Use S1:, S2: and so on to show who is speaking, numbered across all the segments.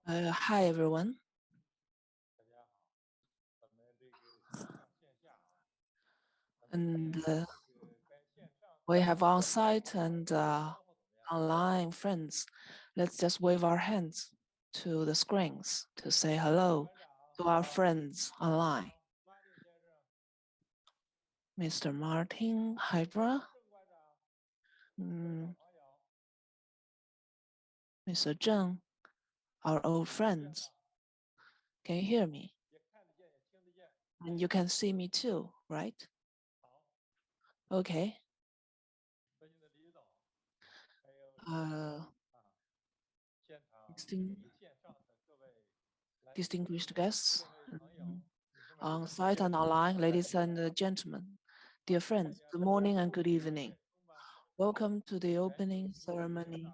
S1: Hi everyone. And we have on-site and online friends. Let's just wave our hands to the screens to say hello to our friends online. Mr. Martin Hydra, Mr. Zheng, our old friends. Can you hear me? And you can see me too, right? Okay. Distinguished guests, on site and online, ladies and gentlemen, dear friends, good morning and good evening. Welcome to the opening ceremony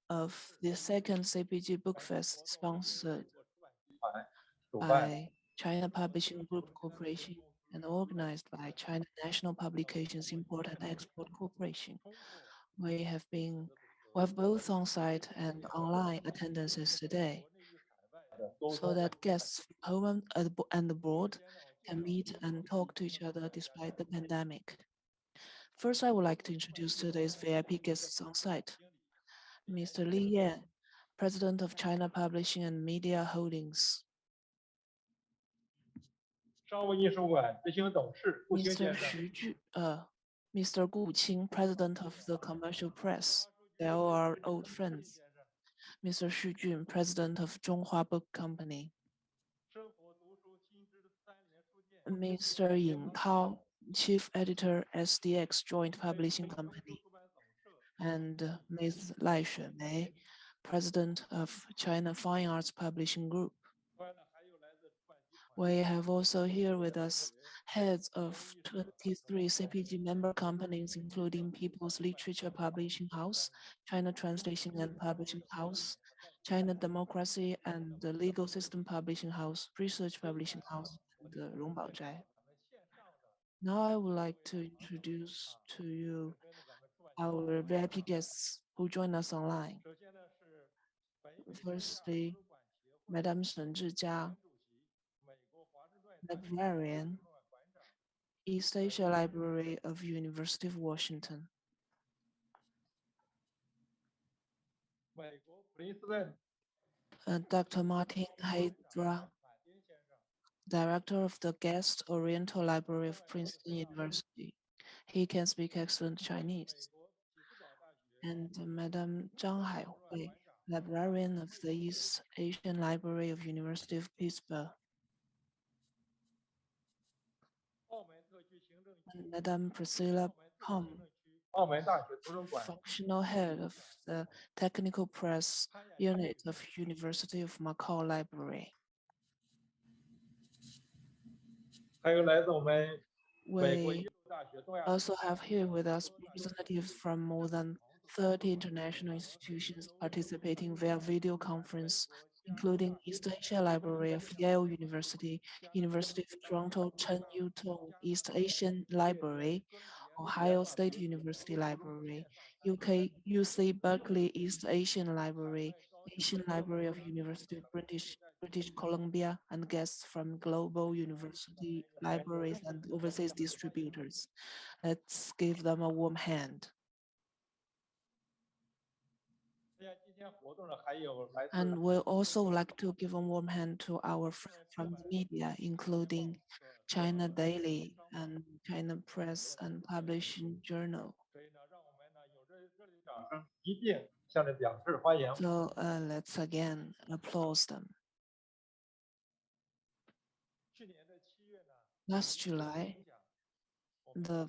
S1: of the second CPG Book Fest sponsored by China Publishing Group Corporation and organized by China National Publications Import and Export Corporation. We have both on-site and online attendances today, so that guests from home and abroad can meet and talk to each other despite the pandemic. First, I would like to introduce today's VIP guests on site. Mr. Li Yan, President of China Publishing and Media Holdings. Mr. Gu Qing, President of the Commercial Press. They are our old friends. Mr. Xu Jun, President of Zhonghua Book Company. Mr. Ying Tao, Chief Editor, Sdx Joint Publishing Company. And Ms. Lai Xuemei, President of China Fine Arts Publishing Group. We have also here with us heads of 23 CPG member companies, including People's Literature Publishing House, China Translation and Publishing House, China Democracy and the Legal System Publishing House, Research Publishing House, and Rongbao Zhai. Now I would like to introduce to you our VIP guests who join us online. Firstly, Madame Shen Zhijia, librarian, East Asia Library of University of Washington. Dr. Martin Hydra, Director of the Guest Oriental Library of Princeton University. He can speak excellent Chinese. And Madame Zhang Haihui, Librarian of the East Asian Library of University of Pittsburgh. And Madame Priscilla Pom, Functional Head of the Technical Press Unit of University of Macau Library. We also have here with us representatives from more than 30 international institutions participating via video conference, including East Asia Library of Yale University, University of Toronto Chen Yu Tong East Asian Library, Ohio State University Library, UC Berkeley East Asian Library, Asian Library of University of British Columbia, and guests from global university libraries and overseas distributors. Let's give them a warm hand. And we'll also like to give a warm hand to our friends from the media, including China Daily and China Press and Publishing Journal. So let's again applaud them. Last July, the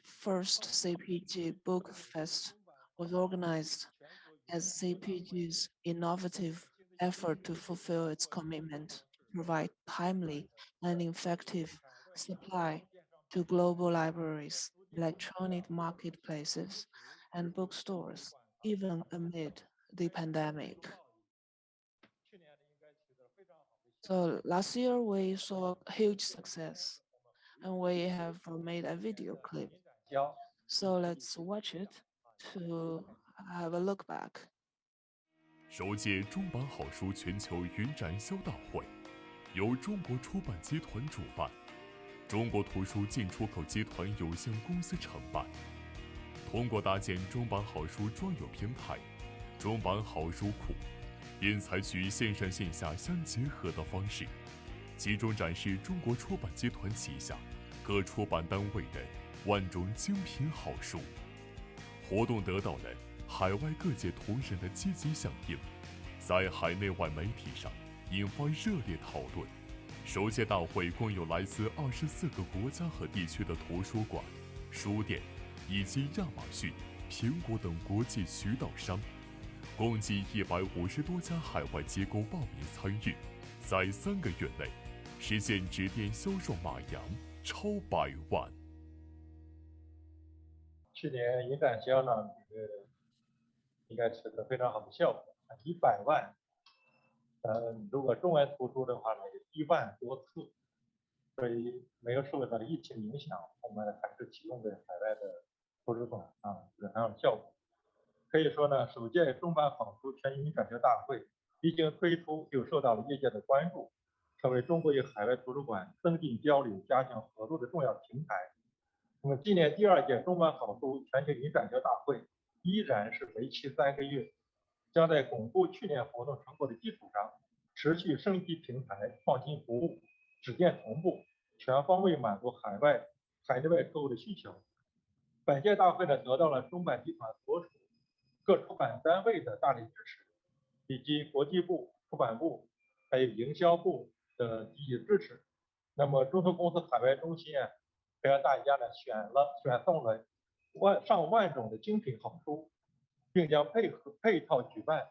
S1: first CPG Book Fest was organized as CPG's innovative effort to fulfill its commitment to provide timely and effective supply to global libraries, electronic marketplaces, and bookstores, even amid the pandemic. So last year we saw huge success, and we have made a video clip. So let's watch it to have a look back.
S2: 首届中版好书全球云展销大会由中国出版集团主办，中国图书进出口集团有限公司承办。通过搭建中版好书专有平台、中版好书库，并采取线上线下相结合的方式，集中展示中国出版集团旗下各出版单位的万种精品好书。活动得到了海外各界同仁的积极响应，在海内外媒体上引发热烈讨论。首届大会共有来自24个国家和地区的图书馆、书店以及亚马逊、苹果等国际渠道商，共计150多家海外机构报名参与，在3个月内实现纸店销售码洋超100万。
S3: 去年云展销呢，应该是个非常好的效果，100万。如果中文图书的话呢，有1万多次，所以没有受到疫情影响，我们还是提供给海外的图书馆是很好的效果。可以说呢，首届中版好书全球云展销大会一经推出就受到了业界的关注，成为中国与海外图书馆增进交流、加强合作的重要平台。那么今年第2届中版好书全球云展销大会依然是为期3个月，将在巩固去年活动成果的基础上，持续升级平台、创新服务、纸店同步，全方位满足海内外客户的需求。本届大会呢，得到了中版集团所属各出版单位的大力支持，以及国际部、出版部还有营销部的积极支持。那么中图公司海外中心还让大家呢选送了上万种的精品好书，并将配套举办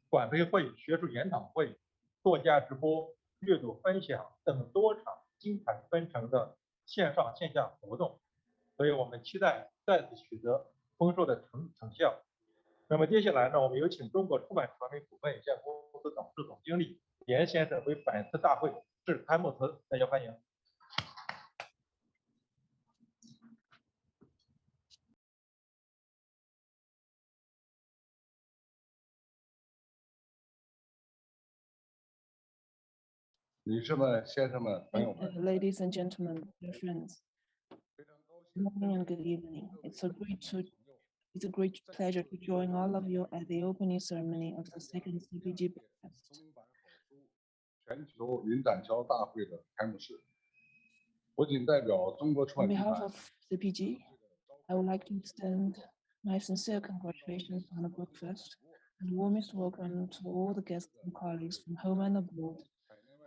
S3: 馆培会、学术研讨会、作家直播、阅读分享等多场精彩纷呈的线上线下活动。所以我们期待再次取得丰硕的成效。那么接下来呢，我们有请中国出版传媒股份有限公司董事总经理严先生为本次大会致开幕词，大家欢迎。
S4: 女士们、先生们、朋友们
S1: Ladies and gentlemen, dear friends, good morning and good evening. It's a great pleasure to join all of you at the opening ceremony of the second CPG Breakfast.
S4: 全球云展销大会的开幕式，我谨代表中国出
S1: On
S4: 版集
S1: behalf
S4: 团
S1: of CPG, I would like to extend my sincere congratulations on the Breakfast and warmest welcome to all the guests and colleagues from home and abroad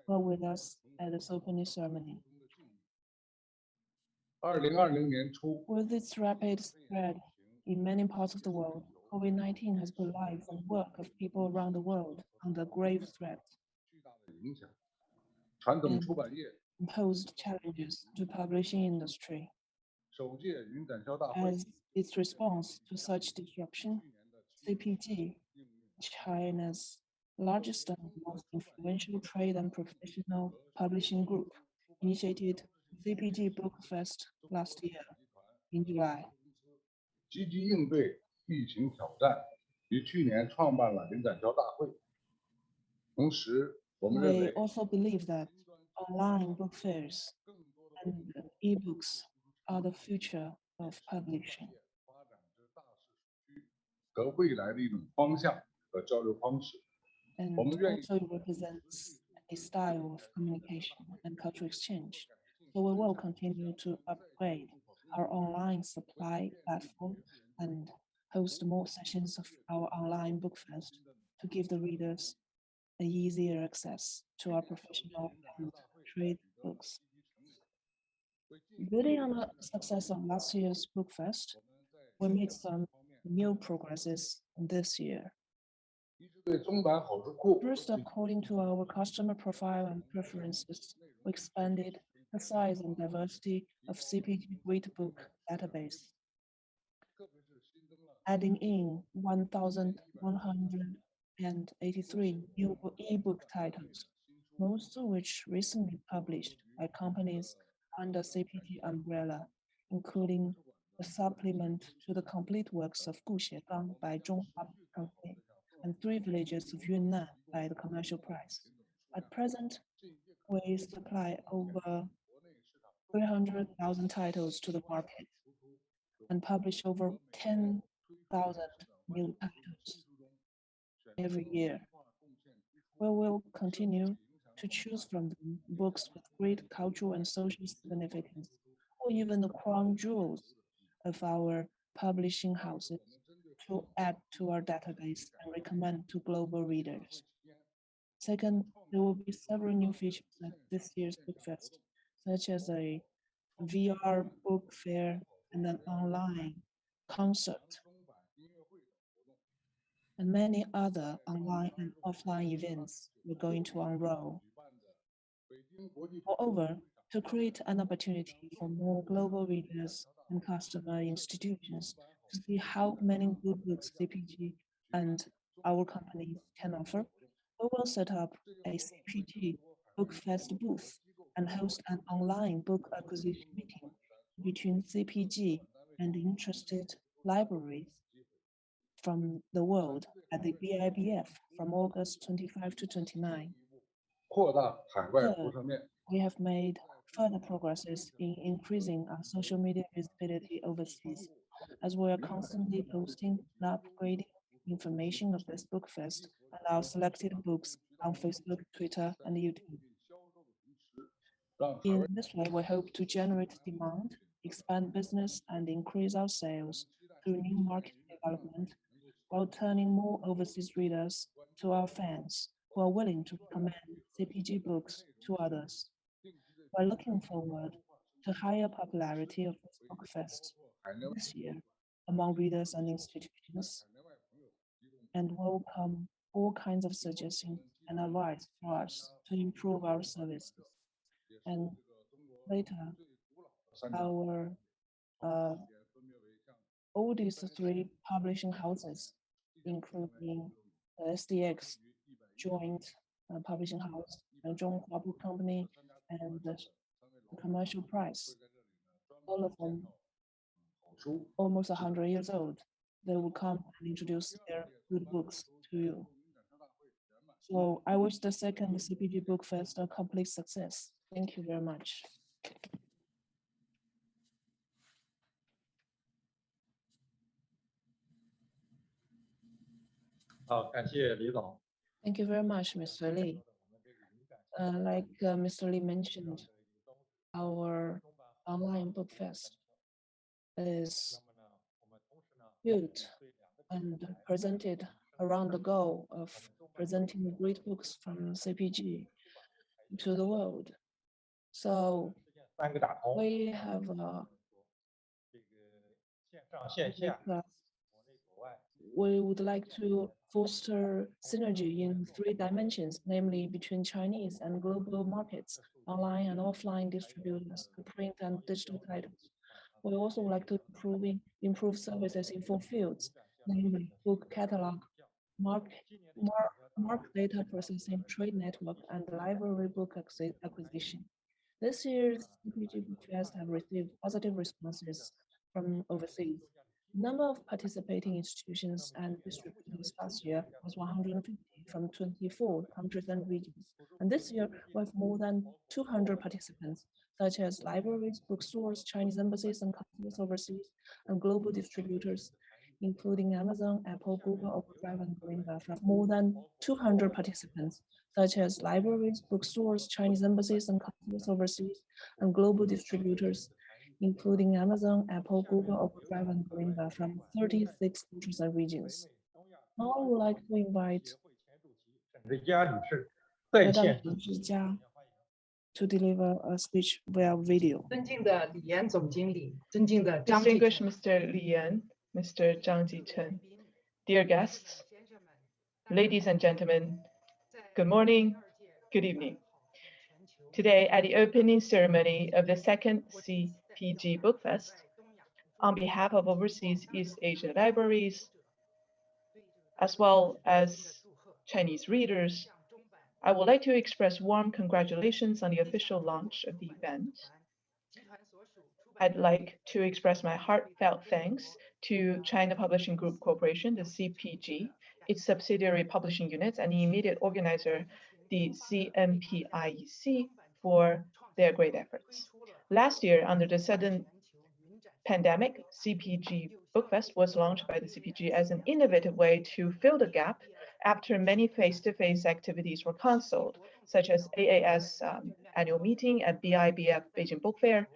S1: who are with us at this opening ceremony.
S4: 2020年初，
S1: With its rapid spread in many parts of the world, COVID-19 has put lives and work of people around the world under grave threat
S4: 巨大的影响，传统出版业
S1: imposed challenges to publishing industry.
S4: 首届云展销大会
S1: As its response to such disruption, CPG, China's largest and most influential trade and professional publishing group, initiated CPG Book Fest last year in July.
S4: 积极应对疫情挑战，于去年创办了云展销大会。同时，我们认
S1: We
S4: 为
S1: also believe that online book fairs and e-books are the future of publishing
S4: 发展之大势所趋和未来的一种方向和交流方式。
S1: and
S4: 我们愿意
S1: also represents a style of communication and cultural exchange. So we will continue to upgrade our online supply platform and host more sessions of our online book fest to give the readers an easier access to our professional and trade books. Building on the success of last year's book fest, we made some new progresses this year.
S4: 一是对中版好书库
S1: First, according to our customer profile and preferences, we expanded the size and diversity of CPG Great Book database,
S4: 特别是新增了
S1: adding in 1,183 new e-book titles, most of which recently published by companies under CPG umbrella, including the supplement to the complete works of Gu Xiegang by Zhonghua Company, and 3 villages of Yunnan by the commercial price. At present, we supply over 300,000 titles to the market and publish over 10,000 new titles every year. We will continue to choose from them books with great cultural and social significance, or even the crown jewels of our publishing houses to add to our database and recommend to global readers. Second, there will be several new features at this year's Book Fest, such as a VR book fair and an online concert, and many other online and offline events we're going to unroll. Moreover, to create an opportunity for more global readers and customer institutions to see how many good books CPG and our companies can offer, we will set up a CPG Book Fest booth and host an online book acquisition meeting between CPG and interested libraries from the world at the BIBF from August 25 to 29. Third, we have made further progresses in increasing our social media visibility overseas, as we are constantly posting and upgrading information of this book fest and our selected books on Facebook, Twitter, and YouTube. In this way, we hope to generate demand, expand business, and increase our sales through new market development, while turning more overseas readers to our fans who are willing to recommend CPG books to others. We're looking forward to higher popularity of this book fest this year among readers and institutions, and welcome all kinds of suggestions and advice for us to improve our services. And later, our oldest 3 publishing houses, including the Sdx joint publishing house, the Zhonghua Book Company, and the commercial price, all of them almost 100 years old. They will come and introduce their good books to you. So I wish the second CPG Book Fest a complete success. Thank you very much. Thank you very much, Mr. Li. Like Mr. Li mentioned, our online book fest is built and presented around the goal of presenting great books from CPG to the world. So we have we would like to foster synergy in 3 dimensions, namely between Chinese and global markets, online and offline distributors, print and digital titles. We also like to improve services in 4 fields, namely book catalog, mark data processing, trade network, and library book acquisition. This year's CPG Book Fest have received positive responses from overseas. The number of participating institutions and distributors last year was 150 from 24 countries and regions. And this year, we have more than 200 participants, such as libraries, bookstores, Chinese embassies and consulates overseas, and global distributors, including Amazon, Apple, Google, Overdrive, and Greenback, from more than 200 participants, such as libraries, bookstores, Chinese embassies and consulates overseas, and global distributors, including Amazon, Apple, Google, Overdrive, and Greenback, from 36 countries and regions. Now I would like to invite Madam Chen Zhijia to deliver a speech via video.
S5: Distinguished Mr. Li Yan, Mr. Zhang Jichen, dear guests, ladies and gentlemen, good morning, good evening. Today, at the opening ceremony of the second CPG Book Fest, on behalf of overseas East Asia libraries, as well as Chinese readers, I would like to express warm congratulations on the official launch of the event. I'd like to express my heartfelt thanks to China Publishing Group Corporation, the CPG, its subsidiary publishing units, and the immediate organizer, the CNPIEC, for their great efforts. Last year, under the sudden pandemic, CPG Bookfest was launched by the CPG as an innovative way to fill the gap after many face-to-face activities were canceled, such as AAS annual meeting and BIBF Beijing Book Fair.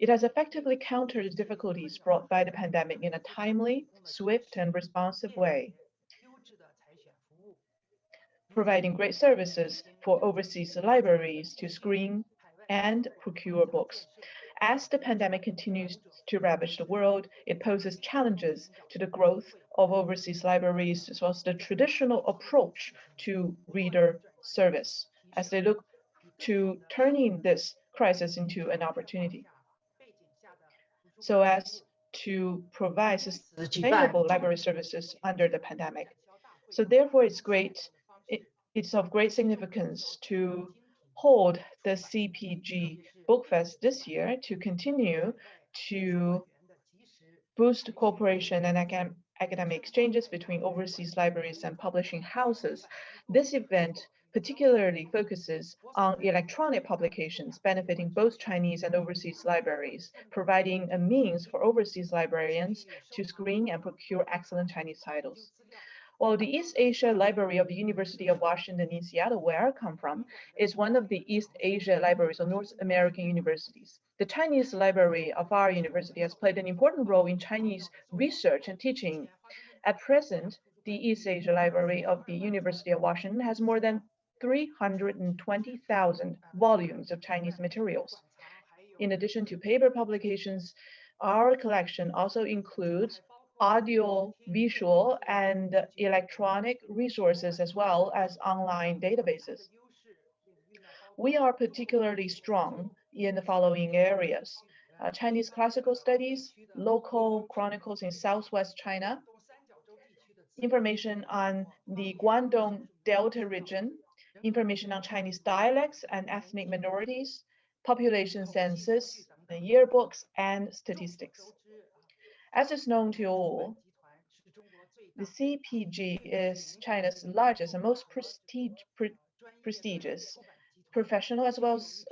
S5: It has effectively countered the difficulties brought by the pandemic in a timely, swift, and responsive way, providing great services for overseas libraries to screen and procure books. As the pandemic continues to ravage the world, it poses challenges to the growth of overseas libraries as well as the traditional approach to reader service as they look to turning this crisis into an opportunity so as to provide sustainable library services under the pandemic. So therefore, it's of great significance to hold the CPG Bookfest this year to continue to boost cooperation and academic exchanges between overseas libraries and publishing houses. This event particularly focuses on electronic publications benefiting both Chinese and overseas libraries, providing a means for overseas librarians to screen and procure excellent Chinese titles. While the East Asia Library of the University of Washington in Seattle, where I come from, is one of the East Asia libraries of North American universities. The Chinese library of our university has played an important role in Chinese research and teaching. At present, the East Asia Library of the University of Washington has more than 320,000 volumes of Chinese materials. In addition to paper publications, our collection also includes audio, visual, and electronic resources, as well as online databases. We are particularly strong in the following areas: Chinese classical studies, local chronicles in Southwest China, information on the Guangdong Delta region, information on Chinese dialects and ethnic minorities, population census, yearbooks, and statistics. As is known to all, the CPG is China's largest and most prestigious professional as well as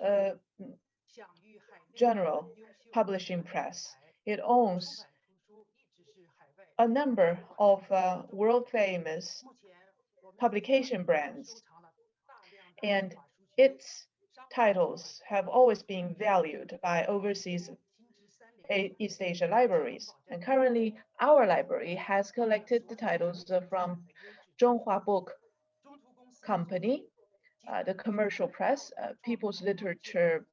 S5: general publishing press. It owns a number of world-famous publication brands, and its titles have always been valued by overseas East Asia libraries. And currently, our library has collected the titles from Zhonghua Book Company, the Commercial Press, People's Literature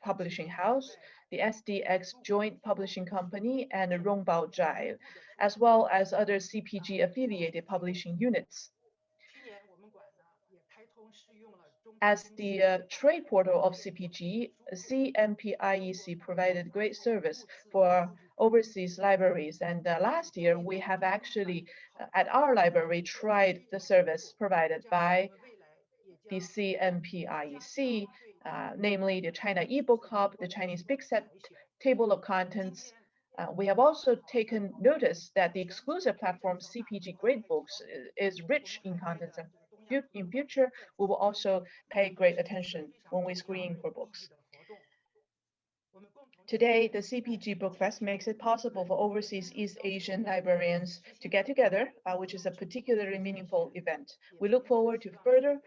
S5: Publishing House, the Sdx Joint Publishing Company, and Rongbao Zhai, as well as other CPG affiliated publishing units. As the trade portal of CPG, CNPIEC provided great service for overseas libraries. And last year, we have actually, at our library, tried the service provided by the CNPIEC, namely the China eBook Hub, the Chinese Big Set Table of Contents. We have also taken notice that the exclusive platform CPG Great Books is rich in contents, and in future, we will also pay great attention when we screen for books. Today, the CPG Bookfest makes it possible for overseas East Asian librarians to get together, which is a particularly meaningful event. We look forward to further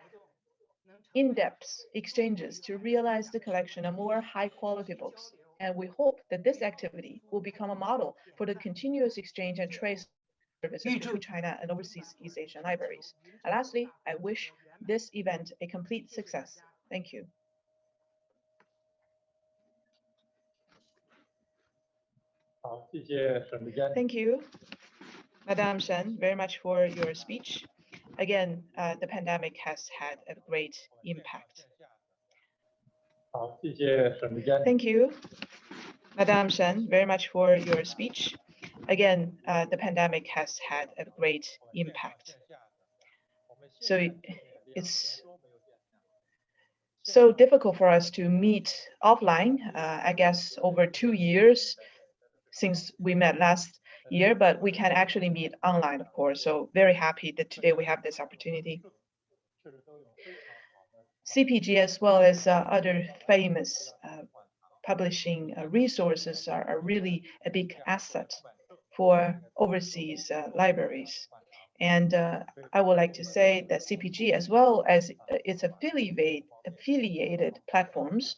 S5: in-depth exchanges to realize the collection of more high-quality books. And we hope that this activity will become a model for the continuous exchange and trade services between China and overseas East Asian libraries. And lastly, I wish this event a complete success. Thank you. Thank you, Madame Shen, very much for your speech. Again, the pandemic has had a great impact. Thank you, Madame Shen, very much for your speech. Again, the pandemic has had a great impact. So it's so difficult for us to meet offline. I guess over 2 years since we met last year, but we can actually meet online, of course. So very happy that today we have this opportunity. CPG, as well as other famous publishing resources, are really a big asset for overseas libraries. And I would like to say that CPG, as well as its affiliated platforms,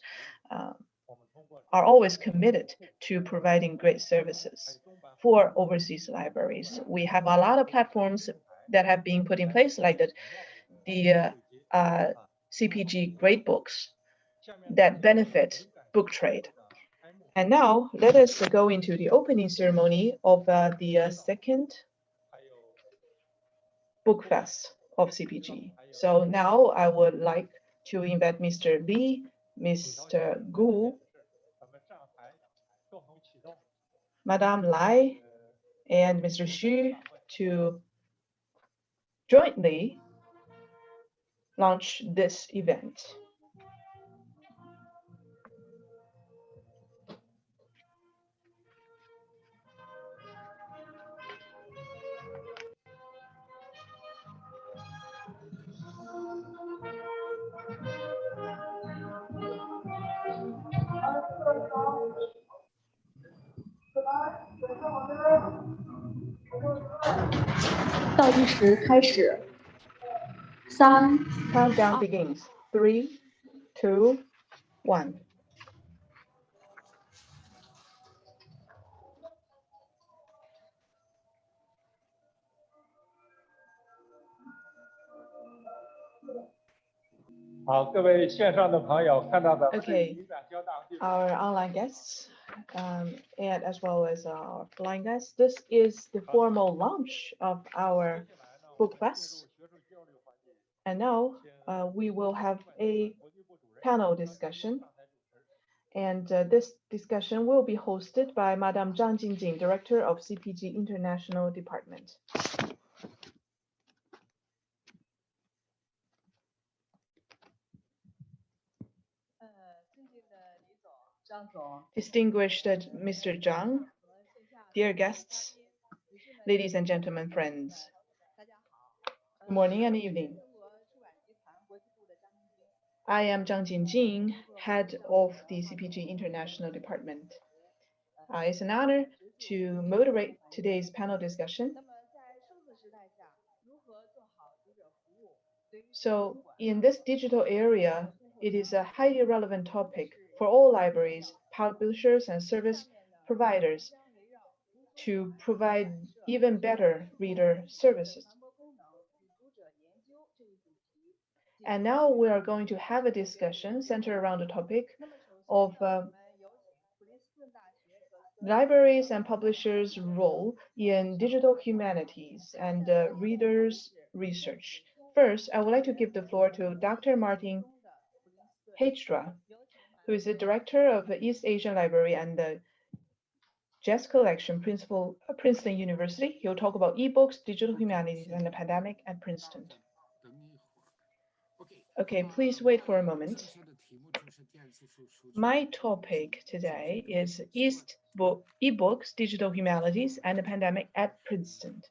S5: are always committed to providing great services for overseas libraries. We have a lot of platforms that have been put in place, like the CPG Great Books that benefit book trade. And now let us go into the opening ceremony of the second Book Fest of CPG. So now I would like to invite Mr. Li, Mr. Gu, Madame Lai, and Mr. Xu to jointly launch this event. Countdown begins. 3, 2, 1. Okay, our online guests and as well as our flying guests, this is the formal launch of our book fest. And now we will have a panel discussion. And this discussion will be hosted by Madame Zhang Jingjing, Director of CPG International Department. Distinguished Mr. Zhang, dear guests, ladies and gentlemen, friends, good morning and evening. I am Zhang Jingjing, head of the CPG International Department. It's an honor to moderate today's panel discussion. So in this digital area, it is a highly relevant topic for all libraries, publishers, and service providers to provide even better reader services. And now we are going to have a discussion centered around the topic of libraries and publishers' role in digital humanities and readers' research. First, I would like to give the floor to Dr. Martin Hejra, who is the director of the East Asian Library and the Jess Collection, Principal at Princeton University. He'll talk about ebooks, digital humanities, and the pandemic at Princeton. Okay, please wait for a moment. My topic today is ebooks, digital humanities, and the pandemic at Princeton.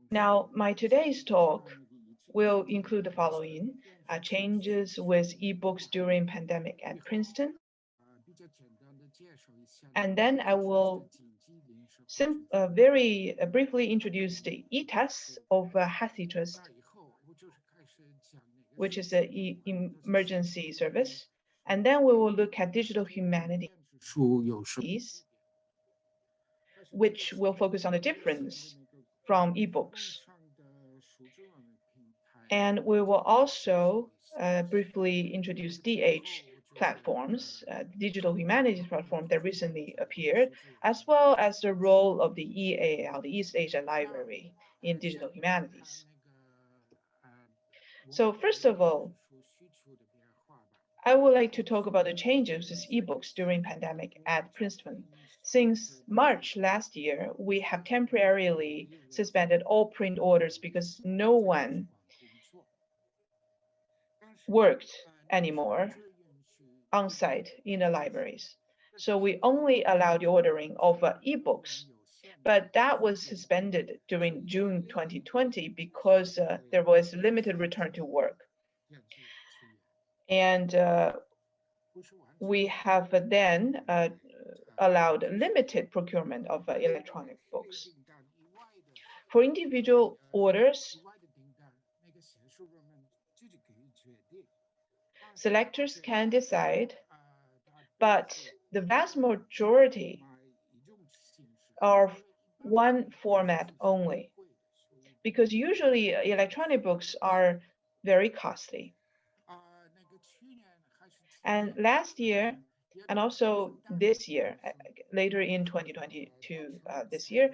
S5: Now, my today's talk will include the following: changes with ebooks during pandemic at Princeton. And then I will very briefly introduce the e-tests of HathiTrust, which is an emergency service. And then we will look at digital humanities, which will focus on the difference from ebooks. And we will also briefly introduce DH platforms, digital humanities platform that recently appeared, as well as the role of the EAL, the East Asia Library, in digital humanities. So first of all, I would like to talk about the changes with ebooks during pandemic at Princeton. Since March last year, we have temporarily suspended all print orders because no one worked anymore on site in the libraries. So we only allowed the ordering of ebooks. But that was suspended during June 2020 because there was limited return to work. And we have then allowed limited procurement of electronic books. For individual orders, selectors can decide, but the vast majority are one format only, because usually electronic books are very costly. And last year, and also this year, later in 2022, this year,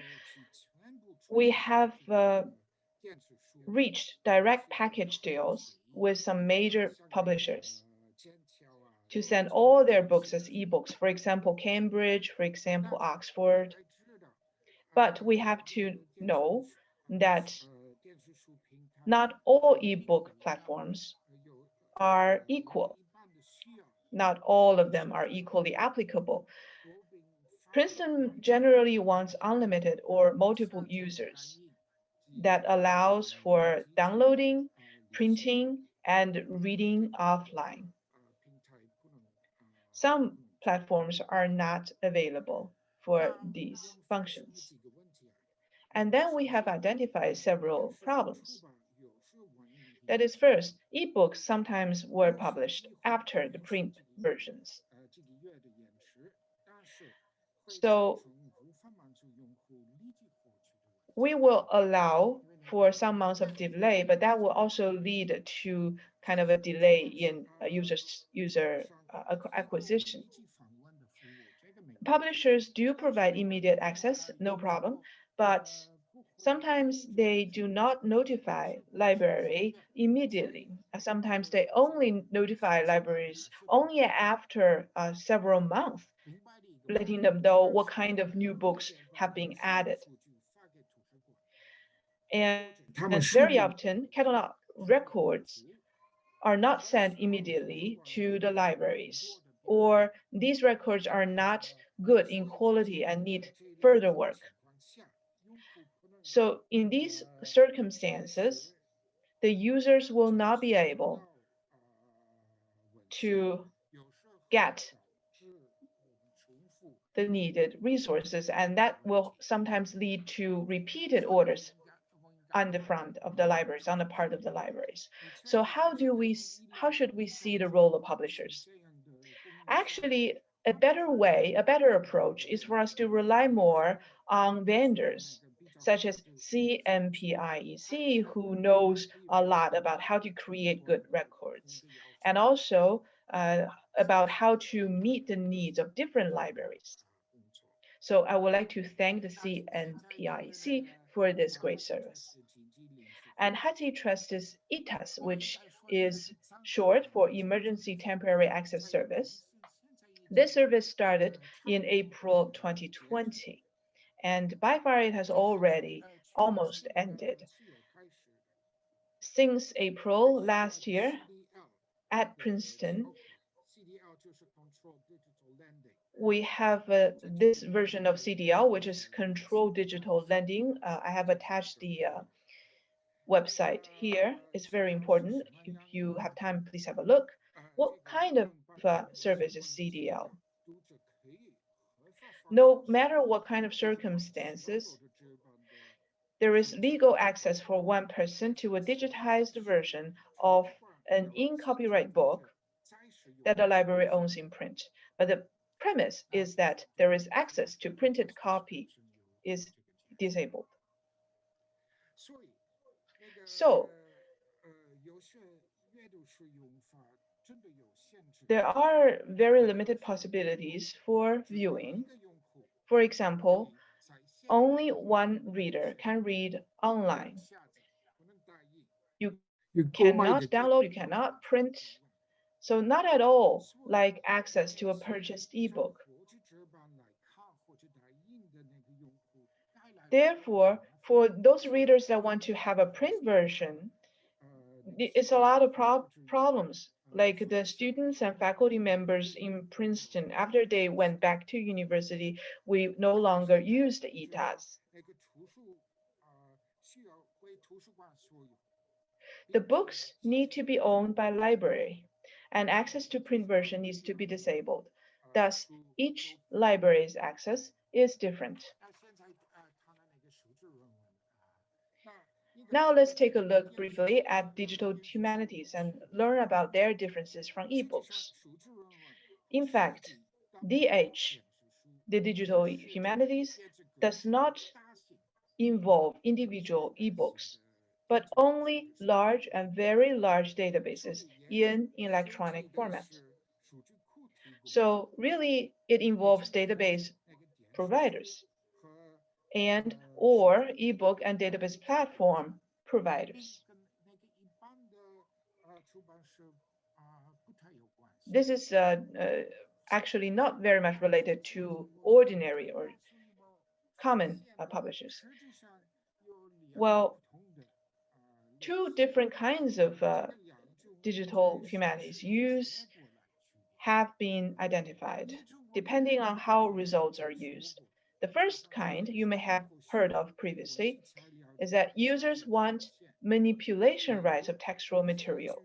S5: we have reached direct package deals with some major publishers to send all their books as ebooks, for example, Cambridge, for example, Oxford. But we have to know that not all ebook platforms are equal. Not all of them are equally applicable. Princeton generally wants unlimited or multiple users that allows for downloading, printing, and reading offline. Some platforms are not available for these functions. And then we have identified several problems. That is, first, ebooks sometimes were published after the print versions. So we will allow for some months of delay, but that will also lead to kind of a delay in user acquisition. Publishers do provide immediate access, no problem, but sometimes they do not notify library immediately. Sometimes they only notify libraries only after several months, letting them know what kind of new books have been added. And very often, catalog records are not sent immediately to the libraries, or these records are not good in quality and need further work. So in these circumstances, the users will not be able to get the needed resources, and that will sometimes lead to repeated orders on the front of the libraries, on the part of the libraries. So how should we see the role of publishers? Actually, a better approach is for us to rely more on vendors such as CMPIEC, who knows a lot about how to create good records, and also about how to meet the needs of different libraries. So I would like to thank the CMPIEC for this great service. And HathiTrust's ETAS, which is short for Emergency Temporary Access Service. This service started in April 2020, and by far it has already almost ended. Since April last year, at Princeton, we have this version of CDL, which is Controlled Digital Lending. I have attached the website here. It's very important. If you have time, please have a look. What kind of service is CDL? No matter what kind of circumstances, there is legal access for one person to a digitized version of an in-copyright book that the library owns in print. But the premise is that there is access to printed copy is disabled. So there are very limited possibilities for viewing. For example, only one reader can read online. You cannot download, you cannot print. So not at all like access to a purchased ebook. Therefore, for those readers that want to have a print version, it's a lot of problems like the students and faculty members in Princeton, after they went back to university, we no longer used ETAs. The books need to be owned by library, and access to print version needs to be disabled. Thus, each library's access is different. Now let's take a look briefly at digital humanities and learn about their differences from ebooks. In fact, DH, the digital humanities, does not involve individual ebooks, but only large and very large databases in electronic format. So really, it involves database providers and or ebook and database platform providers. This is actually not very much related to ordinary or common publishers. Well, two different kinds of digital humanities use have been identified depending on how results are used. The first kind you may have heard of previously is that users want manipulation rights of textual material.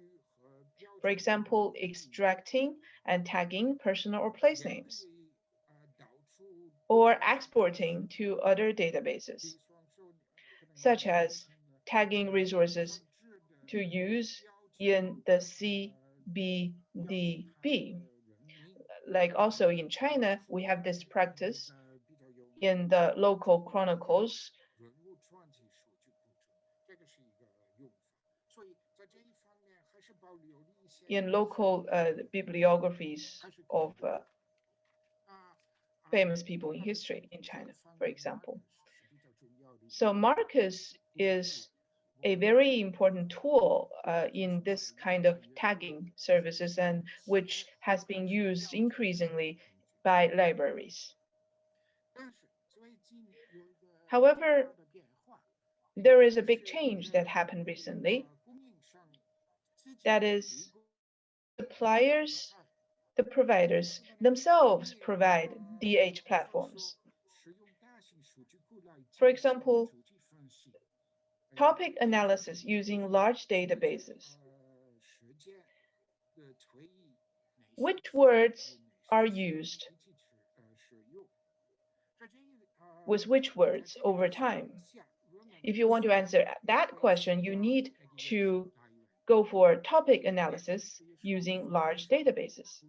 S5: For example, extracting and tagging personal or place names, or exporting to other databases, such as tagging resources to use in the CBDB. Like also in China, we have this practice in the local chronicles. In local bibliographies of famous people in history in China, for example. So Marcus is a very important tool in this kind of tagging services and which has been used increasingly by libraries. However, there is a big change that happened recently. That is, suppliers, the providers themselves provide DH platforms. For example, topic analysis using large databases. Which words are used with which words over time? If you want to answer that question, you need to go for topic analysis using large databases.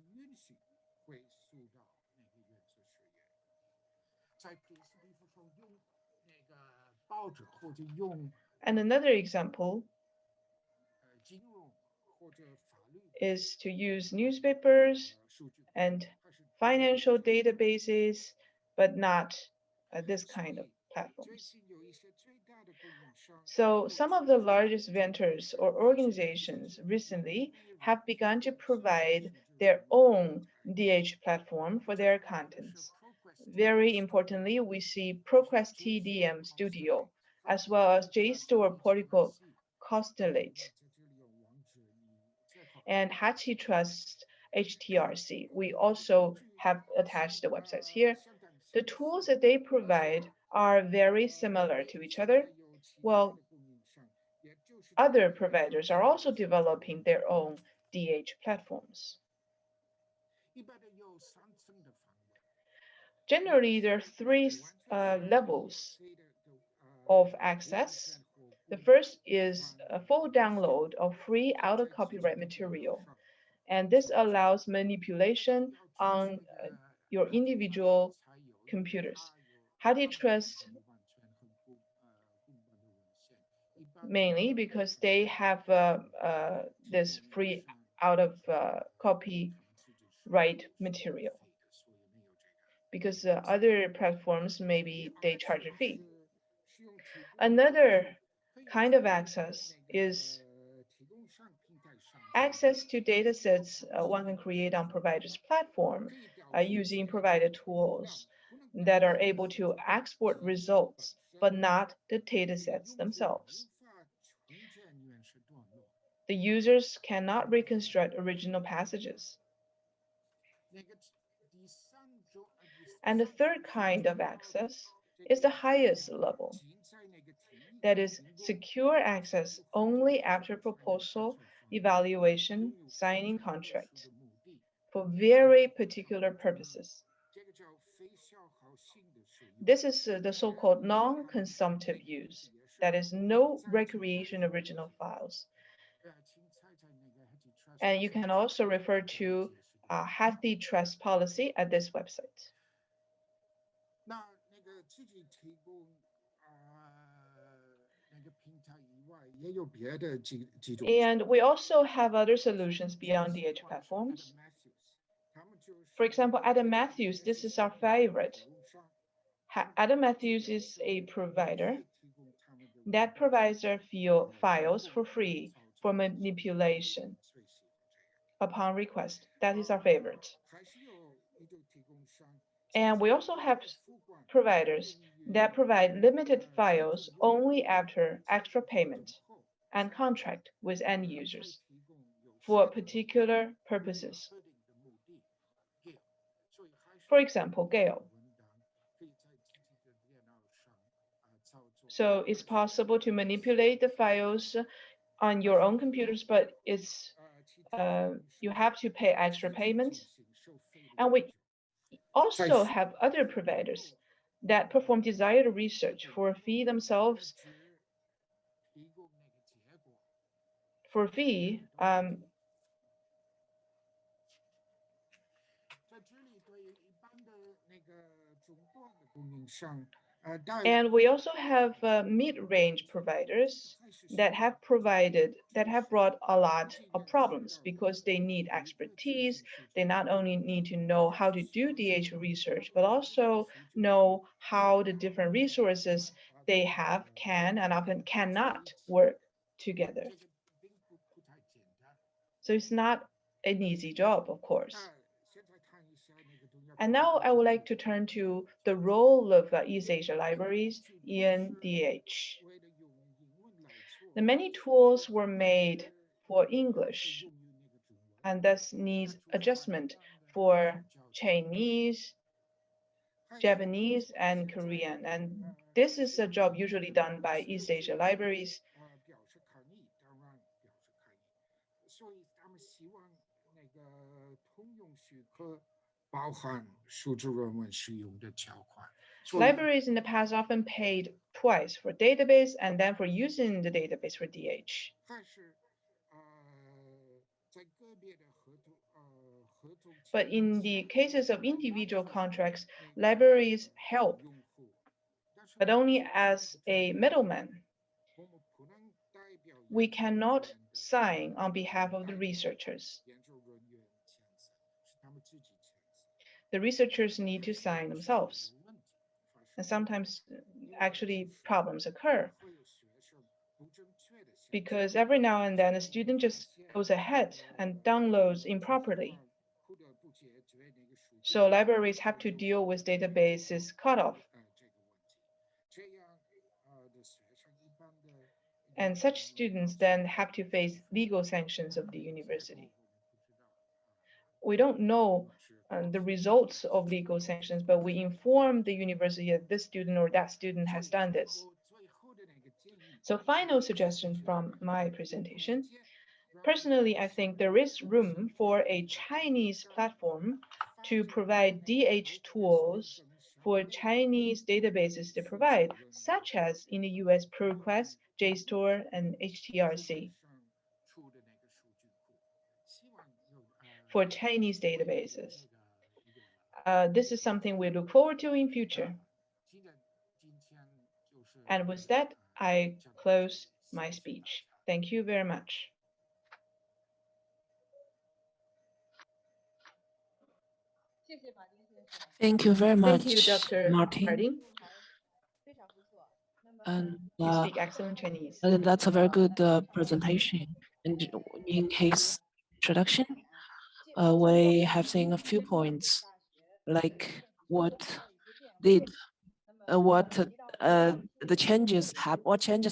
S5: And another example is to use newspapers and financial databases, but not this kind of platforms. So some of the largest vendors or organizations recently have begun to provide their own DH platform for their contents. Very importantly, we see ProQuest TDM Studio, as well as JSTOR Portico Constellate and HashiTrust HTRC. We also have attached the websites here. The tools that they provide are very similar to each other. Well, other providers are also developing their own DH platforms. Generally, there are three levels of access. The first is a full download of free out-of-copyright material, and this allows manipulation on your individual computers. HashiTrust mainly because they have this free out-of-copyright material. Because other platforms, maybe they charge a fee. Another kind of access is access to datasets one can create on provider's platform using provided tools that are able to export results, but not the datasets themselves. The users cannot reconstruct original passages. And the third kind of access is the highest level. That is secure access only after proposal, evaluation, signing contract for very particular purposes. This is the so-called non-consumptive use. That is no recreation original files. And you can also refer to Hathy Trust policy at this website. And we also have other solutions beyond DH platforms. For example, Adam Matthews, this is our favorite. Adam Matthews is a provider that provides their files for free for manipulation upon request. That is our favorite. And we also have providers that provide limited files only after extra payment and contract with end users for particular purposes. For example, Gale. So it's possible to manipulate the files on your own computers, but it's you have to pay extra payment. And we also have other providers that perform desired research for a fee themselves. For a fee, and we also have mid-range providers that have brought a lot of problems because they need expertise. They not only need to know how to do DH research, but also know how the different resources they have can and often cannot work together. So it's not an easy job, of course. And now I would like to turn to the role of East Asia libraries in DH. The many tools were made for English and thus needs adjustment for Chinese, Japanese, and Korean. And this is a job usually done by East Asia libraries. Libraries in the past often paid twice for database and then for using the database for DH. But in the cases of individual contracts, libraries help, but only as a middleman. We cannot sign on behalf of the researchers. The researchers need to sign themselves. And sometimes actually problems occur because every now and then a student just goes ahead and downloads improperly. So libraries have to deal with databases cutoff. And such students then have to face legal sanctions of the university. We don't know the results of legal sanctions, but we inform the university that this student or that student has done this. So final suggestion from my presentation. Personally, I think there is room for a Chinese platform to provide DH tools for Chinese databases to provide, such as in the US ProQuest, JSTOR, and HTRC. For Chinese databases. This is something we look forward to in future. And with that, I close my speech. Thank you very much.
S1: Thank you very much,
S5: Thank you, Dr.
S1: Martin. And
S5: you speak excellent Chinese.
S1: and that's a very good presentation. And in his introduction, we have seen a few points, like what the changes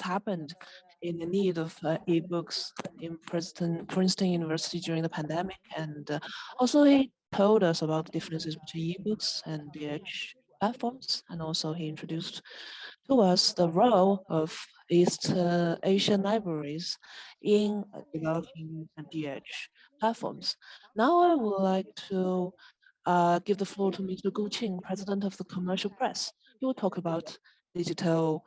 S1: happened in the need of e-books in Princeton University during the pandemic. And also he told us about the differences between e-books and DH platforms. And also he introduced to us the role of East Asian libraries in developing DH platforms. Now I would like to give the floor to Mr. Gu Qing, President of the Commercial Press. He will talk about digital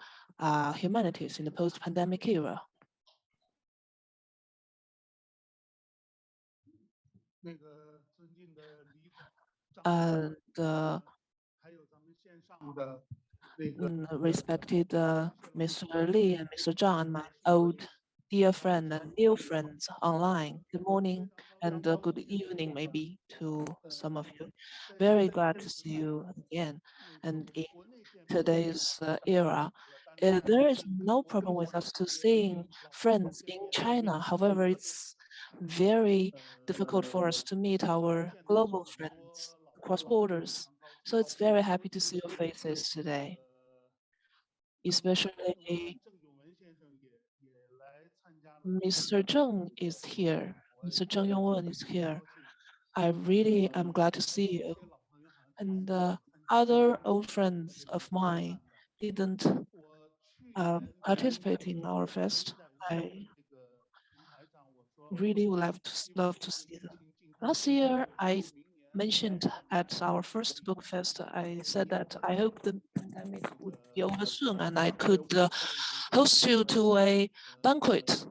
S1: humanities in the post-pandemic era. And respected Mr. Li and Mr. Zhang and my old dear friend and new friends online. Good morning and good evening maybe to some of you. Very glad to see you again. And in today's era, there is no problem with us to seeing friends in China. However, it's very difficult for us to meet our global friends across borders. So it's very happy to see your faces today, especially Mr. Zheng is here. Mr. Zheng Yongwen is here. I really am glad to see you. And other old friends of mine didn't participate in our fest. I really would love to see them. Last year, I mentioned at our first book fest, I said that I hope the pandemic would be over soon and I could host you to a banquet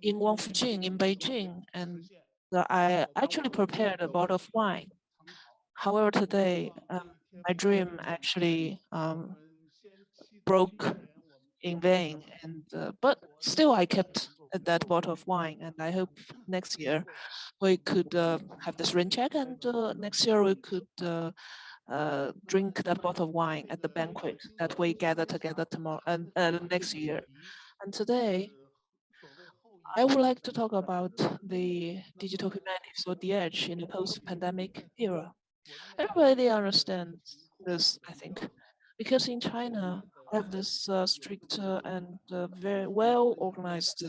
S1: in Wangfujing in Beijing. And I actually prepared a bottle of wine. However, today, my dream actually broke in vain. And but still, I kept that bottle of wine, and I hope next year we could have this rain check, and next year we could drink that bottle of wine at the banquet that we gather together tomorrow and next year. And today, I would like to talk about the digital humanities or DH in the post-pandemic era. Everybody understands this, I think, because in China, we have this strict and very well organized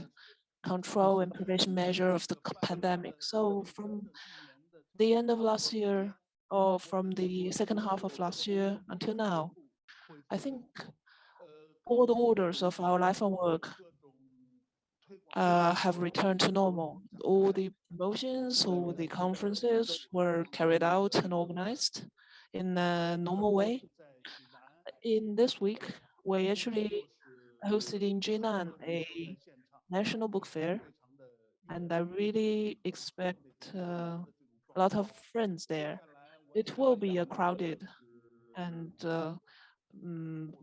S1: control and prevention measure of the pandemic. So from the end of last year or from the second half of last year until now, I think all the orders of our life and work have returned to normal. All the promotions, all the conferences were carried out and organized in a normal way. In this week, we actually hosted in Jinan a national book fair, and I really expect a lot of friends there. It will be a crowded and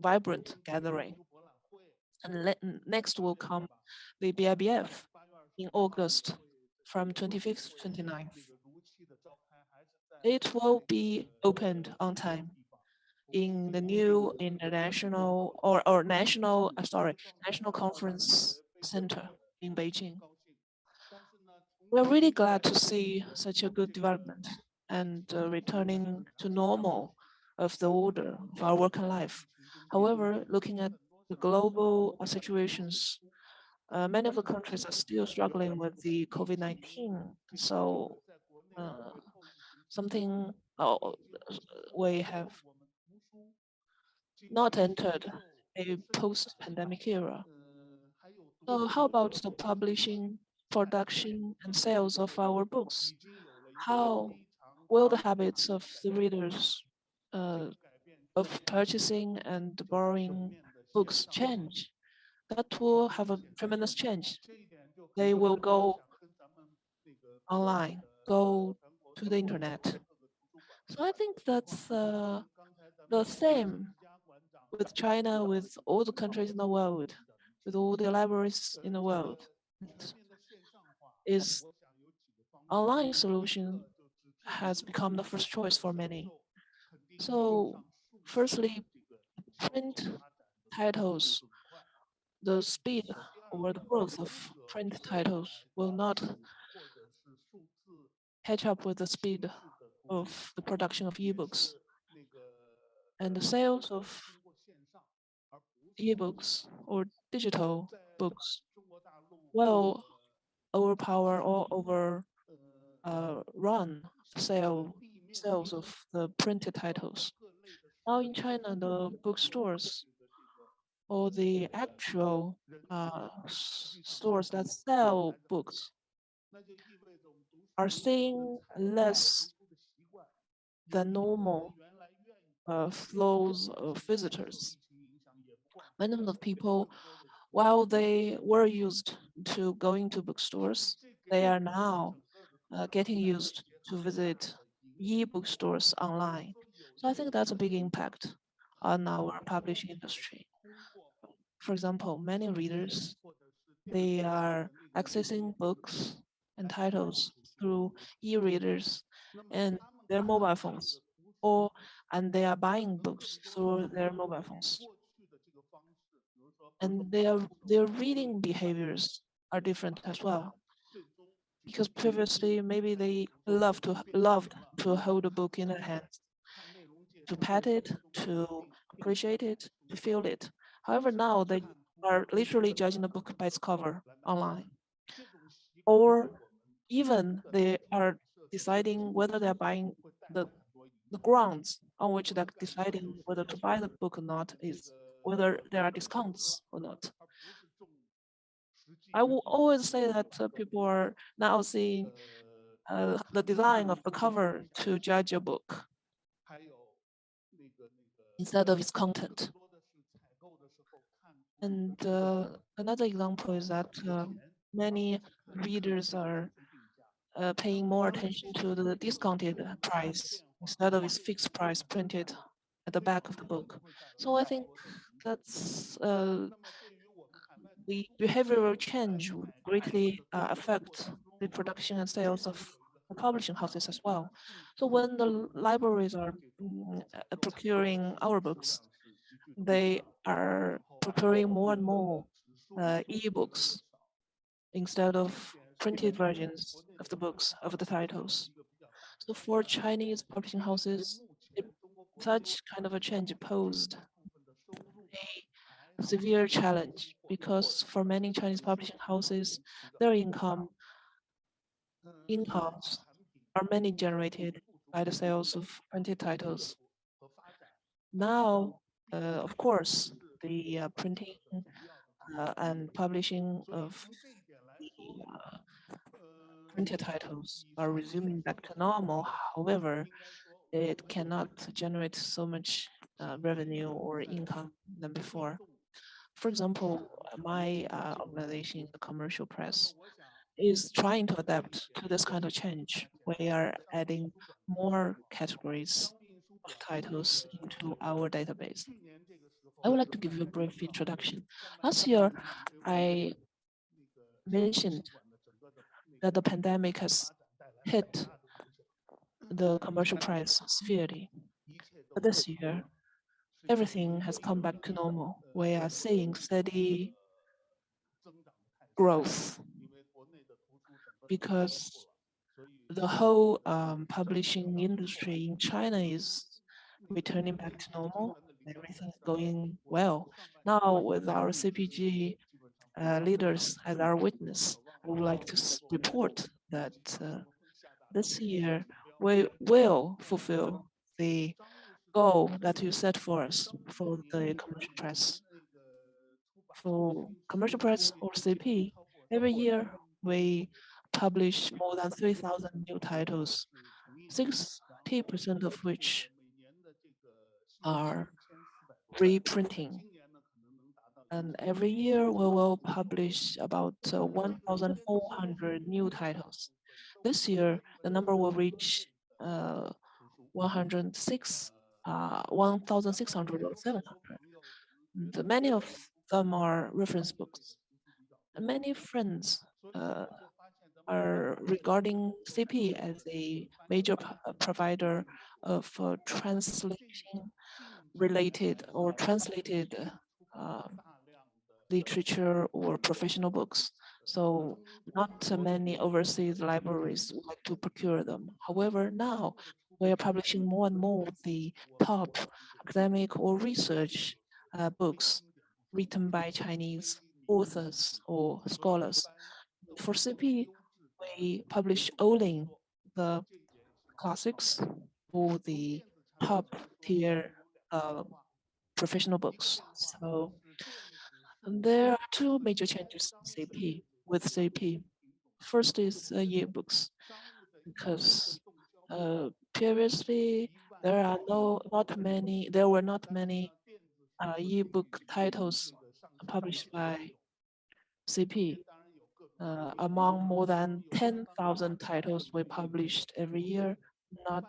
S1: vibrant gathering. And next will come the BIBF in August from 25th to 29th. It will be opened on time in the new international or national, national conference center in Beijing. We're really glad to see such a good development and returning to normal of the order of our working life. However, looking at the global situations, many of the countries are still struggling with the COVID-19. So something we have not entered a post-pandemic era. So how about the publishing, production, and sales of our books? How will the habits of the readers of purchasing and borrowing books change? That will have a tremendous change. They will go online, go to the internet. So I think that's the same with China, with all the countries in the world, with all the libraries in the world. Is online solution has become the first choice for many. So firstly, print titles, the speed or the growth of print titles will not catch up with the speed of the production of ebooks. And the sales of ebooks or digital books well overpower or run sales of the printed titles. Now in China, the bookstores or the actual stores that sell books are seeing less than normal flows of visitors. Many of the people, while they were used to going to bookstores, they are now getting used to visit e-bookstores online. So I think that's a big impact on our publishing industry. For example, many readers, they are accessing books and titles through e-readers and their mobile phones, and they are buying books through their mobile phones. And their reading behaviors are different as well. Because previously maybe they loved to hold a book in their hands, to pet it, to appreciate it, to feel it. However, now they are literally judging the book by its cover online. Or even they are deciding whether they're buying the grounds on which they're deciding whether to buy the book or not is whether there are discounts or not. I will always say that people are now seeing the design of the cover to judge a book instead of its content. And another example is that many readers are paying more attention to the discounted price instead of its fixed price printed at the back of the book. So I think that's the behavioral change would greatly affect the production and sales of the publishing houses as well. So when the libraries are procuring our books, they are procuring more and more e-books instead of printed versions of the books, of the titles. So for Chinese publishing houses, such kind of a change posed a severe challenge because for many Chinese publishing houses, their incomes are mainly generated by the sales of printed titles. Now, of course, the printing and publishing of the printed titles are resuming back to normal. However, it cannot generate so much revenue or income than before. For example, my organization, the commercial press, is trying to adapt to this kind of change. We are adding more categories of titles into our database. I would like to give you a brief introduction. Last year, I mentioned that the pandemic has hit the commercial press severely. But this year, everything has come back to normal. We are seeing steady growth because the whole publishing industry in China is returning back to normal. Everything is going well. Now, with our CPG leaders as our witness, I would like to report that this year we will fulfill the goal that you set for us for the commercial press. For commercial press or CP, every year we publish more than 3,000 new titles, 60% of which are reprinting. And every year we will publish about 1,400 new titles. This year, the number will reach 106, 1,600 or 700. Many of them are reference books. And many friends are regarding CP as a major provider of translation related or translated literature or professional books. So not many overseas libraries would like to procure them. However, now we are publishing more and more the top academic or research books written by Chinese authors or scholars. For CP, we publish only the classics or the top tier professional books. So there are two major changes in CP with CP. First is yearbooks, because previously there were not many yearbook titles published by CP. Among more than 10,000 titles we published every year, not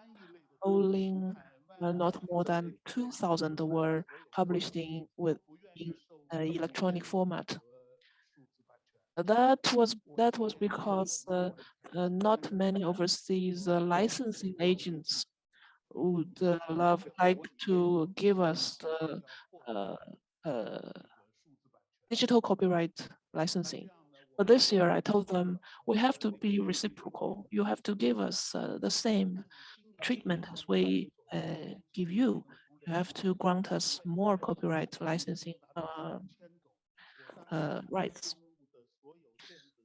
S1: more than 2,000 were published in electronic format. That was because not many overseas licensing agents would like to give us the digital copyright licensing. But this year, I told them we have to be reciprocal. You have to give us the same treatment as we give you. You have to grant us more copyright licensing rights.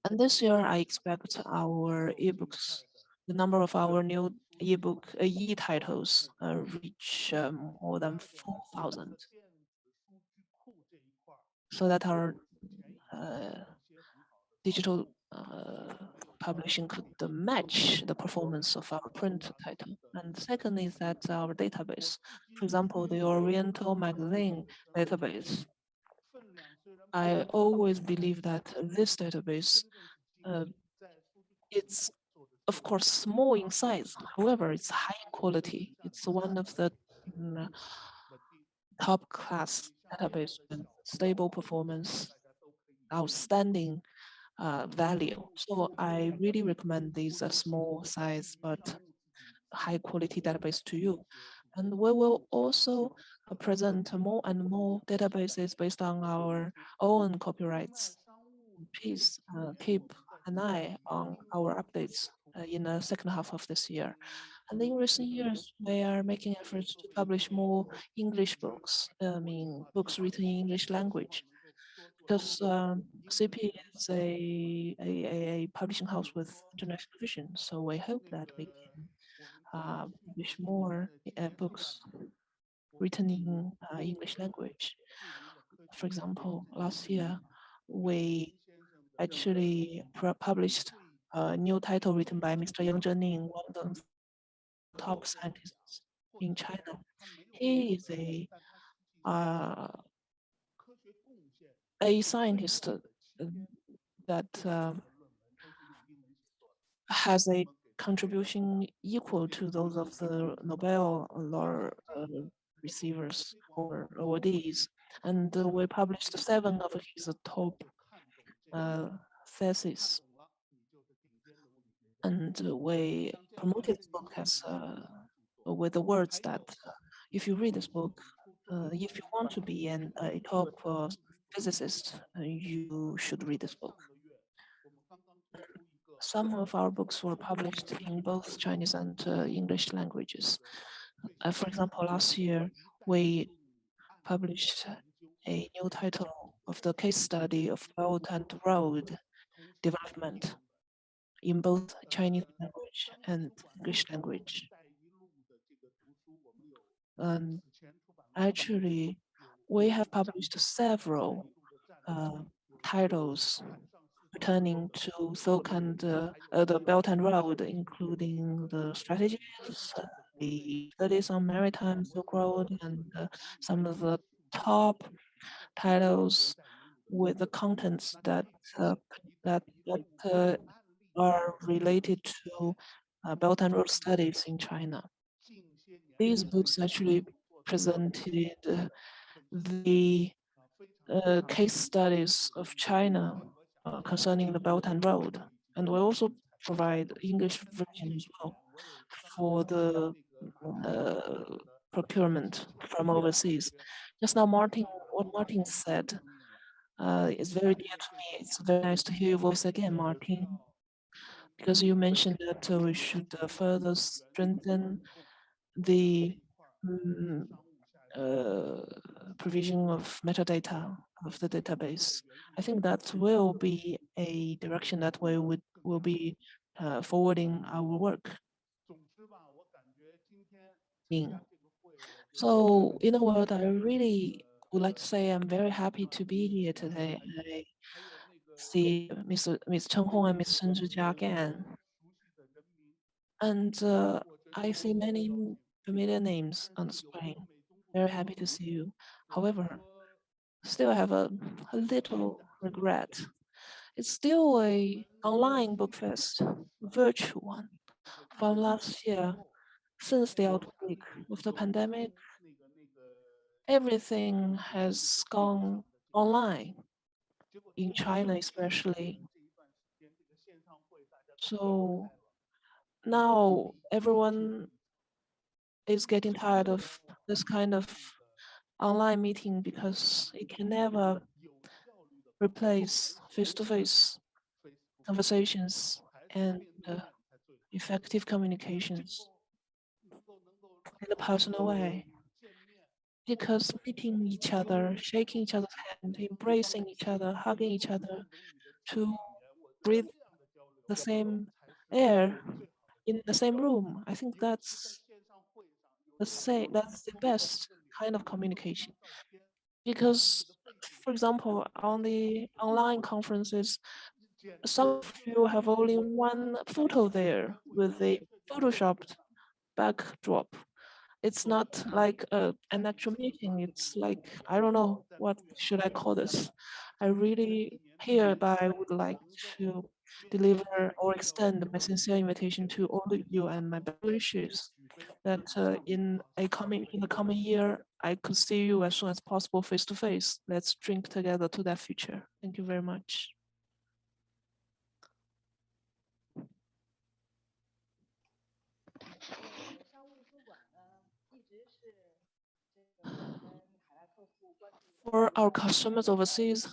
S1: And this year, I expect our ebooks, the number of our new ebook e-titles reach more than 4,000, so that our digital publishing could match the performance of our print title. And the second is that our database, for example, the Oriental Magazine database. I always believe that this database, it's of course small in size, however, it's high quality. It's one of the top class database with stable performance, outstanding value. So I really recommend these small size but high quality database to you. And we will also present more and more databases based on our own copyrights. Please keep an eye on our updates in the second half of this year. And in recent years, we are making efforts to publish more English books, books written in English language, because CP is a publishing house with international vision. So we hope that we can publish more books written in English language. For example, last year, we actually published a new title written by Mr. Yang Zhening, one of the top scientists in China. He is a scientist that has a contribution equal to those of the Nobel laureate receivers or awardees. And we published 7 of his top theses. And we promoted this book as with the words that if you read this book, if you want to be a top physicist, you should read this book. Some of our books were published in both Chinese and English languages. For example, last year, we published a new title of the case study of Belt and Road development in both Chinese language and English language. And actually, we have published several titles pertaining to Silk and the Belt and Road, including the strategies, the studies on maritime Silk Road, and some of the top titles with the contents that are related to Belt and Road studies in China. These books actually presented the case studies of China concerning the Belt and Road, and we also provide English version as well for the procurement from overseas. Just now, what Martin said is very dear to me. It's very nice to hear your voice again, Martin, because you mentioned that we should further strengthen the provision of metadata of the database. I think that will be a direction that we will be forwarding our work in. So in a word, I really would like to say I'm very happy to be here today. I see Ms. Chen Hong and Ms. Chen Zhijia again. And I see many familiar names on the screen. Very happy to see you. However, still I have a little regret. It's still a online book fest, virtual one, from last year. Since the outbreak of the pandemic, everything has gone online, in China especially. So now everyone is getting tired of this kind of online meeting because it can never replace face-to-face conversations and effective communications in a personal way. Because meeting each other, shaking each other's hand, embracing each other, hugging each other, to breathe the same air in the same room, I think that's the best kind of communication. Because, for example, on the online conferences, some of you have only one photo there with a photoshopped backdrop. It's not like an actual meeting. It's like, I don't know, what should I call this? I really hereby would like to deliver or extend my sincere invitation to all of you and my best wishes that in the coming year, I could see you as soon as possible face to face. Let's drink together to that future. Thank you very much. For our customers overseas,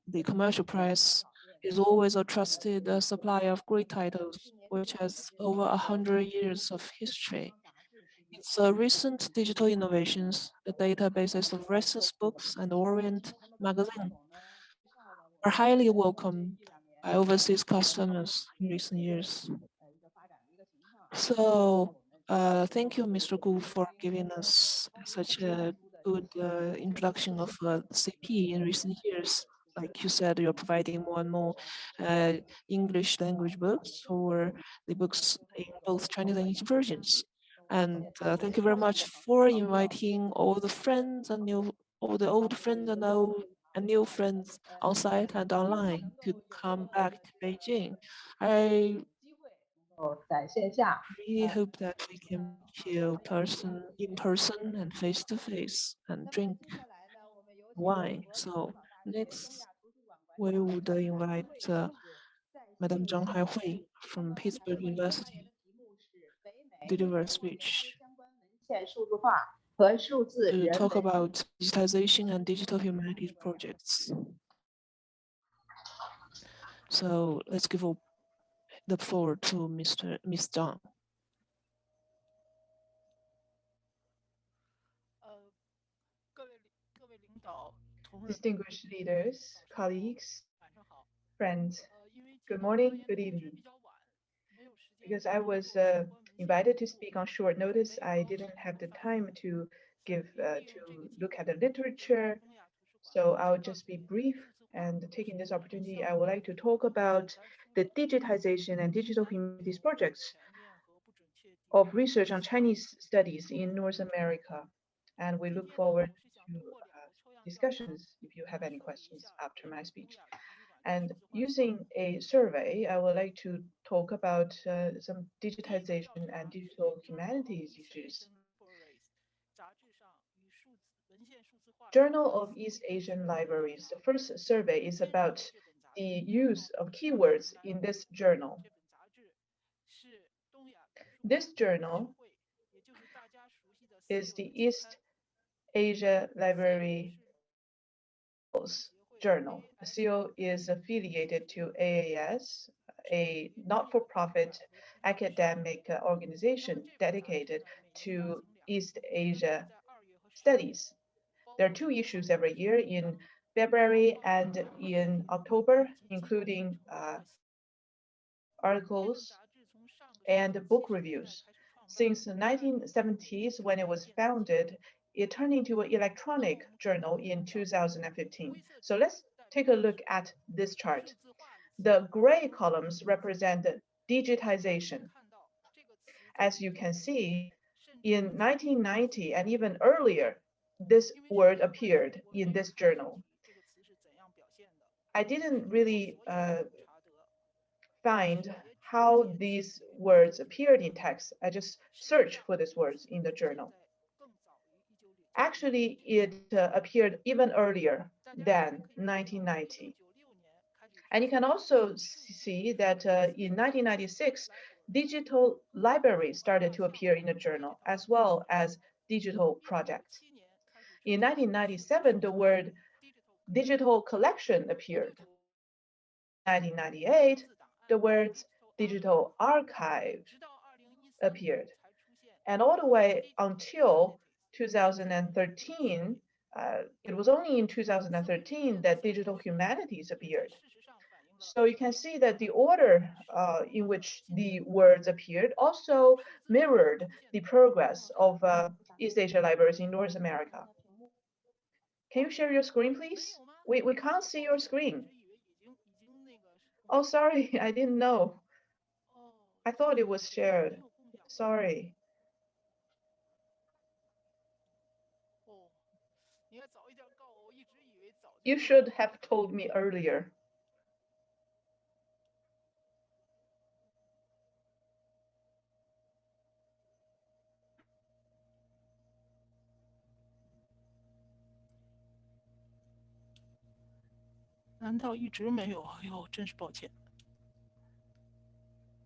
S1: the commercial press is always a trusted supplier of great titles, which has over 100 years of history. Its recent digital innovations, the databases of recent books and Orient magazine, are highly welcomed by overseas customers in recent years. So thank you, Mr. Gu, for giving us such a good introduction of CP in recent years. Like you said, you're providing more and more English language books or the books in both Chinese and English versions. And thank you very much for inviting all the friends and all the old friends and new friends on site and online to come back to Beijing. I really hope that we can chill in person and face to face and drink wine. So next, we would invite Madam Zhang Haihui from Pittsburgh University to deliver a speech to talk about digitization and digital humanities projects. So let's give the floor to Ms. Zhang.
S5: Distinguished leaders, colleagues, friends, good morning, good evening. Because I was invited to speak on short notice, I didn't have the time to look at the literature, so I'll just be brief. And taking this opportunity, I would like to talk about the digitization and digital humanities projects of research on Chinese studies in North America. And we look forward to discussions if you have any questions after my speech. And using a survey, I would like to talk about some digitization and digital humanities issues. Journal of East Asian Libraries. The first survey is about the use of keywords in this journal. This journal is the East Asia Library Journal. The seal is affiliated to AAS, a not-for-profit academic organization dedicated to East Asia studies. There are two issues every year in February and in October, including articles and book reviews. Since the 1970s, when it was founded, it turned into an electronic journal in 2015. So let's take a look at this chart. The gray columns represent digitization. As you can see, in 1990 and even earlier, this word appeared in this journal. I didn't really find how these words appeared in text. I just searched for these words in the journal. Actually, it appeared even earlier than 1990. And you can also see that in 1996, digital libraries started to appear in the journal, as well as digital projects. In 1997, the word digital collection appeared. 1998, the words digital archive appeared. And all the way until 2013, it was only in 2013 that digital humanities appeared. So you can see that the order in which the words appeared also mirrored the progress of East Asia libraries in North America. Can you share your screen, please? We can't see your screen. Oh, sorry, I didn't know. I thought it was shared. Sorry. You should have told me earlier.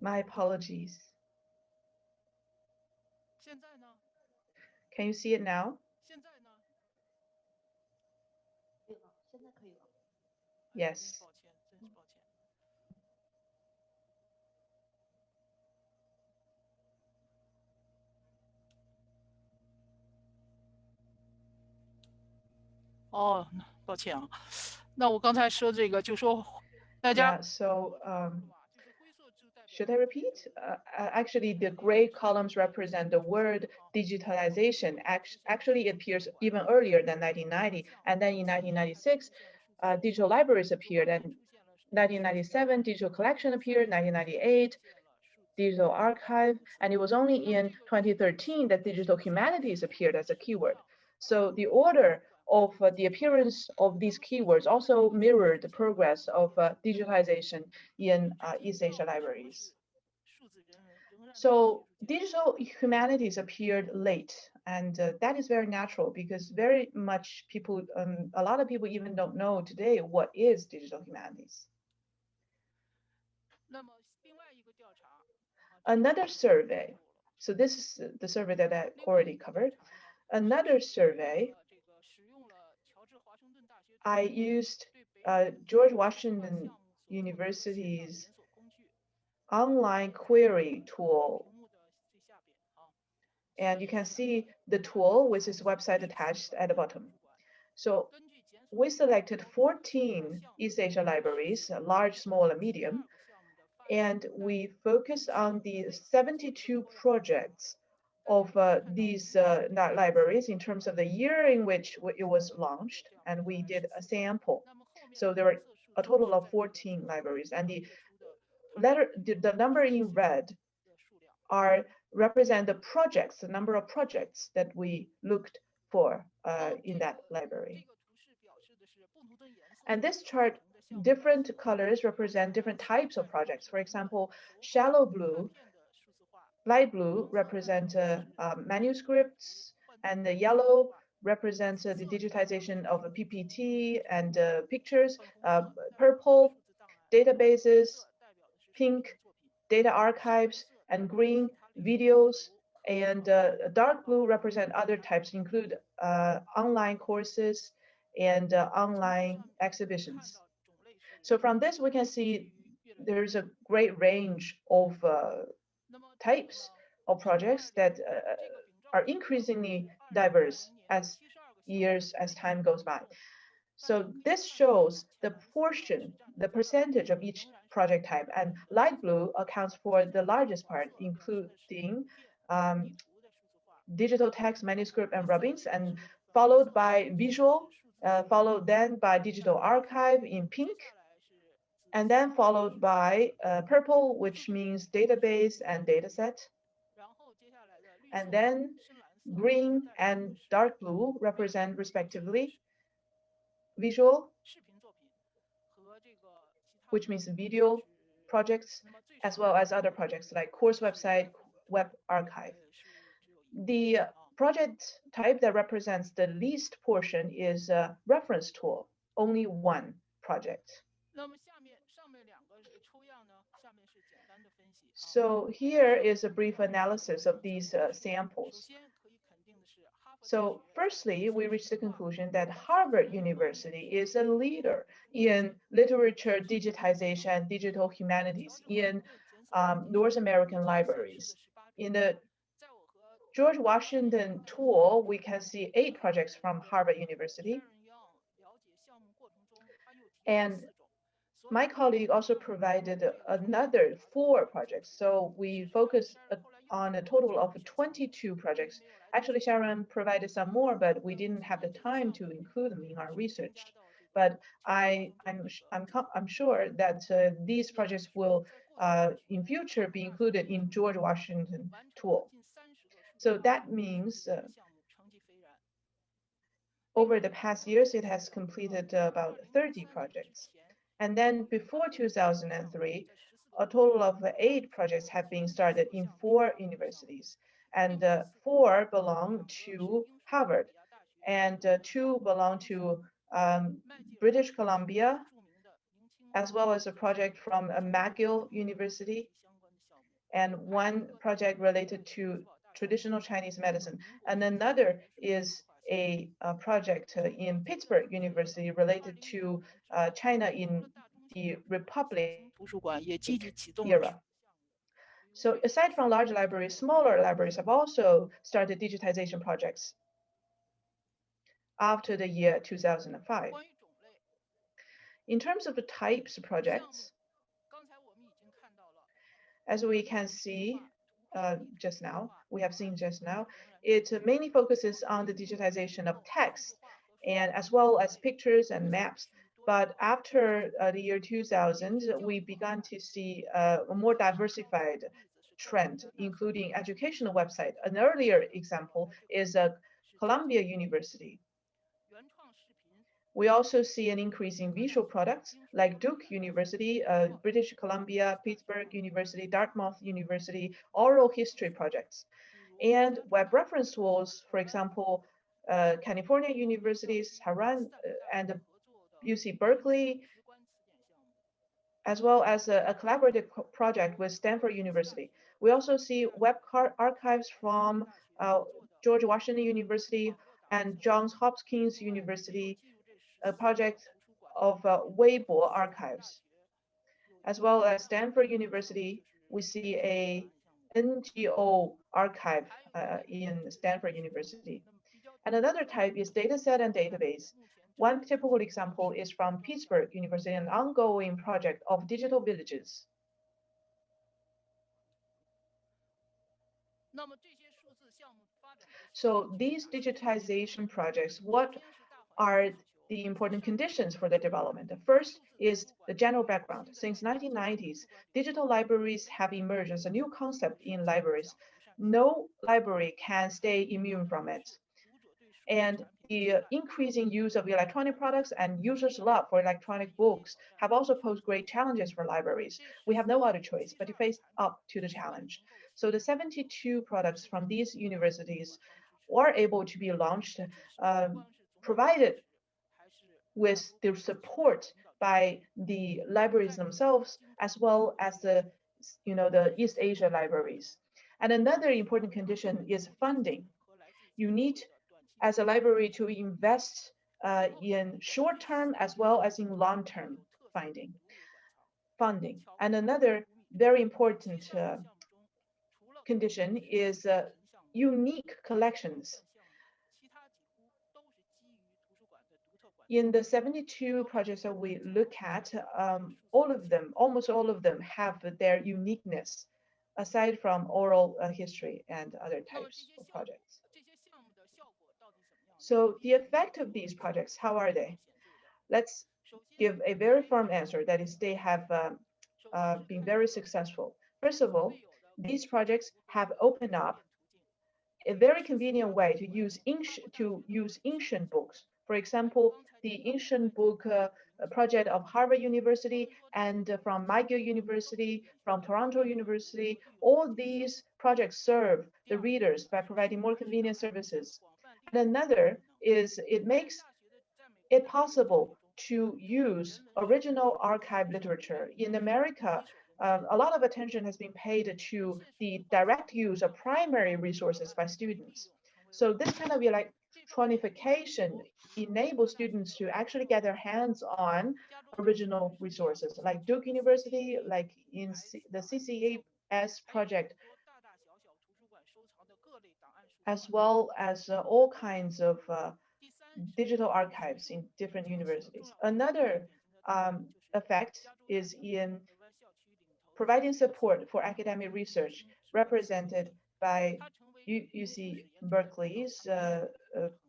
S5: My apologies. Can you see it now? Yes. Yeah, so should I repeat? Actually, the gray columns represent the word digitalization. Actually, it appears even earlier than 1990. And then in 1996, digital libraries appeared. And 1997, digital collection appeared. 1998, digital archive. And it was only in 2013 that digital humanities appeared as a keyword. So the order of the appearance of these keywords also mirrored the progress of digitalization in East Asia libraries. So digital humanities appeared late, and that is very natural because very much people, a lot of people even don't know today what is digital humanities. Another survey, so this is the survey that I already covered. Another survey, I used George Washington University's online query tool. And you can see the tool with its website attached at the bottom. So we selected 14 East Asia libraries, large, small, and medium, and we focused on the 72 projects of these libraries in terms of the year in which it was launched, and we did a sample. So there were a total of 14 libraries, and the number in red represent the projects, the number of projects that we looked for in that library. And this chart, different colors represent different types of projects. For example, shallow blue, light blue represent manuscripts, and the yellow represents the digitization of a PPT and pictures, purple, databases, pink, data archives, and green, videos, and dark blue represent other types, include online courses and online exhibitions. So from this, we can see there's a great range of types of projects that are increasingly diverse as time goes by. So this shows the portion, the percentage of each project type, and light blue accounts for the largest part, including digital text, manuscript, and rubbings, and followed by visual, followed then by digital archive in pink, and then followed by purple, which means database and dataset. And then green and dark blue represent respectively visual, which means video projects, as well as other projects like course website, web archive. The project type that represents the least portion is a reference tool, only one project. So here is a brief analysis of these samples. So firstly, we reached the conclusion that Harvard University is a leader in literature digitization and digital humanities in North American libraries. In the George Washington tool, we can see 8 projects from Harvard University. And my colleague also provided another 4 projects. So we focused on a total of 22 projects. Actually, Sharon provided some more, but we didn't have the time to include them in our research. But I'm sure that these projects will in future be included in George Washington tool. So that means over the past years, it has completed about 30 projects. And then before 2003, a total of 8 projects have been started in 4 universities, and 4 belong to Harvard, and 2 belong to British Columbia, as well as a project from McGill University, and 1 project related to traditional Chinese medicine, and another is a project in Pittsburgh University related to China in the Republic era. So aside from large libraries, smaller libraries have also started digitization projects after the year 2005. In terms of the types of projects, as we can see just now, it mainly focuses on the digitization of text and as well as pictures and maps. But after the year 2000, we began to see a more diversified trend, including educational website. An earlier example is Columbia University. We also see an increase in visual products like Duke University, British Columbia, Pittsburgh University, Dartmouth University, oral history projects. And web reference tools, for example, California universities, Haran and UC Berkeley, as well as a collaborative project with Stanford University. We also see web archives from George Washington University and Johns Hopkins University, a project of Weibo archives, as well as Stanford University. We see a NGO archive in Stanford University. And another type is dataset and database. One typical example is from Pittsburgh University, an ongoing project of digital villages. So these digitization projects, what are the important conditions for the development? The first is the general background. Since 1990s, digital libraries have emerged as a new concept in libraries. No library can stay immune from it. And the increasing use of electronic products and users' love for electronic books have also posed great challenges for libraries. We have no other choice but to face up to the challenge. So the 72 products from these universities were able to be launched, provided with the support by the libraries themselves, as well as the East Asia libraries. And another important condition is funding. You need, as a library, to invest in short-term as well as in long-term funding. And another very important condition is unique collections. In the 72 projects that we look at, all of them, almost all of them, have their uniqueness, aside from oral history and other types of projects. So the effect of these projects, how are they? Let's give a very firm answer. That is, they have been very successful. First of all, these projects have opened up a very convenient way to use ancient books. For example, the ancient book project of Harvard University and from McGill University, from Toronto University, all these projects serve the readers by providing more convenient services. And another is it makes it possible to use original archive literature. In America, a lot of attention has been paid to the direct use of primary resources by students. So this kind of electronification enables students to actually get their hands on original resources, like Duke University, like in the CCAS project, as well as all kinds of digital archives in different universities. Another effect is in providing support for academic research represented by UC Berkeley's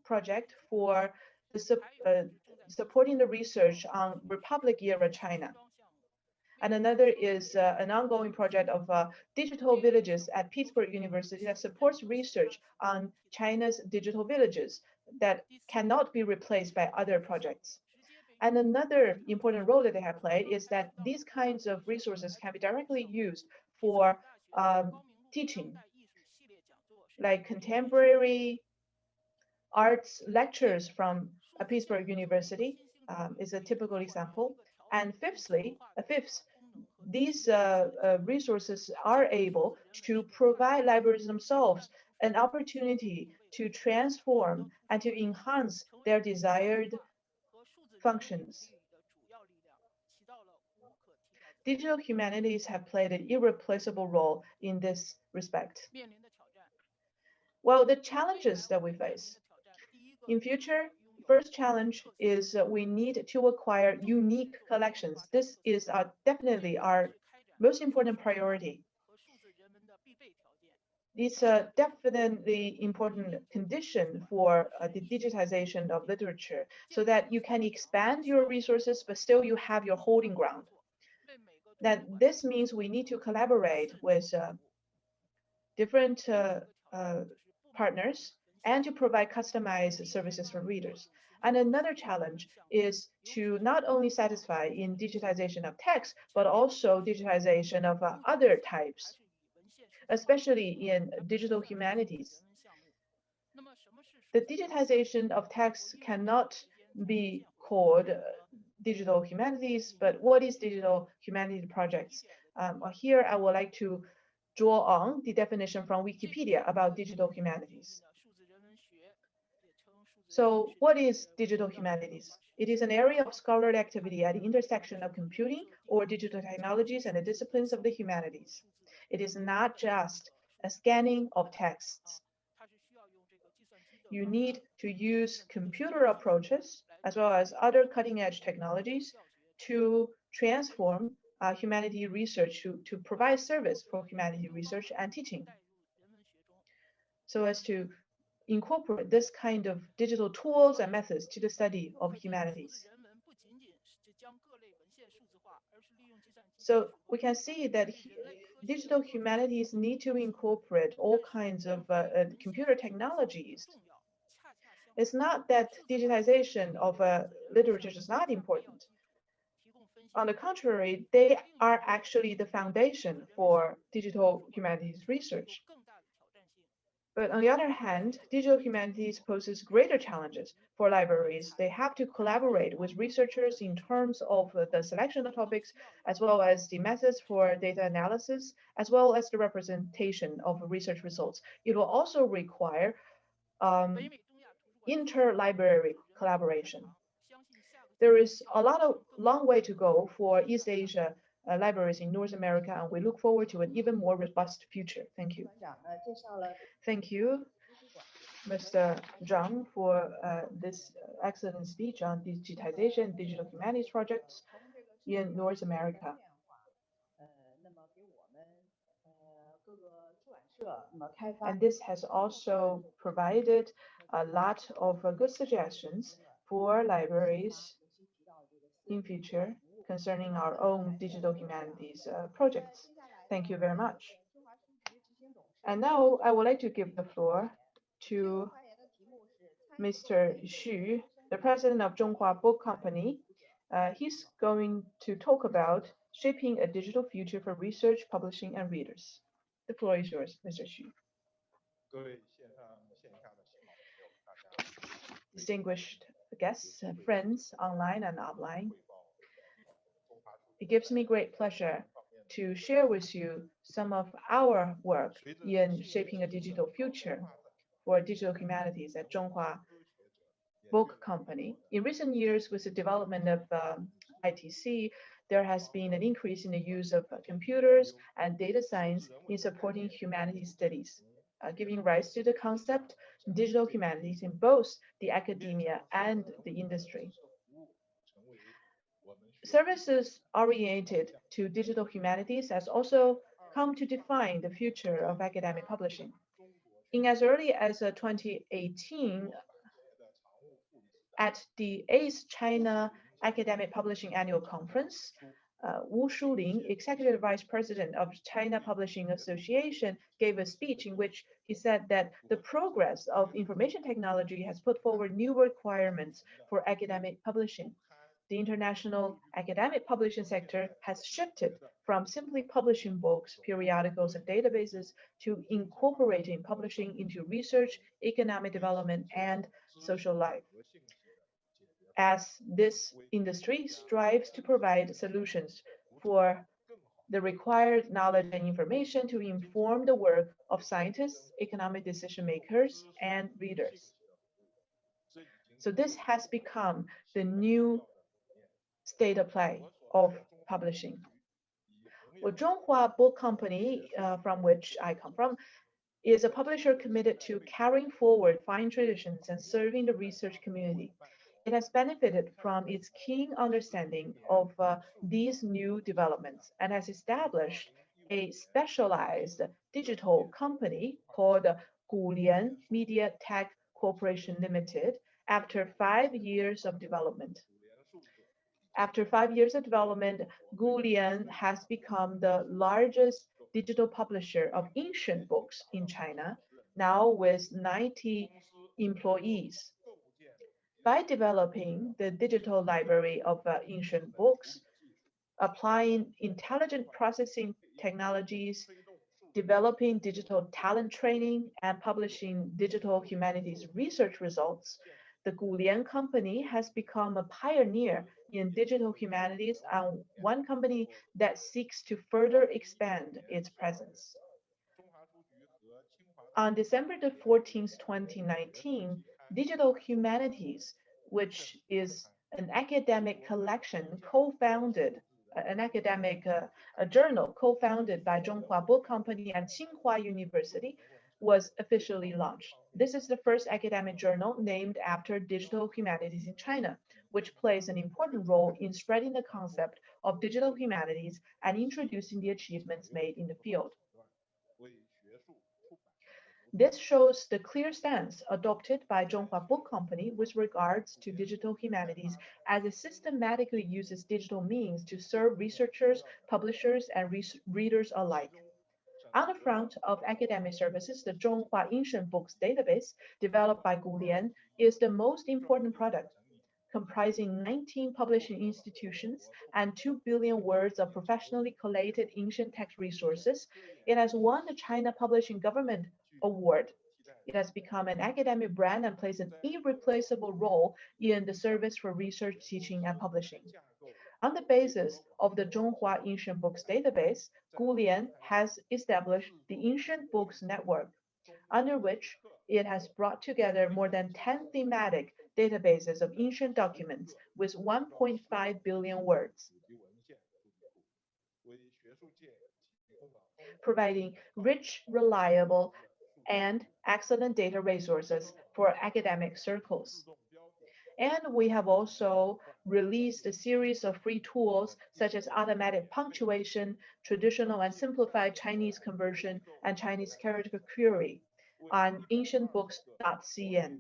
S5: project for supporting the research on Republic-era China. And another is an ongoing project of digital villages at Pittsburgh University that supports research on China's digital villages that cannot be replaced by other projects. And another important role that they have played is that these kinds of resources can be directly used for teaching, like contemporary arts lectures from Pittsburgh University is a typical example. And fifth, these resources are able to provide libraries themselves an opportunity to transform and to enhance their desired functions. Digital humanities have played an irreplaceable role in this respect. Well, the challenges that we face. In future, first challenge is we need to acquire unique collections. This is definitely our most important priority. It's a definitely important condition for the digitization of literature so that you can expand your resources, but still you have your holding ground. That this means we need to collaborate with different partners and to provide customized services for readers. And another challenge is to not only satisfy in digitization of text, but also digitization of other types, especially in digital humanities. The digitization of text cannot be called digital humanities, but what is digital humanities projects? Here I would like to draw on the definition from Wikipedia about digital humanities. So what is digital humanities? It is an area of scholarly activity at the intersection of computing or digital technologies and the disciplines of the humanities. It is not just a scanning of texts. You need to use computer approaches as well as other cutting-edge technologies to transform humanity research to provide service for humanity research and teaching, so as to incorporate this kind of digital tools and methods to the study of humanities. So we can see that digital humanities need to incorporate all kinds of computer technologies. It's not that digitization of literature is not important. On the contrary, they are actually the foundation for digital humanities research. But on the other hand, digital humanities poses greater challenges for libraries. They have to collaborate with researchers in terms of the selection of topics, as well as the methods for data analysis, as well as the representation of research results. It will also require inter-library collaboration. There is a long way to go for East Asia libraries in North America, and we look forward to an even more robust future. Thank you. Thank you. Mr. Zhang for this excellent speech on digitization and digital humanities projects in North America. And this has also provided a lot of good suggestions for libraries in future concerning our own digital humanities projects. Thank you very much. And now I would like to give the floor to Mr. Xu, the president of Zhonghua Book Company. He's going to talk about shaping a digital future for research, publishing, and readers. The floor is yours, Mr. Xu. Distinguished guests, friends, online and offline, it gives me great pleasure to share with you some of our work in shaping a digital future for digital humanities at Zhonghua Book Company. In recent years, with the development of ITC, there has been an increase in the use of computers and data science in supporting humanities studies, giving rise to the concept digital humanities in both the academia and the industry. Services oriented to digital humanities has also come to define the future of academic publishing. In as early as 2018, at the 8th China Academic Publishing Annual Conference, Wu Shuling, Executive Vice President of China Publishing Association, gave a speech in which he said that the progress of information technology has put forward new requirements for academic publishing. The international academic publishing sector has shifted from simply publishing books, periodicals, and databases to incorporating publishing into research, economic development, and social life. As this industry strives to provide solutions for the required knowledge and information to inform the work of scientists, economic decision makers, and readers. So this has become the new state of play of publishing. Well, Zhonghua Book Company, from which I come from, is a publisher committed to carrying forward fine traditions and serving the research community. It has benefited from its keen understanding of these new developments and has established a specialized digital company called Gulian Media Tech Corporation Limited after 5 years of development. After 5 years of development, Gulian has become the largest digital publisher of ancient books in China, now with 90 employees. By developing the digital library of ancient books, applying intelligent processing technologies, developing digital talent training, and publishing digital humanities research results, the Gulian Company has become a pioneer in digital humanities and one company that seeks to further expand its presence. On December the 14th, 2019, Digital Humanities, which is an academic collection co-founded, an academic journal co-founded by Zhonghua Book Company and Tsinghua University, was officially launched. This is the first academic journal named after digital humanities in China, which plays an important role in spreading the concept of digital humanities and introducing the achievements made in the field. This shows the clear stance adopted by Zhonghua Book Company with regards to digital humanities, as it systematically uses digital means to serve researchers, publishers, and readers alike. On the front of academic services, the Zhonghua Ancient Books database, developed by Gulian, is the most important product, comprising 19 publishing institutions and 2 billion words of professionally collated ancient text resources. It has won the China Publishing Government Award. It has become an academic brand and plays an irreplaceable role in the service for research, teaching, and publishing. On the basis of the Zhonghua Ancient Books database, Gulian has established the Ancient Books Network, under which it has brought together more than 10 thematic databases of ancient documents with 1.5 billion words, providing rich, reliable, and excellent data resources for academic circles. And we have also released a series of free tools such as automatic punctuation, traditional and simplified Chinese conversion, and Chinese character query on ancientbooks.cn.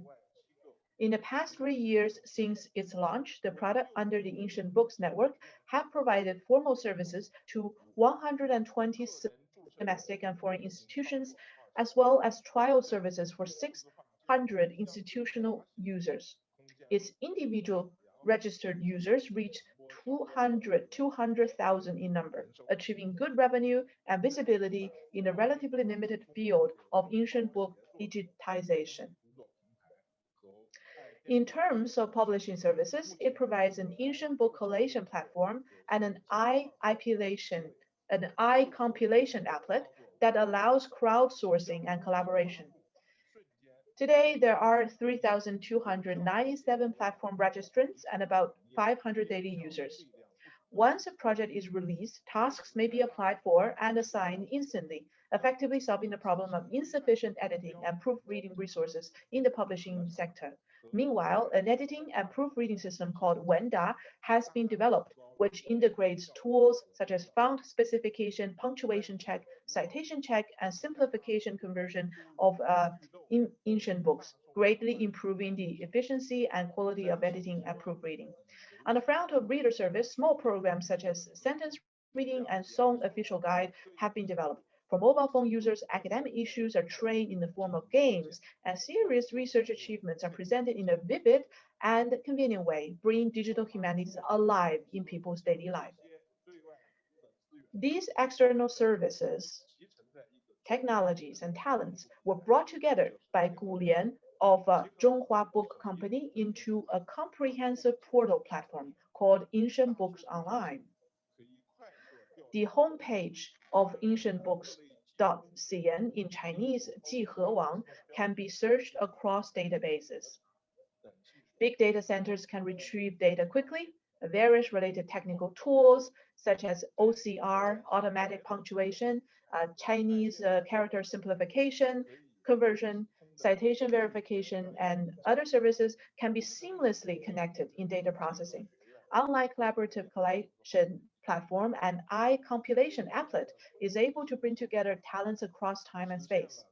S5: In the past 3 years since its launch, the product under the Ancient Books Network have provided formal services to 120 domestic and foreign institutions, as well as trial services for 600 institutional users. Its individual registered users reached 200,000 in number, achieving good revenue and visibility in a relatively limited field of ancient book digitization. In terms of publishing services, it provides an ancient book collation platform and an i-compilation applet that allows crowdsourcing and collaboration. Today, there are 3,297 platform registrants and about 500 daily users. Once a project is released, tasks may be applied for and assigned instantly, effectively solving the problem of insufficient editing and proofreading resources in the publishing sector. Meanwhile, an editing and proofreading system called Wenda has been developed, which integrates tools such as font specification, punctuation check, citation check, and simplification conversion of ancient books, greatly improving the efficiency and quality of editing and proofreading. On the front of reader service, small programs such as sentence reading and song official guide have been developed. For mobile phone users, academic issues are trained in the form of games, and serious research achievements are presented in a vivid and convenient way, bringing digital humanities alive in people's daily life. These external services, technologies, and talents were brought together by Gu Lian of Zhonghua Book Company into a comprehensive portal platform called Ancient Books Online. The homepage of ancientbooks.cn in Chinese, 集合网, can be searched across databases. Big data centers can retrieve data quickly. Various related technical tools, such as OCR, automatic punctuation, Chinese character simplification, conversion, citation verification, and other services can be seamlessly connected in data processing. Unlike collaborative collection platform, an i-compilation applet is able to bring together talents across time and space.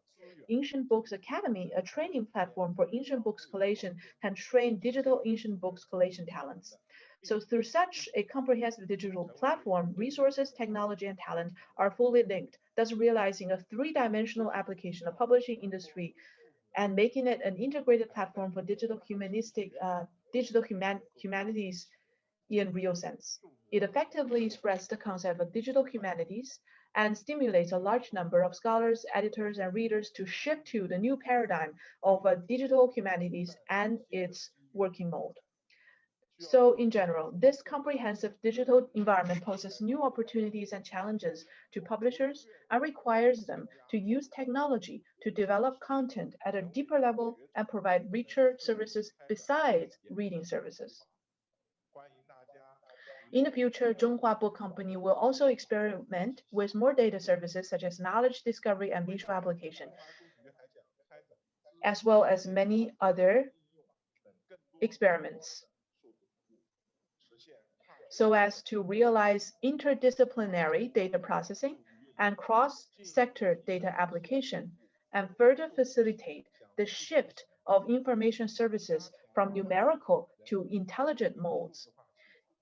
S5: Ancient Books Academy, a training platform for ancient books collation, can train digital ancient books collation talents. So through such a comprehensive digital platform, resources, technology, and talent are fully linked, thus realizing a three-dimensional application of publishing industry and making it an integrated platform for humanities in real sense. It effectively expresses the concept of digital humanities and stimulates a large number of scholars, editors, and readers to shift to the new paradigm of digital humanities and its working mode. So in general, this comprehensive digital environment poses new opportunities and challenges to publishers and requires them to use technology to develop content at a deeper level and provide richer services besides reading services. In the future, Zhonghua Book Company will also experiment with more data services such as knowledge discovery and visual application, as well as many other experiments, so as to realize interdisciplinary data processing and cross-sector data application, and further facilitate the shift of information services from numerical to intelligent modes.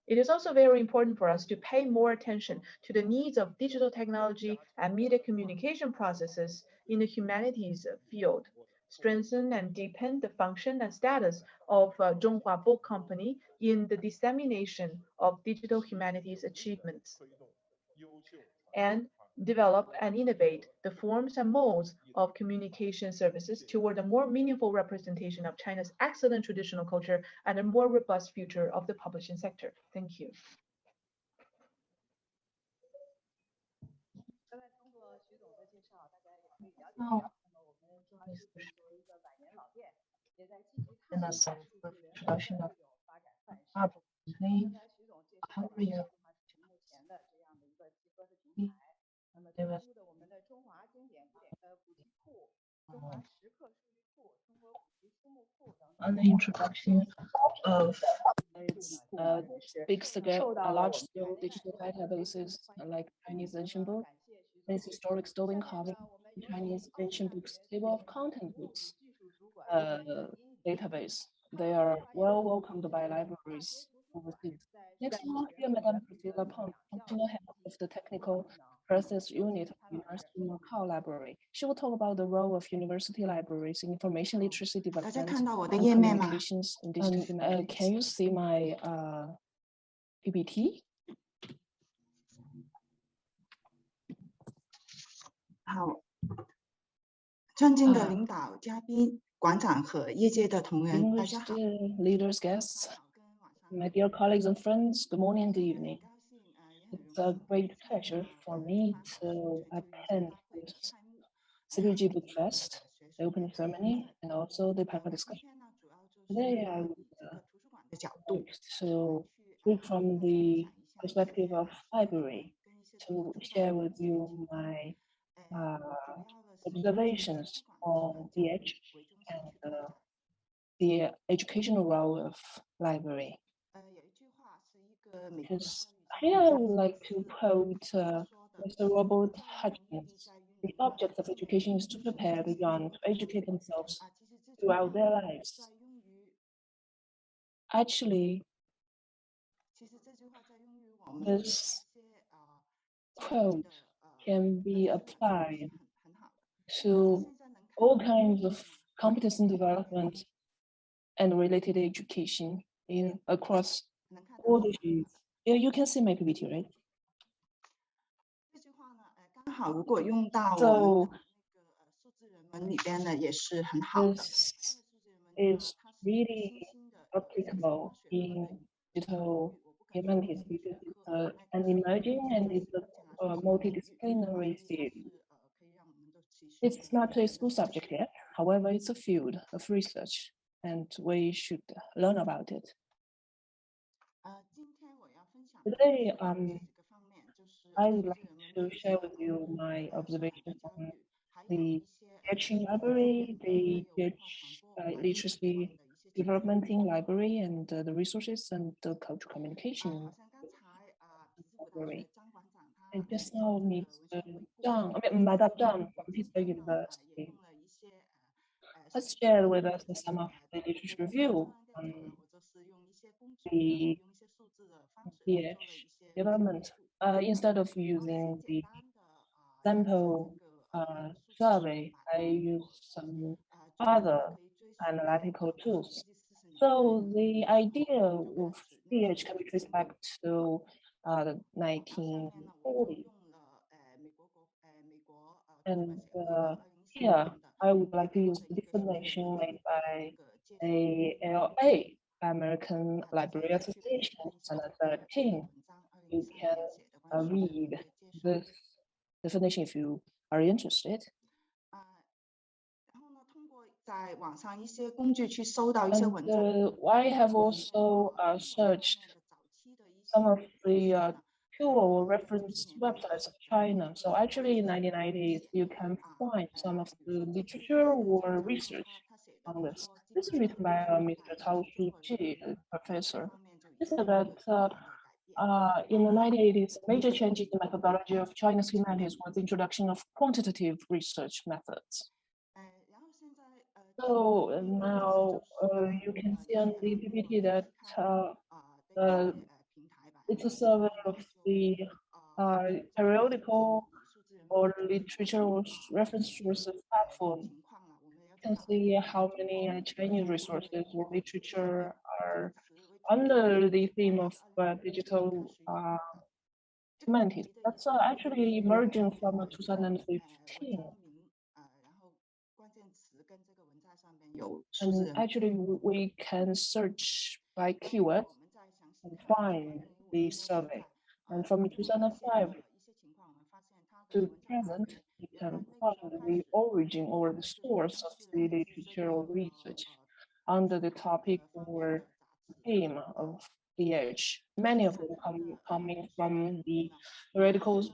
S5: It is also very important for us to pay more attention to the needs of digital technology and media communication processes in the humanities field, strengthen and deepen the function and status of Zhonghua Book Company in the dissemination of digital humanities achievements, and develop and innovate the forms and modes of communication services toward a more meaningful representation of China's excellent traditional culture and a more robust future of the publishing sector. Thank you. On the introduction of
S1: big scale, large-scale digital databases like Chinese ancient books, its historic stolen carving, Chinese ancient books table of content books database. They are well welcomed by libraries overseas. Next, we'll hear Madame Priscilla Pong, functional head of the technical process unit of the University of Macau Library. She will talk about the role of university libraries in information literacy
S6: 大家
S1: development
S6: 看到我的
S1: and
S6: 页面吗？
S1: communications in digital. Can you see my PPT?
S6: 好，尊敬的领导、嘉宾、馆长和业界的同仁，大家
S1: Distinguished
S6: 好。
S1: leaders, guests, my dear colleagues and friends, good morning, good evening. It's a great pleasure for me to attend this CPG Book Fest, the opening ceremony, and also the panel discussion. Today, I would like to speak from the perspective of library to share with you my observations on the edge and the educational role of library. Because here I would like to quote Mr. Robert Hutchins. The object of education is to prepare the young to educate themselves throughout their lives. Actually, this quote can be applied to all kinds of competence development and related education in across all the fields. Yeah, you can see my PPT, right?
S6: 这句话呢，刚好如果用到
S1: So
S6: 我们数字人文里边呢，也是很好的。
S1: this is really applicable in digital humanities because it's an emerging and it's a multidisciplinary field. It's not a school subject yet, however, it's a field of research and we should learn about it. Today, I would like to share with you my observations on the PhD library, the literacy development in library, and the resources and the cultural communication library. And just now, Madam Zhang from Pittsburgh University has shared with us some of the literature review on the PH development. Instead of using the sample survey, I use some other analytical tools. So the idea of PH can be traced back to the 1940s. And here, I would like to use the definition made by ALA, American Library Association, 2013. You can read this definition if you are interested.
S6: 然后呢，通过在网上一些工具去搜到一些
S1: And
S6: 文章。
S1: I have also searched some of the pure reference websites of China. So actually in 1990s, you can find some of the literature or research on this. This is written by Mr. Cao Shuji, a professor. He said that in the 1980s, a major change in the methodology of China's humanities was the introduction of quantitative research methods. So now you can see on the PPT that it's a survey of the periodical or literature reference sources platform. You can see how many Chinese resources or literature are under the theme of digital humanities. That's actually emerging from 2015. And actually, we can search by keyword and find the survey. And from 2005 to present, you can find the origin or the source of the literature or research under the topic or theme of the age. Many of them coming from the periodicals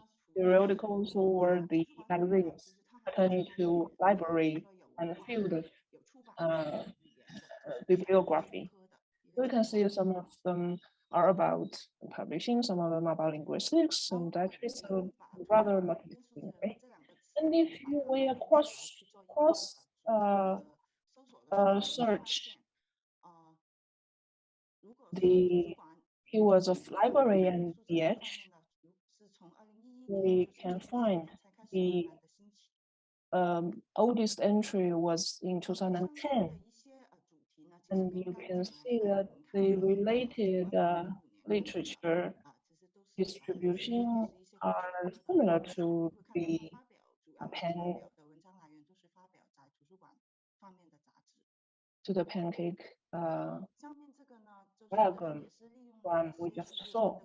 S1: or the magazines pertaining to library and field bibliography. We can see some of them are about publishing, some of them are about linguistics, and actually so rather multidisciplinary. And if you will search the keywords of library and DH, we can find the oldest entry was in 2010. And you can see that the related literature distribution are similar to the pancake diagram one we just saw.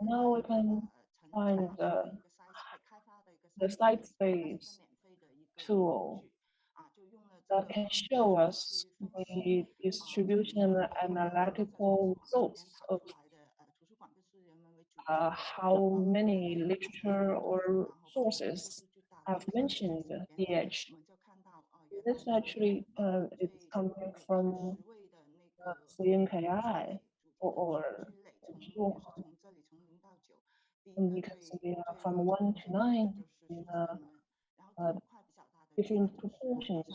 S1: Now we can find the site space tool that can show us the distribution analytical results of how many literature or sources have mentioned DH. This actually is coming from CNKI or Zhonghua. And you can see from 1 to 9 in different proportions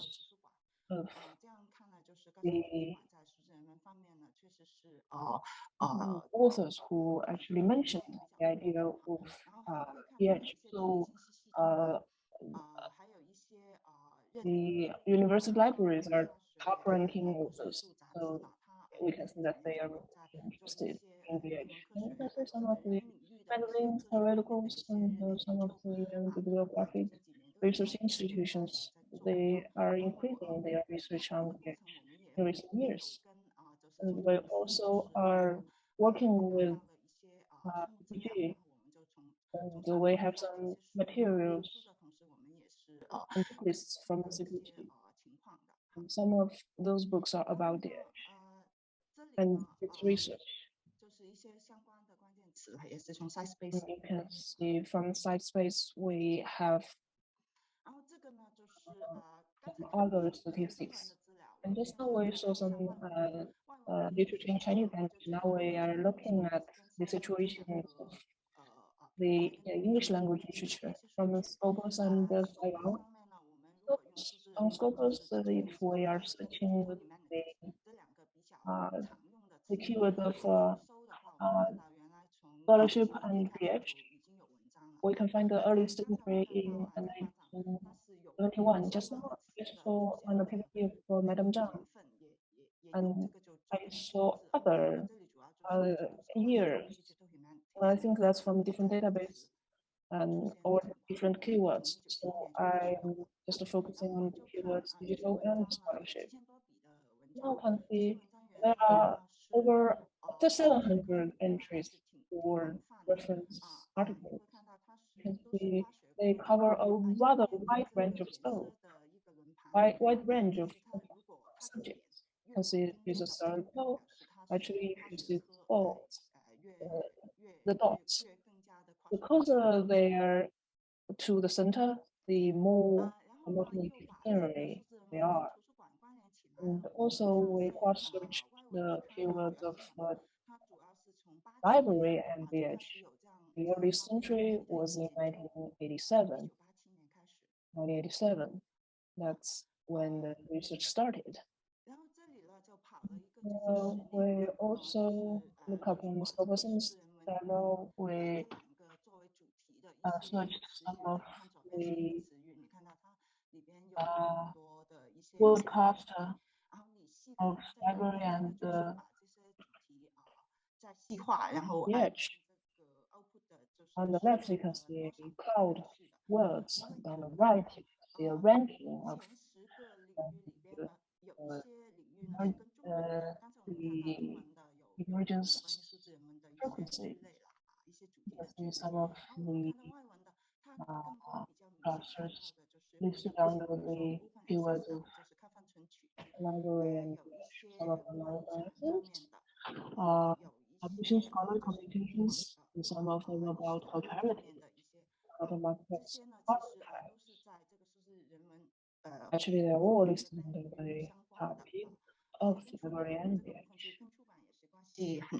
S1: of the authors who actually mentioned the idea of DH. So the university libraries are top-ranking authors, so we can see that they are interested in DH. And you can see some of the magazines, periodicals, and some of the bibliographic research institutions, they are increasing their research on DH in recent years. And we also are working with CPG, and we have some materials and book lists from CPG. And some of those books are about DH and its research. And you can see from site space we have some other statistics. And just now we saw some literature in Chinese language. Now we are looking at the situation of the English language literature from Scopus and Taiwan. On Scopus, if we are searching with the keyword of scholarship and PH, we can find the earliest entry in 1971. Just now, I saw on the PPT for Madam Zhang, and I saw other years. I think that's from different database or different keywords. So I'm just focusing on the keywords digital and scholarship. Now you can see there are over 700 entries for reference articles. You can see they cover a rather wide range of scope, wide range of subjects. You can see it's a circle. Actually, if you see the dots, because they are to the center, the more multidisciplinary they are. And also, we cross-search the keywords of library and DH. The earliest entry was in 1987. 1987. That's when the research started. We also look up on the Scopus channel. We searched some of the broadcast of library and DH. On the left, you can see cloud words. On the right, you can see a ranking of the emergence frequency. You can see some of the clusters listed under the keywords of library and some of the non-sciences. Publishing scholarly publications, and some of them about culturality, other markets, archives. Actually, they're all listed under the topic of librarian DH.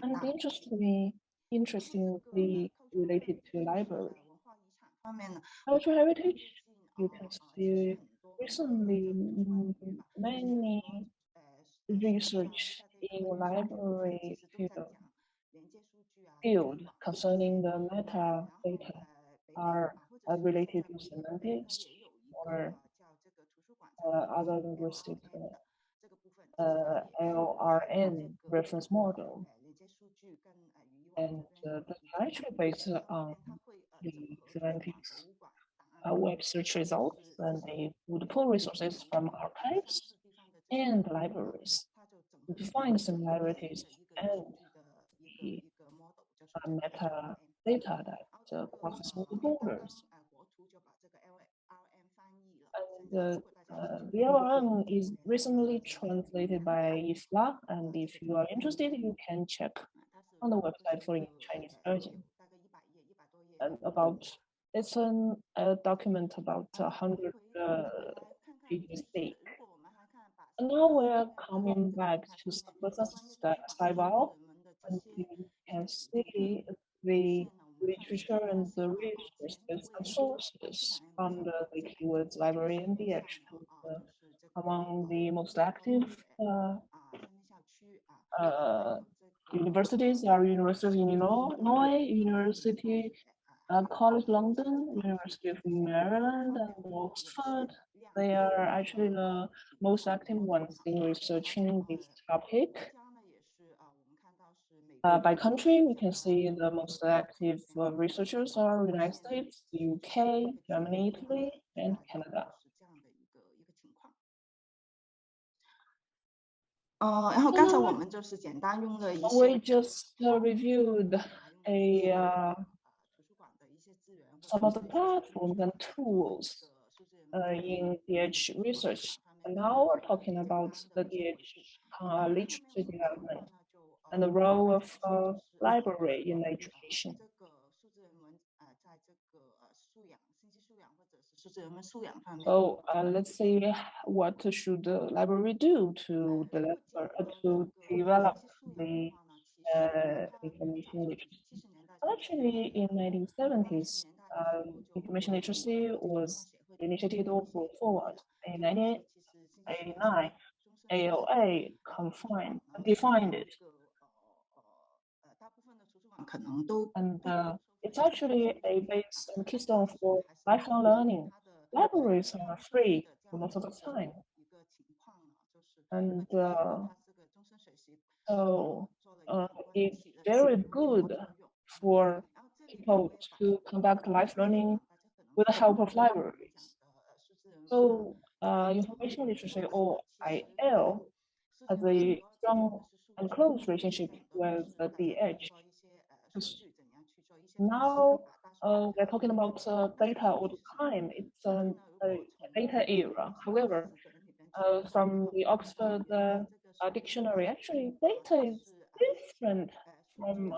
S1: And interestingly related to library. Cultural heritage, you can see recently many research in library field concerning the metadata are related to semantics or other linguistic LRN reference model. And that's actually based on the semantics web search results, and they would pull resources from archives and libraries to find similarities and the metadata that crosses all the borders. And the LLM is recently translated by IFLA, and if you are interested, you can check on the website for Chinese version. And it's a document about 100 pages thick. And now we're coming back to Saibao, and you can see the literature and the resources and sources from the keywords library and the actual among the most active universities are University of Illinois, University College London, University of Maryland, and Oxford. They are actually the most active ones in researching this topic. By country, we can see the most active researchers are United States, the UK, Germany, Italy, and Canada. We just reviewed some of the platforms and tools in DH research. And now we're talking about the DH literacy development and the role of library in education. So let's see, what should the library do to develop the information literacy? Actually, in 1970s, information literacy was initiated or brought forward. In 1989, AOA defined it. And it's actually a base and keystone for lifelong learning. Libraries are free for most of the time. And so it's very good for people to conduct life learning with the help of libraries. So information literacy, or IL, has a strong and close relationship with the DH. Now we're talking about data all the time. It's a data era. However, from the Oxford dictionary, actually, data is different from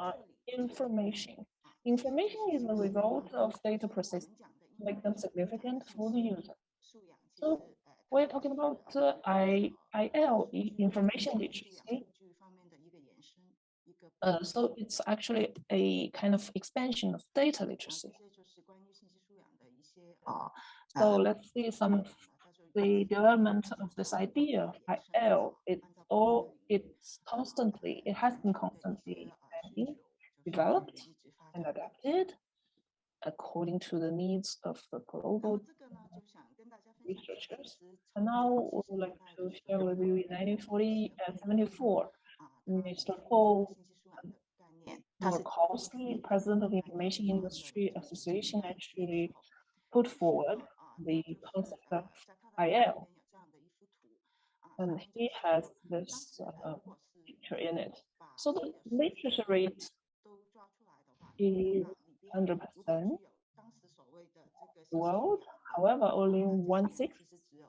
S1: information. Information is the result of data processing to make them significant for the user. So we're talking about IL, information literacy. So it's actually a kind of expansion of data literacy. So let's see some of the development of this idea of IL. It has been constantly developed and adapted according to the needs of the global researchers. And now we would like to share with you in 1974, Mr. Paul Murkowski, president of the Information Industry Association, actually put forward the concept of IL. And he has this picture in it. So the literacy rate is 100% the world. However, only 1/6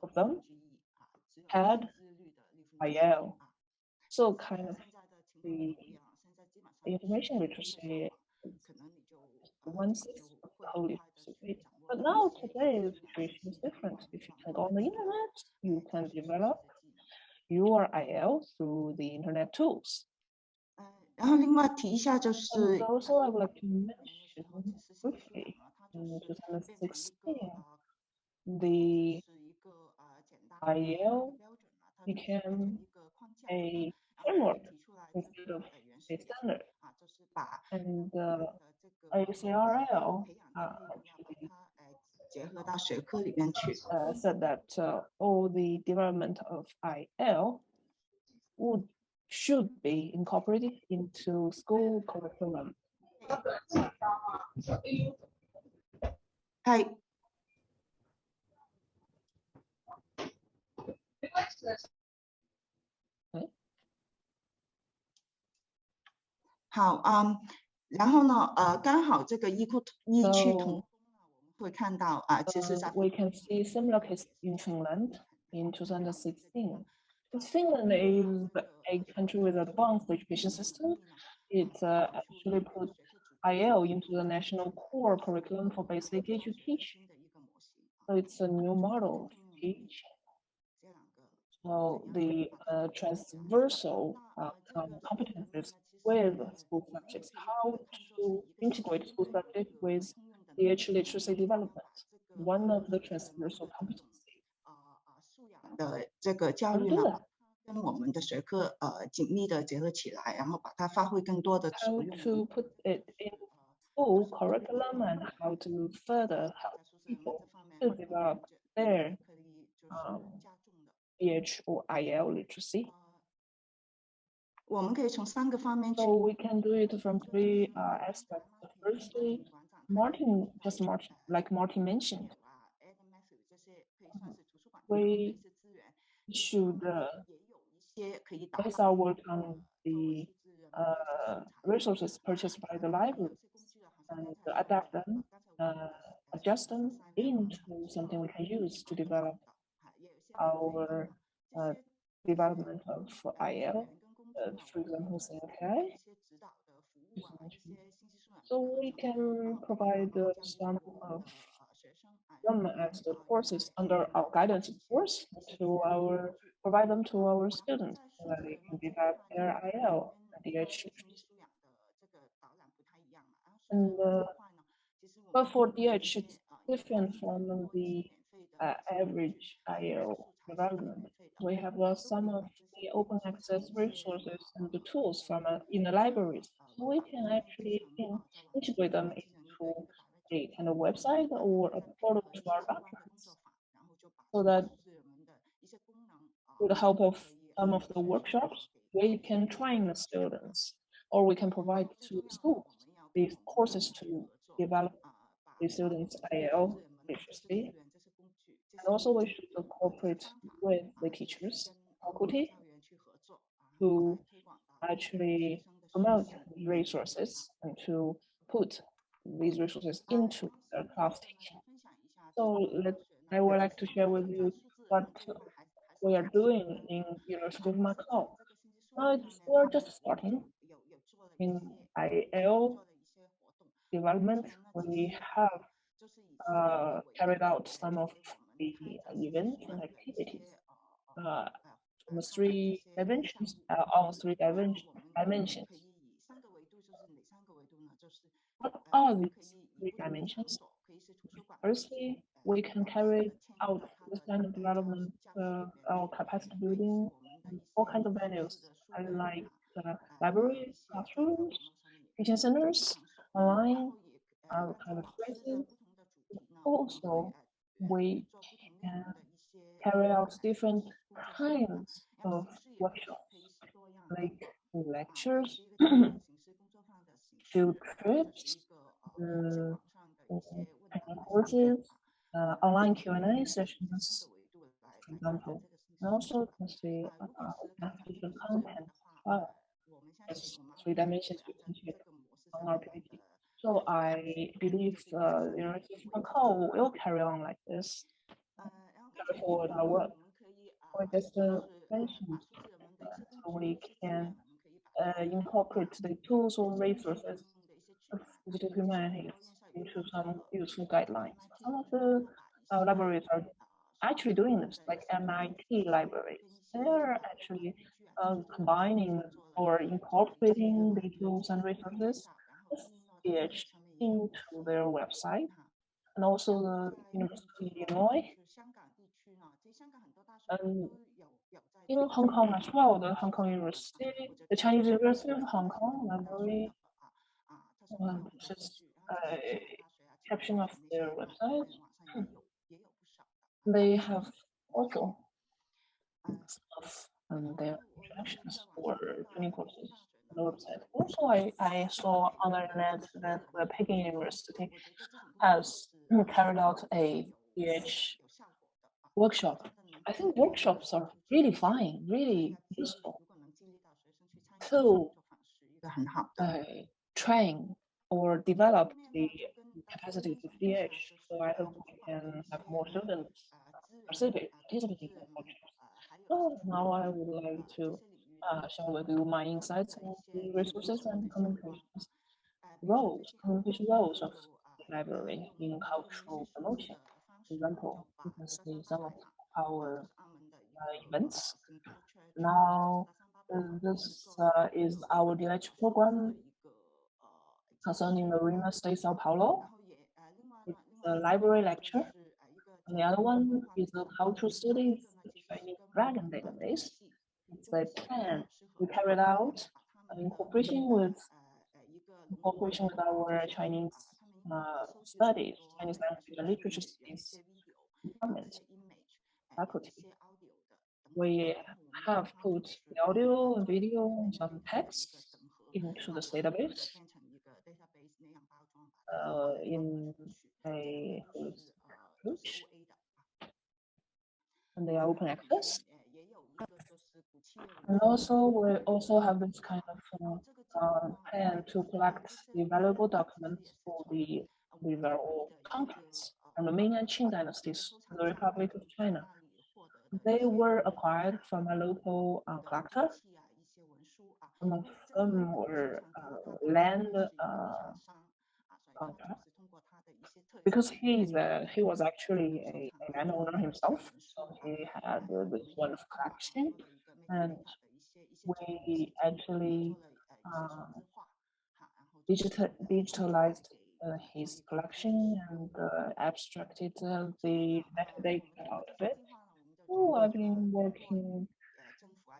S1: of them had IL. So kind of the information literacy is 1/6 of the whole literacy rate. But now today the situation is different. If you can go on the internet, you can develop your IL through the internet tools.
S6: 然后另外提一下就
S1: And
S6: 是
S1: also I would like to mention briefly in 2016 the IL became a framework instead of a standard. And ICRL actually
S6: 结合到学科里面去。
S1: said that all the development of IL should be incorporated into school curriculum.
S6: はい。好，然后呢，刚好这个异曲同工呢，我们会看到其实在
S1: we can see similar case in Finland in 2016. Since Finland is a country with advanced education system, it actually put IL into the national core curriculum for basic education. So it's a new model of teaching. So the transversal competences with school subjects, how to integrate school subjects with DH literacy development, one of the transversal competencies.
S6: 的这个教育呢，跟我们的学科紧密的结合起来，然后把它发挥更多的作
S1: How
S6: 用。
S1: to put it in school curriculum and how to further help people to develop their DH or IL literacy.
S6: 我们可以从3个方面去。
S1: So we can do it from 3 aspects. Firstly, like Martin mentioned, we should base our work on the resources purchased by the library and adapt them, adjust them into something we can use to develop our development of IL, for example, CNK. So we can provide some of them as the courses under our guidance, of course, provide them to our students so that they can develop their IL and DH literacy. And but for DH, it's different from the average IL development. We have some of the open access resources and the tools from in the libraries. So we can actually integrate them into a kind of website or a portal to our documents, so that with the help of some of the workshops, we can train the students, or we can provide to schools these courses to develop the students' IL literacy. And also we should cooperate with the teachers, faculty, to actually promote resources and to put these resources into their class teaching. So I would like to share with you what we are doing in University of Macau. Now we're just starting in IL development. We have carried out some of the events and activities from 3 dimensions, on 3 dimensions. What are these 3 dimensions? Firstly, we can carry out this kind of development, our capacity building, in all kinds of venues, like libraries, classrooms, teaching centers, online, kind of places. Also, we can carry out different kinds of workshops, like lectures, field trips, courses, online Q&A sessions, for example. And also can see different content as 3 dimensions we can check on our PPT. So I believe the University of Macau will carry on like this, carry forward our work. We just mentioned so we can incorporate the tools or resources of digital humanities into some useful guidelines. Some of the libraries are actually doing this, like MIT libraries. They're actually combining or incorporating the tools and resources of PH into their website, and also the University of Illinois. And in Hong Kong as well, the Hong Kong University, the Chinese University of Hong Kong library, just a caption of their website. They have also stuff and their introductions for training courses on the website. Also, I saw on the internet that the Peking University has carried out a PH workshop. I think workshops are really fine, really useful to train or develop the capacities of PH. So I hope we can have more students participating in the workshops. So now I would like to share with you my insights on the resources and communication roles of the library in cultural promotion. For example, you can see some of our events. Now, this is our lecture program concerning Marina State Sao Paulo. It's a library lecture. And the other one is the cultural studies Chinese Dragon database. It's a plan we carried out in cooperation with our Chinese studies, Chinese language and literature studies department faculty. We have put the audio and video and some text into this database in a approach, and they are open access. And also, we also have this kind of plan to collect the valuable documents for the river or contracts from the Ming and Qing dynasties in the Republic of China. They were acquired from a local collector. Some of them were land contract because he was actually a landowner himself, so he had this wonderful collection, and we actually digitalized his collection and abstracted the metadata out of it. So I've been working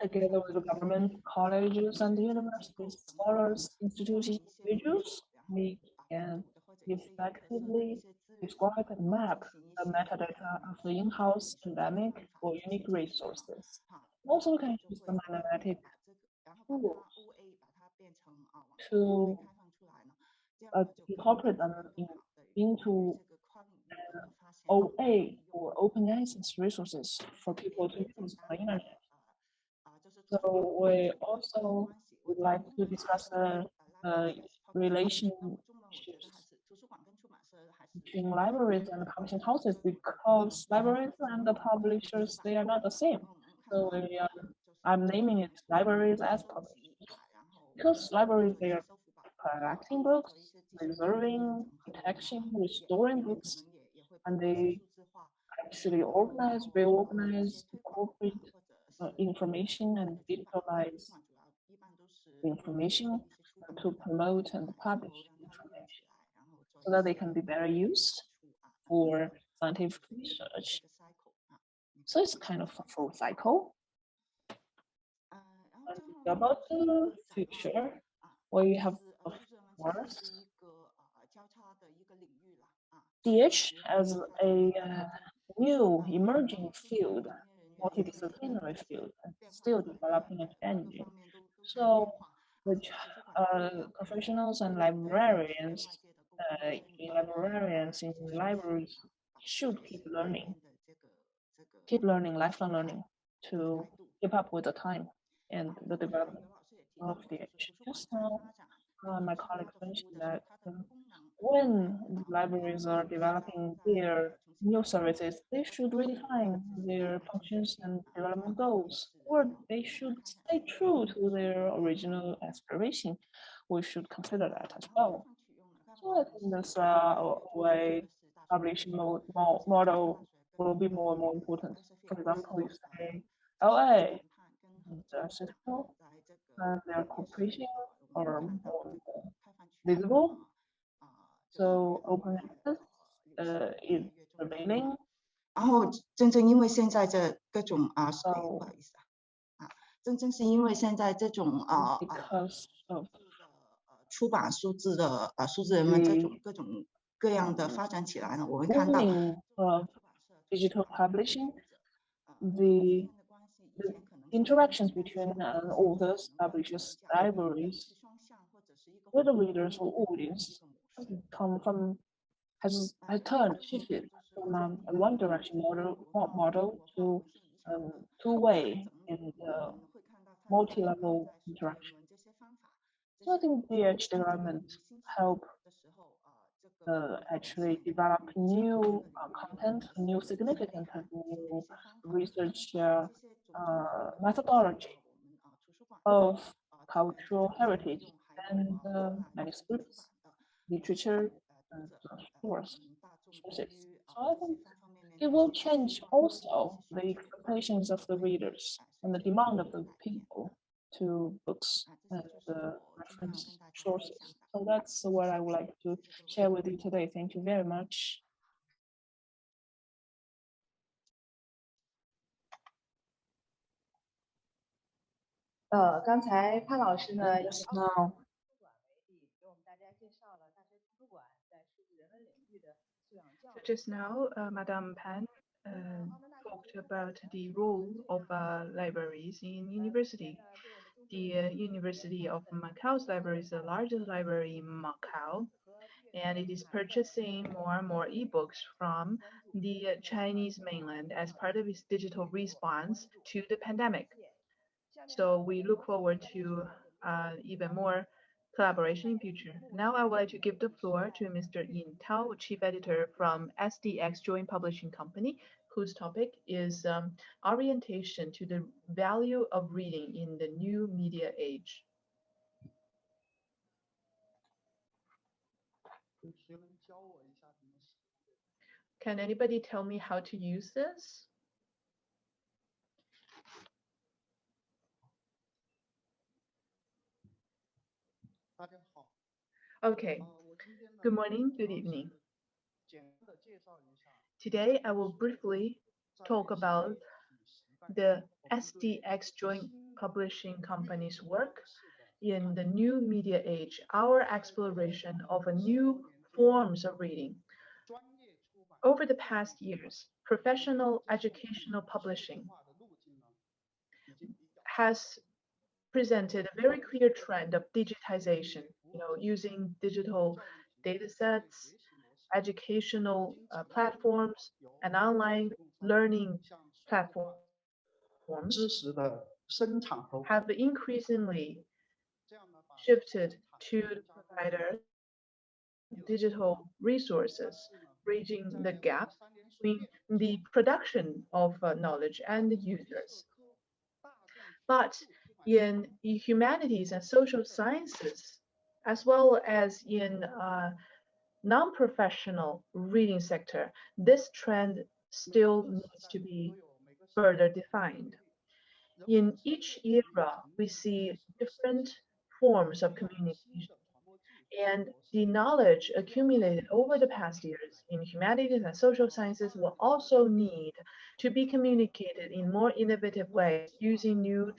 S1: together with the government, colleges, and universities, scholars, institutions, individuals. We can effectively describe and map the metadata of the in-house endemic or unique resources. Also, we can use the analytic tools to incorporate them into OA or open access resources for people to use on the internet. So we also would like to discuss the relationships between libraries and publishing houses, because libraries and the publishers, they are not the same. So I'm naming it libraries as publishers, because libraries, they are collecting books, preserving, protecting, restoring books, and they actually organize, reorganize, incorporate information and digitalize the information to promote and publish information so that they can be better used for scientific research. So it's kind of a full cycle. And about the future, we have, of course, DH as a new emerging field, multidisciplinary field, and still developing and changing. So the professionals and librarians in libraries should keep learning, lifelong learning, to keep up with the time and the development of DH. Just now, my colleague mentioned that when the libraries are developing their new services, they should redefine their functions and development goals, or they should stay true to their original aspiration. We should consider that as well. So I think this way publishing model will be more and more important. For example, you say LA, the system, and their cooperation are more visible. So open access is remaining.
S6: 然后正正因为现在这各种不好意思正正是因为现在这种
S1: because of
S6: 出版数字的数字人们这种各种各样的发展起来呢，我们看到
S1: digital publishing, the interactions between authors, publishers, libraries, with the readers or audience has shifted from a one direction model to two-way and multi-level interaction. So I think the development help actually develop new content, new significant, new research methodology of cultural heritage and manuscripts, literature, and sources. So I think it will change also the expectations of the readers and the demand of the people to books and reference sources. So that's what I would like to share with you today. Thank you very much.
S5: 刚才潘老师呢， Just now, Madame Pan talked about the role of libraries in university. The University of Macau's library is the largest library in Macau, and it is purchasing more and more e-books from the Chinese mainland as part of its digital response to the pandemic. So we look forward to even more collaboration in future. Now I would like to give the floor to Mr. Yin Tao, Chief Editor from Sdx Joint Publishing Company, whose topic is orientation to the value of reading in the new media age. Can anybody tell me how to use this? Okay, good morning, good evening. Today I will briefly talk about the Sdx Joint Publishing Company's work in the new media age, our exploration of new forms of reading. Over the past years, professional educational publishing has presented a very clear trend of digitization, using digital data sets, educational platforms, and online learning platforms have increasingly shifted to the provider digital resources, bridging the gap between the production of knowledge and the users. But in humanities and social sciences, as well as in non-professional reading sector, this trend still needs to be further defined. In each era, we see different forms of communication, and the knowledge accumulated over the past years in humanities and social sciences will also need to be communicated in more innovative ways using new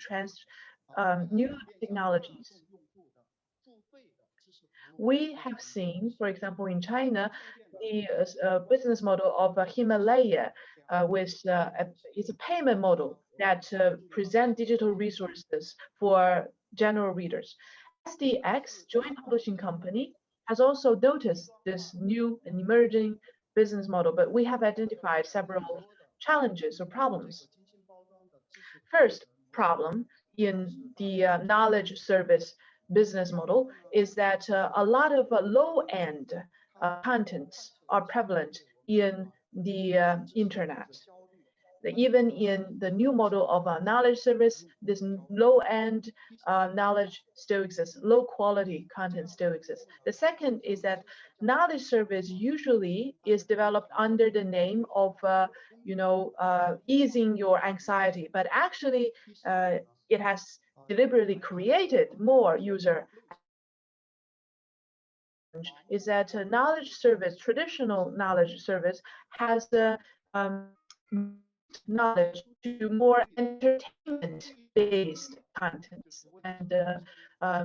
S5: technologies. We have seen, for example, in China, the business model of Himalaya, which is a payment model that present digital resources for general readers. Sdx Joint Publishing Company has also noticed this new and emerging business model, but we have identified several challenges or problems. First problem in the knowledge service business model is that a lot of low-end contents are prevalent in the internet. even in the new model of a knowledge service, this low-end knowledge still exists, low-quality content still exists. The second is that knowledge service usually is developed under the name of, easing your anxiety, but actually it has deliberately created more user. Is that a knowledge service, traditional knowledge service, has knowledge to more entertainment-based contents and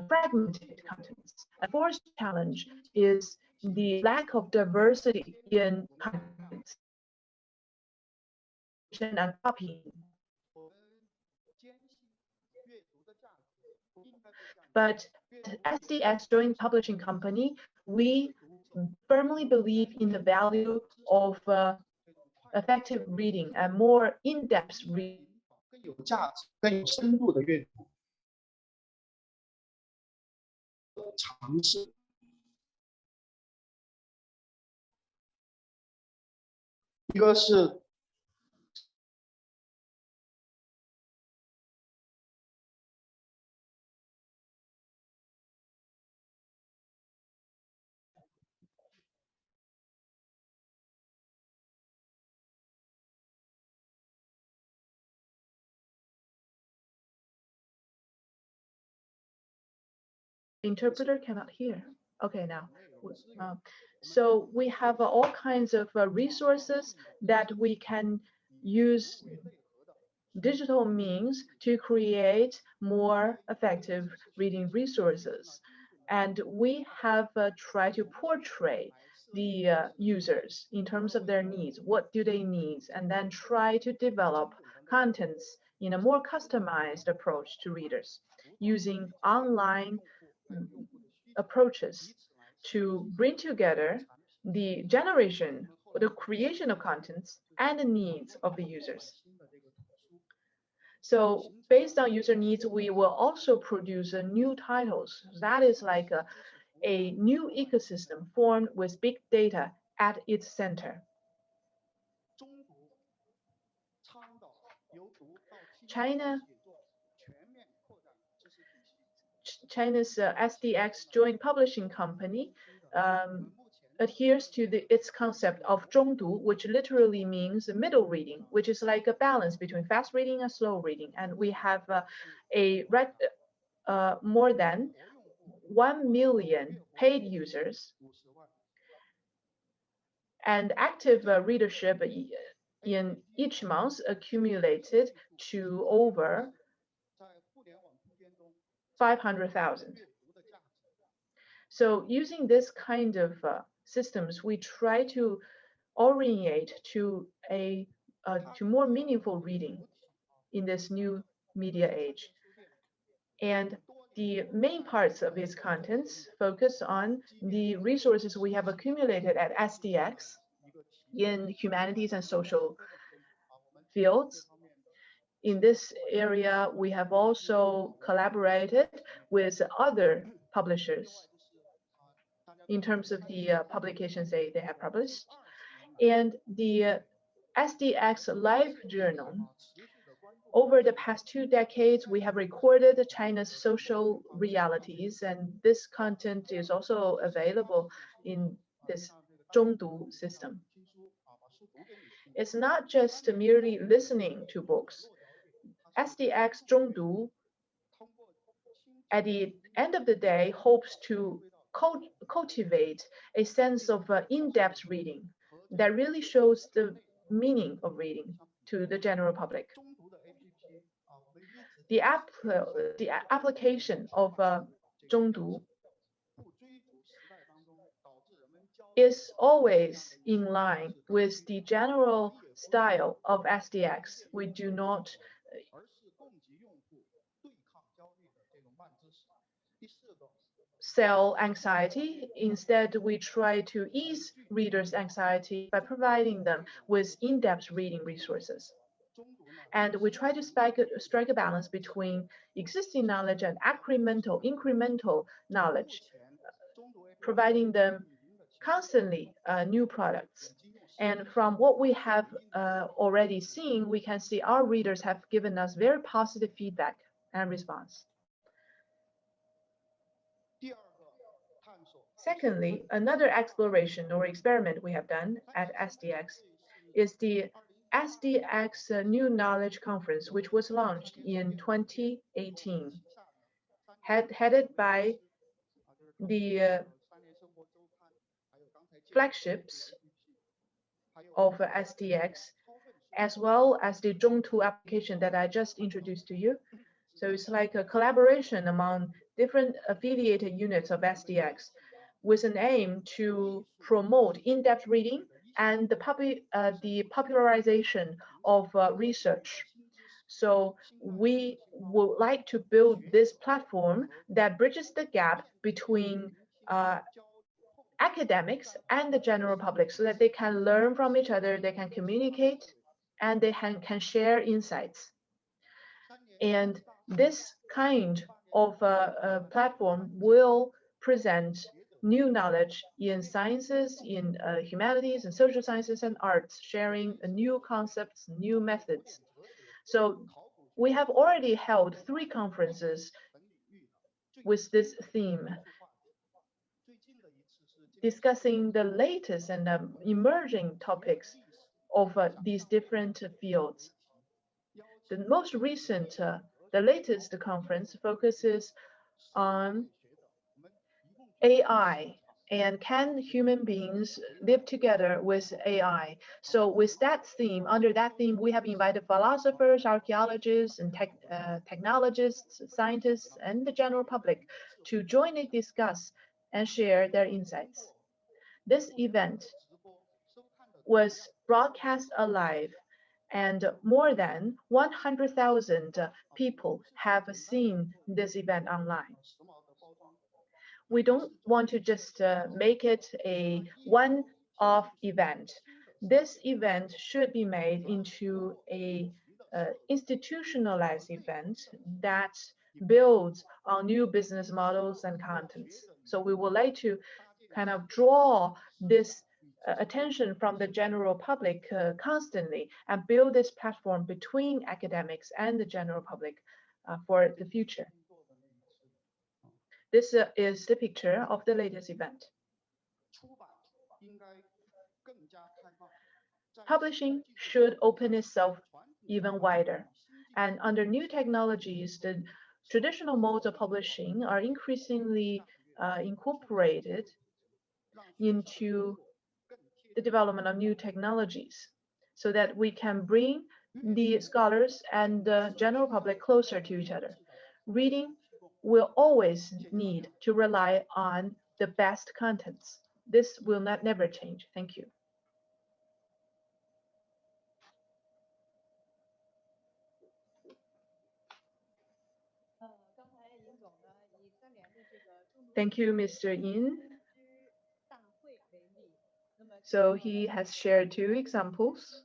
S5: fragmented contents. A fourth challenge is the lack of diversity in contents and copying. But Sdx Joint Publishing Company, we firmly believe in the value of effective reading and more in-depth reading.
S7: 有价值、更有深度的阅读尝试。一个是
S5: ，interpreter cannot hear. Okay, now. So we have all kinds of resources that we can use digital means to create more effective reading resources. And we have tried to portray the users in terms of their needs. What do they need? And then try to develop contents in a more customized approach to readers using online approaches to bring together the generation, the creation of contents and the needs of the users. So based on user needs, we will also produce new titles. That is like a new ecosystem formed with big data at its center. China's Sdx Joint Publishing Company adheres to its concept of 中读, which literally means middle reading, which is like a balance between fast reading and slow reading. And we have more than 1 million paid users and active readership in each month accumulated to over 500,000. So using this kind of systems, we try to orient to more meaningful reading in this new media age. And the main parts of its contents focus on the resources we have accumulated at Sdx in humanities and social fields. In this area, we have also collaborated with other publishers in terms of the publications they have published. And the Sdx Live Journal, over the past 2 decades, we have recorded China's social realities, and this content is also available in this 中读 system. It's not just merely listening to books. Sdx 中读, at the end of the day, hopes to cultivate a sense of in-depth reading that really shows the meaning of reading to the general public. The application of 中读 is always in line with the general style of Sdx. We do not sell anxiety. Instead, we try to ease readers' anxiety by providing them with in-depth reading resources. And we try to strike a balance between existing knowledge and incremental knowledge, providing them constantly new products. And from what we have already seen, we can see our readers have given us very positive feedback and response. Secondly, another exploration or experiment we have done at Sdx is the Sdx New Knowledge Conference, which was launched in 2018, headed by the flagships of Sdx, as well as the Zhonghua application that I just introduced to you. So it's like a collaboration among different affiliated units of Sdx with an aim to promote in-depth reading and the popularization of research. So we would like to build this platform that bridges the gap between academics and the general public so that they can learn from each other, they can communicate, and they can share insights. And this kind of platform will present new knowledge in sciences, in humanities and social sciences and arts, sharing new concepts, new methods. So we have already held 3 conferences with this theme, discussing the latest and emerging topics of these different fields. The most recent, the latest conference focuses on AI and can human beings live together with AI. So with that theme, under that theme, we have invited philosophers, archaeologists, and technologists, scientists, and the general public to jointly discuss and share their insights. This event was broadcast live, and more than 100,000 people have seen this event online. We don't want to just make it a one-off event. This event should be made into a institutionalized event that builds on new business models and contents. So we would like to kind of draw this attention from the general public constantly and build this platform between academics and the general public for the future. This is the picture of the latest event. Publishing should open itself even wider. And under new technologies, the traditional modes of publishing are increasingly incorporated into the development of new technologies so that we can bring the scholars and the general public closer to each other. Reading will always need to rely on the best contents. This will never change. Thank you. Thank you, Mr. Yin. So he has shared 2 examples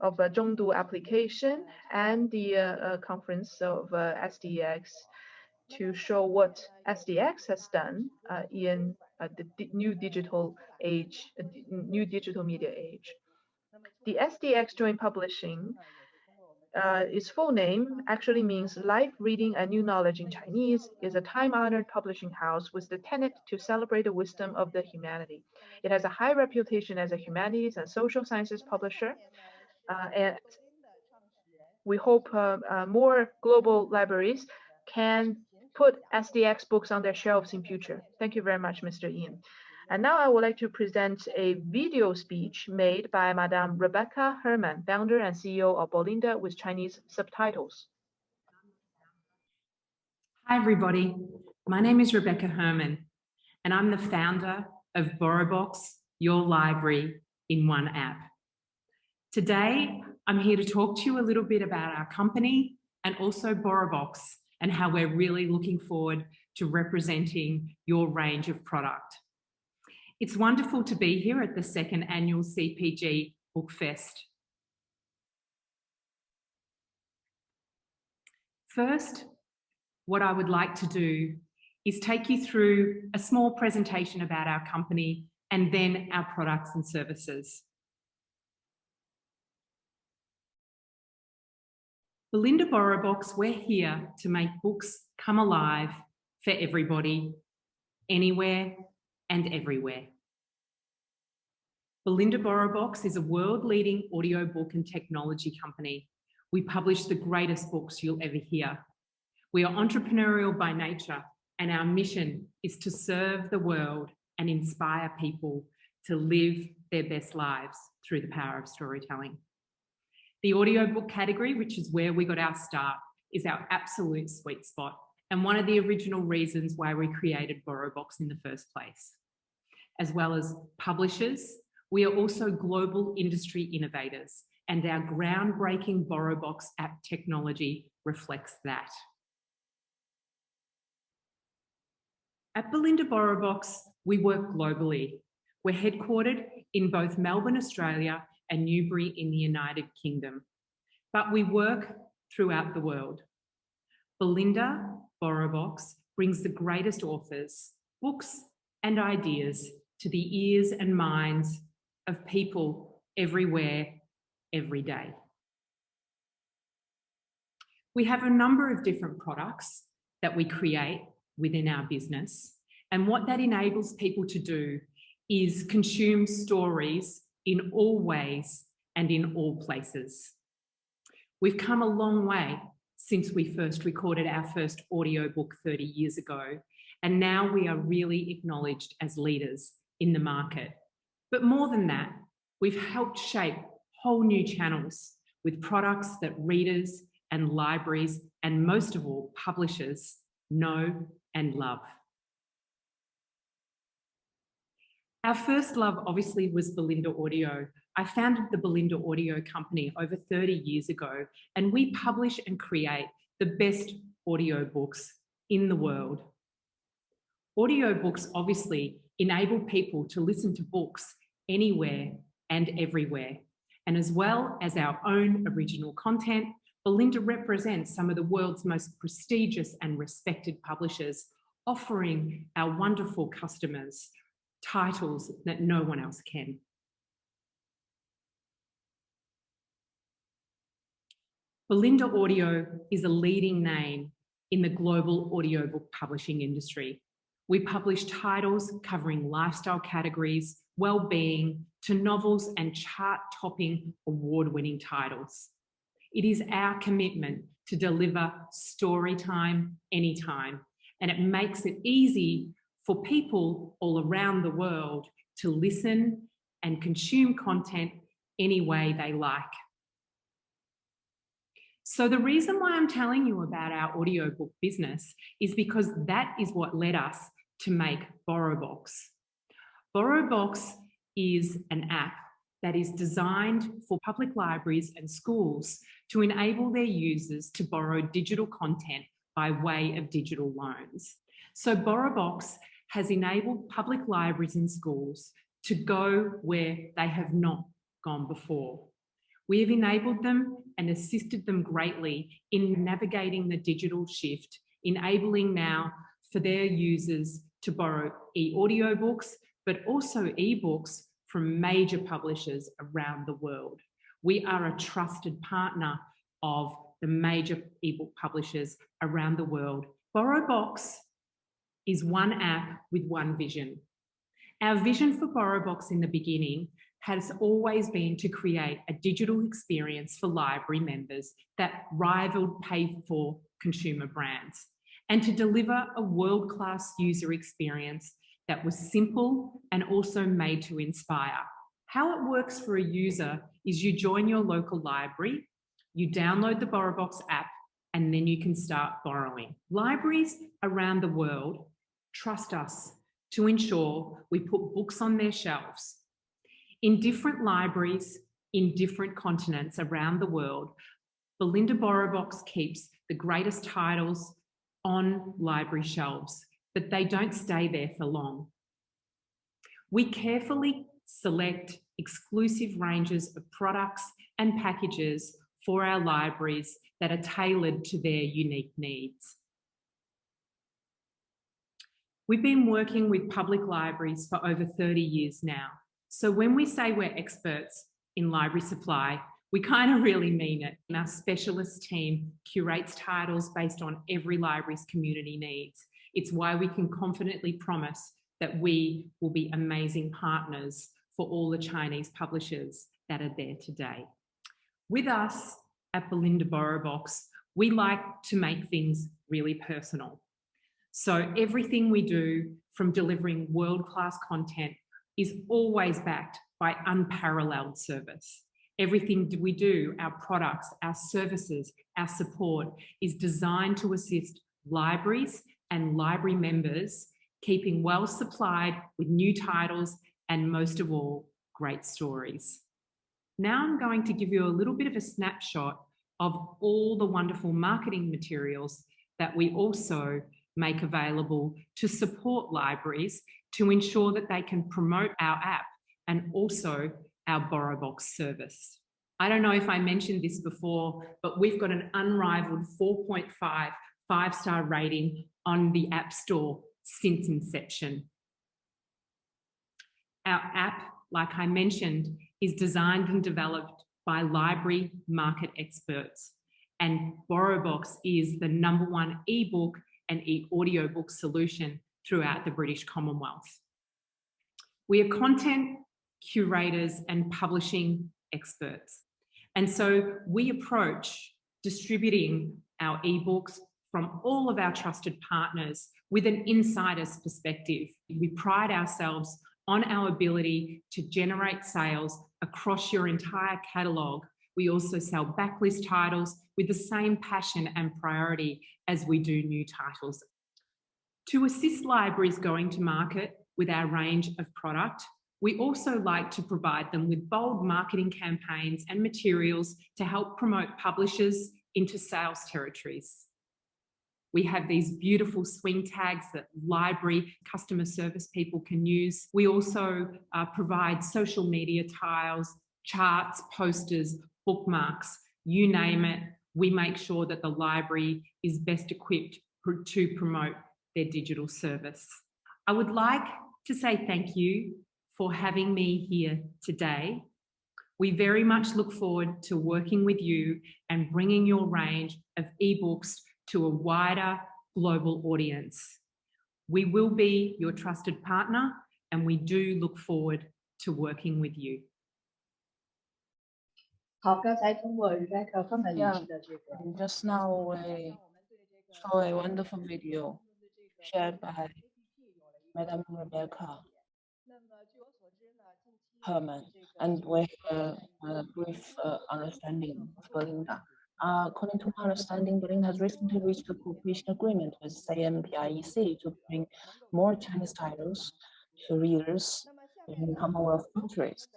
S5: of a Zhonghua application and the conference of Sdx to show what Sdx has done in the new digital age, new digital media age. The Sdx Joint Publishing, its full name actually means Life Reading and New Knowledge in Chinese, is a time-honored publishing house with the tenet to celebrate the wisdom of the humanity. It has a high reputation as a humanities and social sciences publisher, and we hope more global libraries can put Sdx books on their shelves in future. Thank you very much, Mr. Yin. And now I would like to present a video speech made by Madame Rebecca Herman, founder and CEO of Bolinda with Chinese subtitles.
S8: Hi, everybody. My name is Rebecca Herman, and I'm the founder of BorrowBox, your library in one app. Today, I'm here to talk to you a little bit about our company and also BorrowBox and how we're really looking forward to representing your range of product. It's wonderful to be here at the 2nd annual CPG Book Fest. First, what I would like to do is take you through a small presentation about our company and then our products and services. Belinda Borrowbox, we're here to make books come alive for everybody, anywhere and everywhere. Belinda Borrowbox is a world-leading audiobook and technology company. We publish the greatest books you'll ever hear. We are entrepreneurial by nature, and our mission is to serve the world and inspire people to live their best lives through the power of storytelling. The audiobook category, which is where we got our start, is our absolute sweet spot and one of the original reasons why we created Borrowbox in the first place. As well as publishers, we are also global industry innovators, and our groundbreaking Borrowbox app technology reflects that. At Belinda Borrowbox, we work globally. We're headquartered in both Melbourne, Australia, and Newbury in the United Kingdom, but we work throughout the world. Belinda Borrowbox brings the greatest authors, books, and ideas to the ears and minds of people everywhere, every day. We have a number of different products that we create within our business, and what that enables people to do is consume stories in all ways and in all places. We've come a long way since we first recorded our first audiobook 30 years ago, and now we are really acknowledged as leaders in the market. But more than that, we've helped shape whole new channels with products that readers and libraries, and most of all, publishers know and love. Our first love obviously was Belinda Audio. I founded the Belinda Audio company over 30 years ago, and we publish and create the best audiobooks in the world. Audiobooks obviously enable people to listen to books anywhere and everywhere. And as well as our own original content, Belinda represents some of the world's most prestigious and respected publishers, offering our wonderful customers titles that no one else can. Belinda Audio is a leading name in the global audiobook publishing industry. We publish titles covering lifestyle categories, well-being, to novels and chart-topping award-winning titles. It is our commitment to deliver story time anytime, and it makes it easy for people all around the world to listen and consume content any way they like. So the reason why I'm telling you about our audiobook business is because that is what led us to make Borrowbox. Borrowbox is an app that is designed for public libraries and schools to enable their users to borrow digital content by way of digital loans. So Borrowbox has enabled public libraries and schools to go where they have not gone before. We have enabled them and assisted them greatly in navigating the digital shift, enabling now for their users to borrow e-audiobooks, but also ebooks from major publishers around the world. We are a trusted partner of the major ebook publishers around the world. Borrowbox is one app with one vision. Our vision for Borrowbox in the beginning has always been to create a digital experience for library members that rivaled paid-for consumer brands, and to deliver a world-class user experience that was simple and also made to inspire. How it works for a user is you join your local library, you download the Borrowbox app, and then you can start borrowing. Libraries around the world trust us to ensure we put books on their shelves. In different libraries, in different continents around the world, Belinda Borrowbox keeps the greatest titles on library shelves, but they don't stay there for long. We carefully select exclusive ranges of products and packages for our libraries that are tailored to their unique needs. We've been working with public libraries for over 30 years now. So when we say we're experts in library supply, We kind of really mean it. Our specialist team curates titles based on every library's community needs. It's why we can confidently promise that we will be amazing partners for all the Chinese publishers that are there today. With us at Belinda Borrowbox, we like to make things really personal. So everything we do, from delivering world-class content, is always backed by unparalleled service. Everything we do, our products, our services, our support, is designed to assist libraries and library members keeping well supplied with new titles and, most of all, great stories. Now I'm going to give you a little bit of a snapshot of all the wonderful marketing materials that we also make available to support libraries to ensure that they can promote our app and also our Borrowbox service. I don't know if I mentioned this before, but we've got an unrivaled 4.5 five-star rating on the App Store since inception. Our app, like I mentioned, is designed and developed by library market experts, and Borrowbox is the #1 ebook and audiobook solution throughout the British Commonwealth. We are content curators and publishing experts. And so we approach distributing our ebooks from all of our trusted partners with an insider's perspective. We pride ourselves on our ability to generate sales across your entire catalogue. We also sell backlist titles with the same passion and priority as we do new titles. To assist libraries going to market with our range of product, we also like to provide them with bold marketing campaigns and materials to help promote publishers into sales territories. We have these beautiful swing tags that library customer service people can use. We also provide social media tiles, charts, posters, bookmarks, you name it. We make sure that the library is best equipped to promote their digital service. I would like to say thank you for having me here today. We very much look forward to working with you and bringing your range of ebooks to a wider global audience. We will be your trusted partner, and we do look forward to working with you.
S5: 好，刚才通过 Rebecca 分享的这个
S1: Just now we saw a wonderful video shared by Madam Rebecca Herman, and we have a brief understanding of Belinda. According to my understanding, Belinda has recently reached a cooperation agreement with CMPIEC to bring more Chinese titles to readers in Commonwealth countries.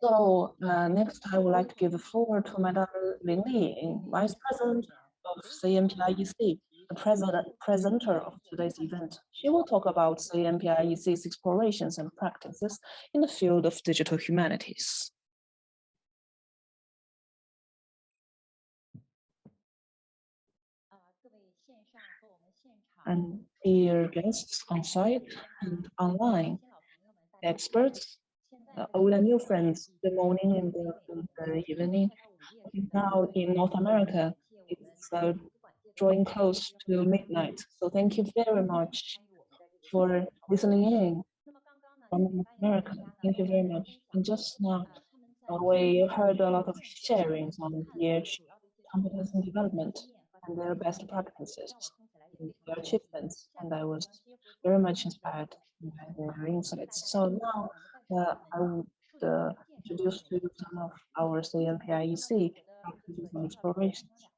S1: So next, I would like to give the floor to Madam Lin Li, Vice President of CMPIEC, the presenter of today's event. She will talk about CMPIEC's explorations and practices in the field of digital humanities. And dear guests on site and online, experts, old and new friends, good morning and the evening. Now in North America, it's drawing close to midnight. So thank you very much for listening in from North America. Thank you very much. And just now, we heard a lot of sharings on DH competence and development and their best practices, and their achievements, and I was very much inspired by their insights. So now I would introduce to you some of our CMPIEC practices and explorations.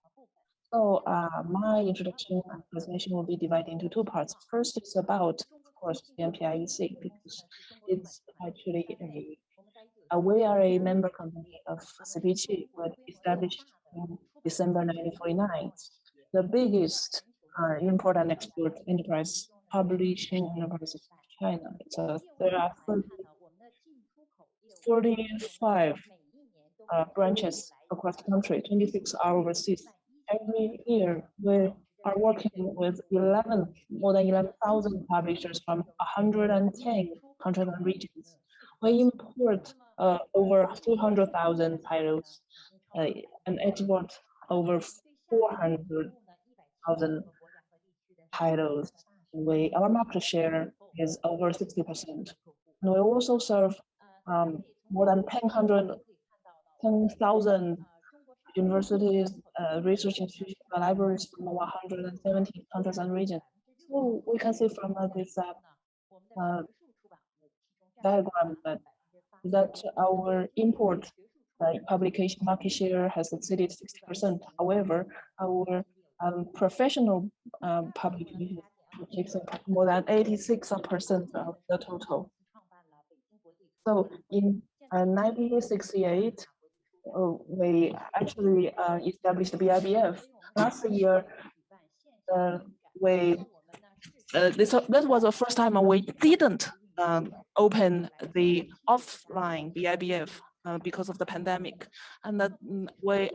S1: So my introduction and presentation will be divided into two parts. First, it's about, of course, CMPIEC, because it's actually we are a member company of CPG, but established in December 1949. The biggest import and export enterprise publishing enterprises of China. There are 45 branches across the country, 26 are overseas. Every year, we are working with more than 11,000 publishers from 110 countries and regions. We import over 200,000 titles and export over 400,000 titles. Our market share is over 60%. And we also serve more than 10,000 universities, research institutions, libraries from 170 countries and regions. So we can see from this diagram that our import publication market share has exceeded 60%. However, our professional publication takes up more than 86% of the total. So in 1968, we actually established the BIBF. Last year, that was the first time we didn't open the offline BIBF because of the pandemic, and that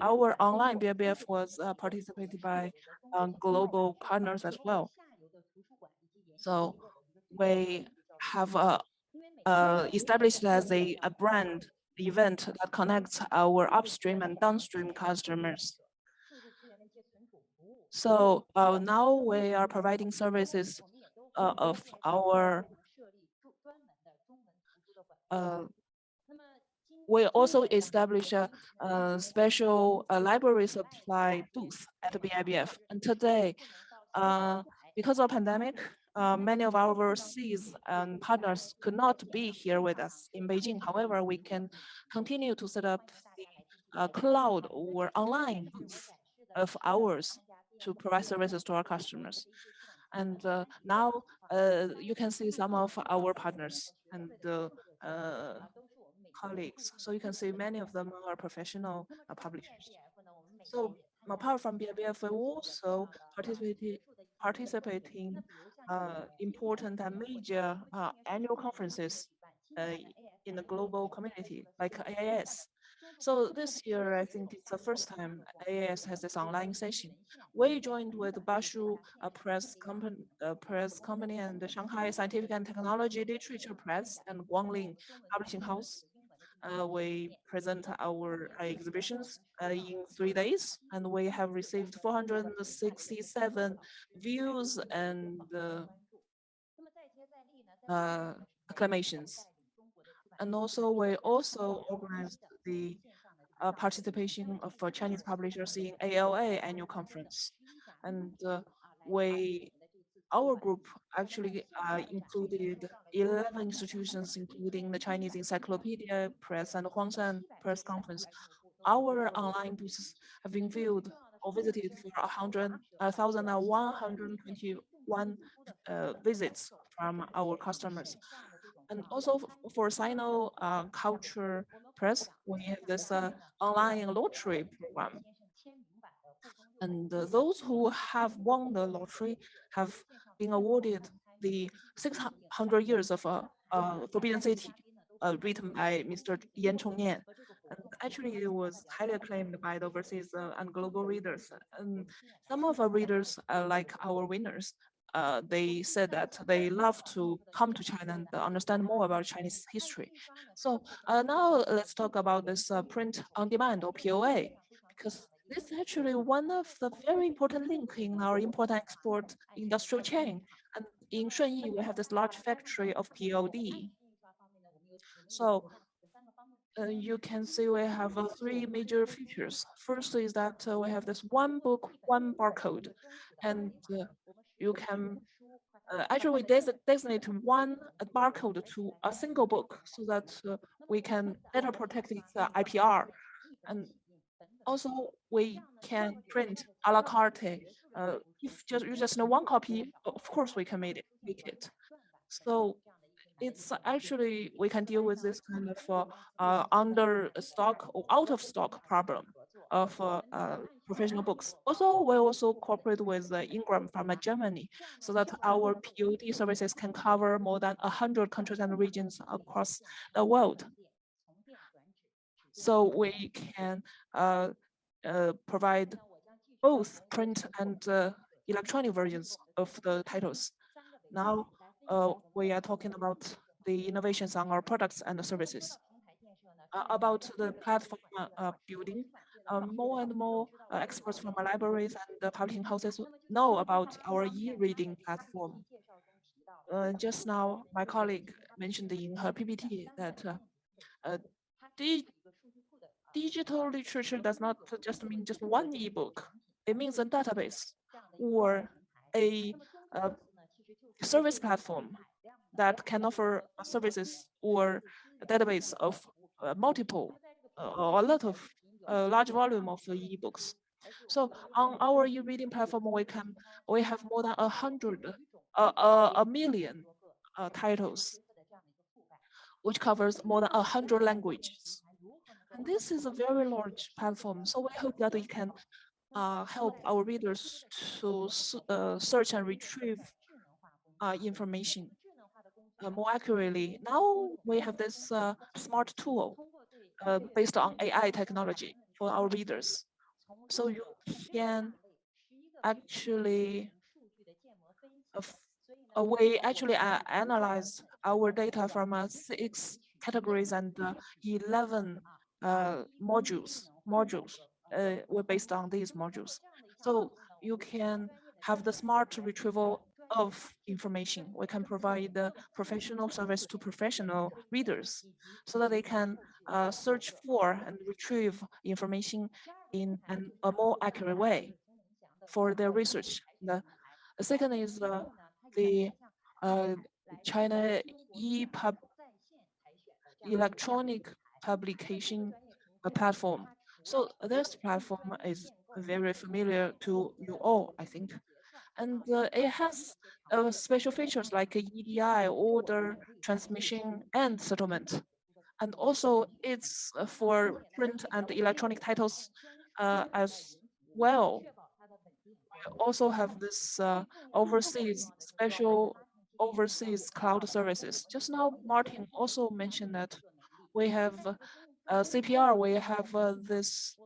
S1: our online BIBF was participated by global partners as well. So we have established as a brand event that connects our upstream and downstream customers. So now we are providing services of our we also establish a special library supply booth at the BIBF. And today, because of pandemic, many of our overseas partners could not be here with us in Beijing. However, we can continue to set up the cloud or online booth of ours to provide services to our customers. And now you can see some of our partners and colleagues. So you can see many of them are professional publishers. So apart from BIBF, we also participating important and major annual conferences in the global community, like AIS. So this year, I think it's the first time AIS has this online session. We joined with Bashu Press Company and the Shanghai Scientific and Technology Literature Press and Guangling Publishing House. We present our exhibitions in 3 days, and we have received 467 views and acclamations. And also, we also organized the participation of Chinese publishers in ALA annual conference. And our group actually included 11 institutions, including the Chinese Encyclopedia Press and Huangshan Press Conference. Our online booths have been viewed or visited for 1,121 visits from our customers. And also for Sino Culture Press, we have this online lottery program. And those who have won the lottery have been awarded the 600 Years of Forbidden City, written by Mr. Yan Chongnian. And actually, it was highly acclaimed by the overseas and global readers. And some of our readers, like our winners, they said that they love to come to China and understand more about Chinese history. So now let's talk about this print on demand or POA, because this is actually one of the very important link in our import and export industrial chain. And in Shunyi, we have this large factory of POD. So you can see we have 3 major features. First is that we have this one book, one barcode, and you can actually designate one barcode to a single book so that we can better protect its IPR. And also, we can print a la carte. If you just know one copy, of course we can make it. So it's actually, we can deal with this kind of under stock or out of stock problem of professional books. Also, we also cooperate with Ingram from Germany so that our POD services can cover more than 100 countries and regions across the world. So we can provide both print and electronic versions of the titles. Now we are talking about the innovations on our products and services. About the platform building, more and more experts from libraries and the publishing houses know about our e-reading platform. Just now, my colleague mentioned in her PPT that digital literature does not just mean just one ebook. It means a database or a service platform that can offer services or a database of multiple or a lot of large volume of ebooks. So on our e-reading platform, we have more than 1 million titles, which covers more than 100 languages. And this is a very large platform, so we hope that we can help our readers to search and retrieve information more accurately. Now we have this smart tool based on AI technology for our readers. So you can actually, we actually analyze our data from 6 categories and 11 modules. We're based on these modules. So you can have the smart retrieval of information. We can provide the professional service to professional readers so that they can search for and retrieve information in a more accurate way for their research. The second is the China electronic publication platform. So this platform is very familiar to you all, I think. And it has special features like EDI, order, transmission, and settlement. And also it's for print and electronic titles as well. We also have this special overseas cloud services. Just now, Martin also mentioned that we have CPR, we have this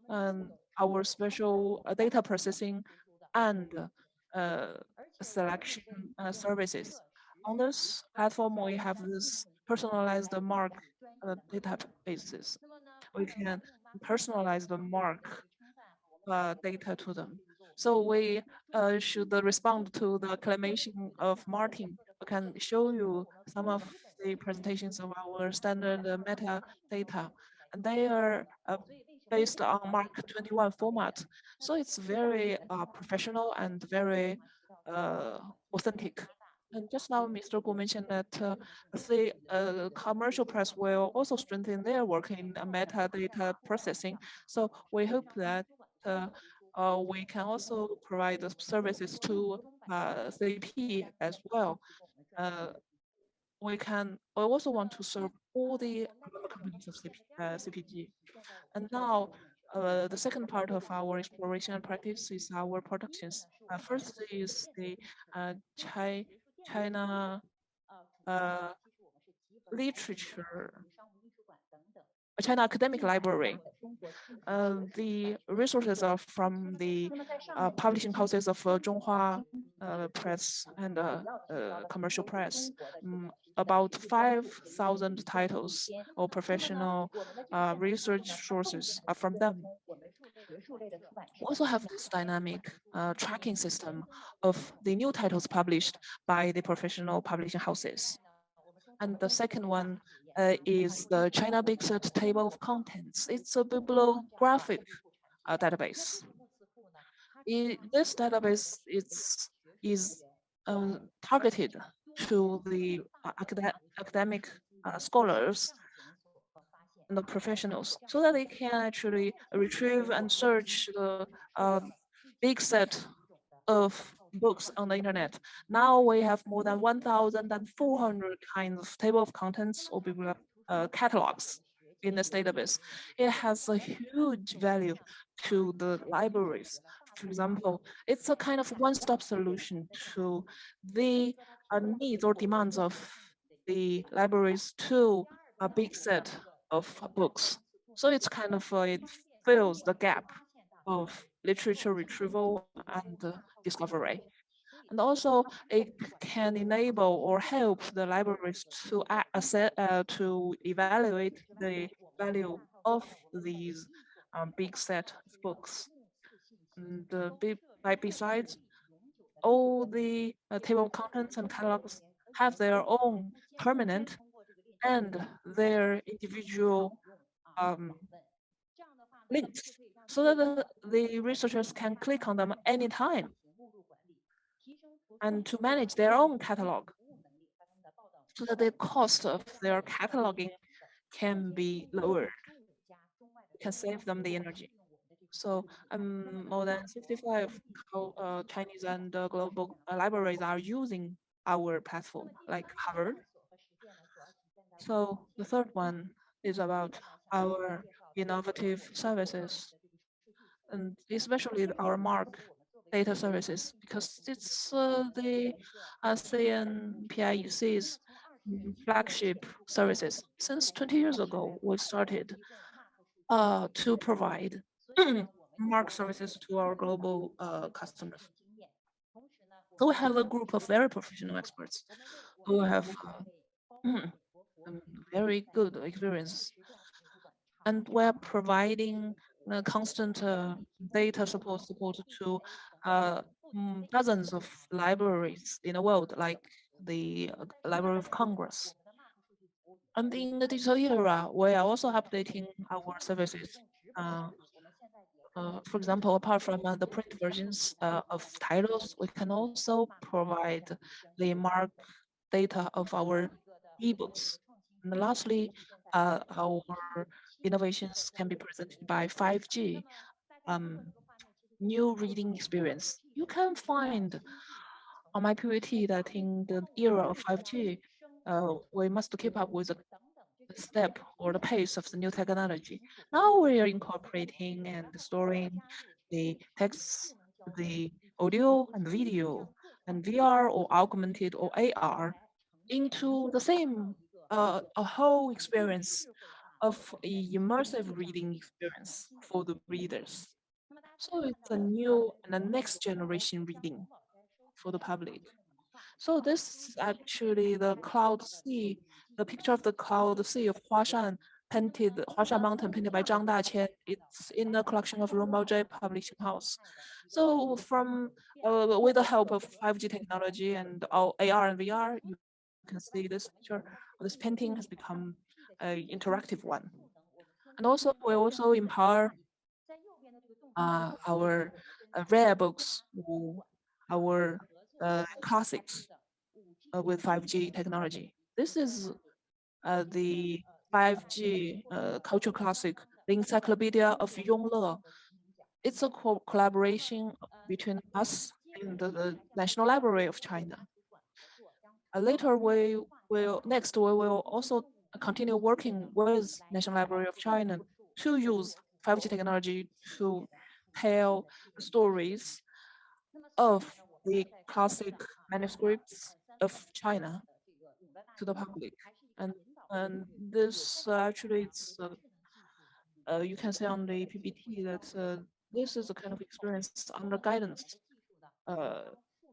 S1: our special data processing and selection services. On this platform, we have this personalized mark databases. We can personalize the mark data to them. So we should respond to the acclamation of Martin. We can show you some of the presentations of our standard metadata, and they are based on Mark 21 format. So it's very professional and very authentic. And just now, Mr. Gu mentioned that the commercial press will also strengthen their work in metadata processing. So we hope that we can also provide the services to CP as well. We also want to serve all the companies of CPG. And now, the second part of our exploration and practice is our productions. First is the China literature, China Academic Library. The resources are from the publishing houses of Zhonghua press and commercial press. About 5,000 titles or professional research sources are from them. We also have this dynamic tracking system of the new titles published by the professional publishing houses. And the second one is the China Big Set Table of Contents. It's a bibliographic database. This database is targeted to the academic scholars and the professionals so that they can actually retrieve and search the big set of books on the internet. Now we have more than 1,400 kinds of table of contents or catalogs in this database. It has a huge value to the libraries. For example, it's a kind of one-stop solution to the needs or demands of the libraries to a big set of books. So it's kind of, it fills the gap of literature retrieval and discovery. And also, it can enable or help the libraries to to evaluate the value of these big set of books. And besides, all the table of contents and catalogs have their own permanent and their individual links, so that the researchers can click on them anytime and to manage their own catalog, so that the cost of their cataloging can be lowered, can save them the energy. So more than 65 Chinese and global libraries are using our platform, like Harvard. So the third one is about our innovative services, and especially our MARC data services, because it's the CNPIEC's flagship services. Since 20 years ago, we started to provide MARC services to our global customers. So we have a group of very professional experts who have very good experience, and we're providing constant data support to dozens of libraries in the world, like the Library of Congress. And in the digital era, we are also updating our services. For example, apart from the print versions of titles, we can also provide the MARC data of our ebooks. And lastly, our innovations can be presented by 5G, new reading experience. You can find on my PPT that in the era of 5G, we must keep up with the step or the pace of the new technology. Now we are incorporating and storing the text, the audio and video, and VR or augmented or AR into the same a whole experience of a immersive reading experience for the readers. So it's a new and a next generation reading for the public. So this is actually the cloud sea, the picture of the cloud sea of Huashan painted, Huashan Mountain painted by Zhang Daqian. It's in the collection of Rongbao J Publishing House. So from with the help of 5G technology and AR and VR, you can see this picture, this painting has become an interactive one. And also, we also empower our rare books, our classics with 5G technology. This is the 5G culture classic, the Encyclopedia of Yongle. It's a collaboration between us and the National Library of China. Later, we will also continue working with National Library of China to use 5G technology to tell stories of the classic manuscripts of China to the public. And this actually, it's you can see on the PPT that this is a kind of experience under guidance.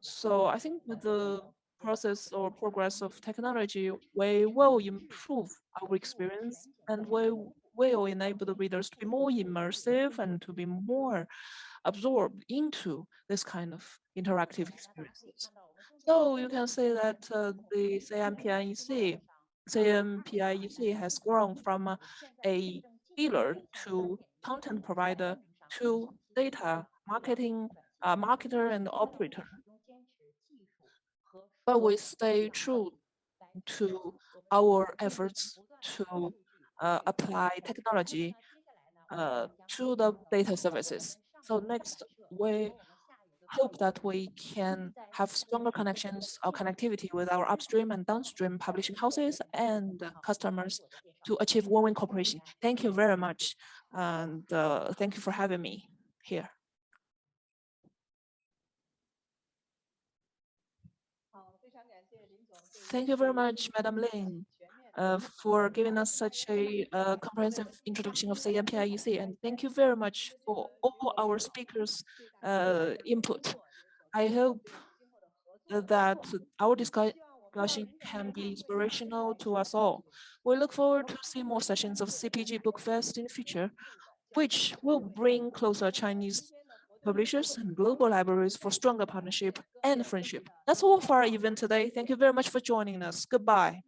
S1: So I think with the process or progress of technology, we will improve our experience, and we will enable the readers to be more immersive and to be more absorbed into this kind of interactive experiences. So you can say that the CMPIEC has grown from a dealer to content provider to data marketing marketer and operator. But we stay true to our efforts to apply technology to the data services. So next, we hope that we can have stronger connections or connectivity with our upstream and downstream publishing houses and customers to achieve win-win cooperation. Thank you very much, and thank you for having me here. Thank you very much, Madam Lin, for giving us such a comprehensive introduction of CMPIEC, and thank you very much for all our speakers' input. I hope that our discussion can be inspirational to us all. We look forward to see more sessions of CPG Book Fest in the future, which will bring closer Chinese publishers and global libraries for stronger partnership and friendship. That's all for our event today. Thank you very much for joining us. Goodbye.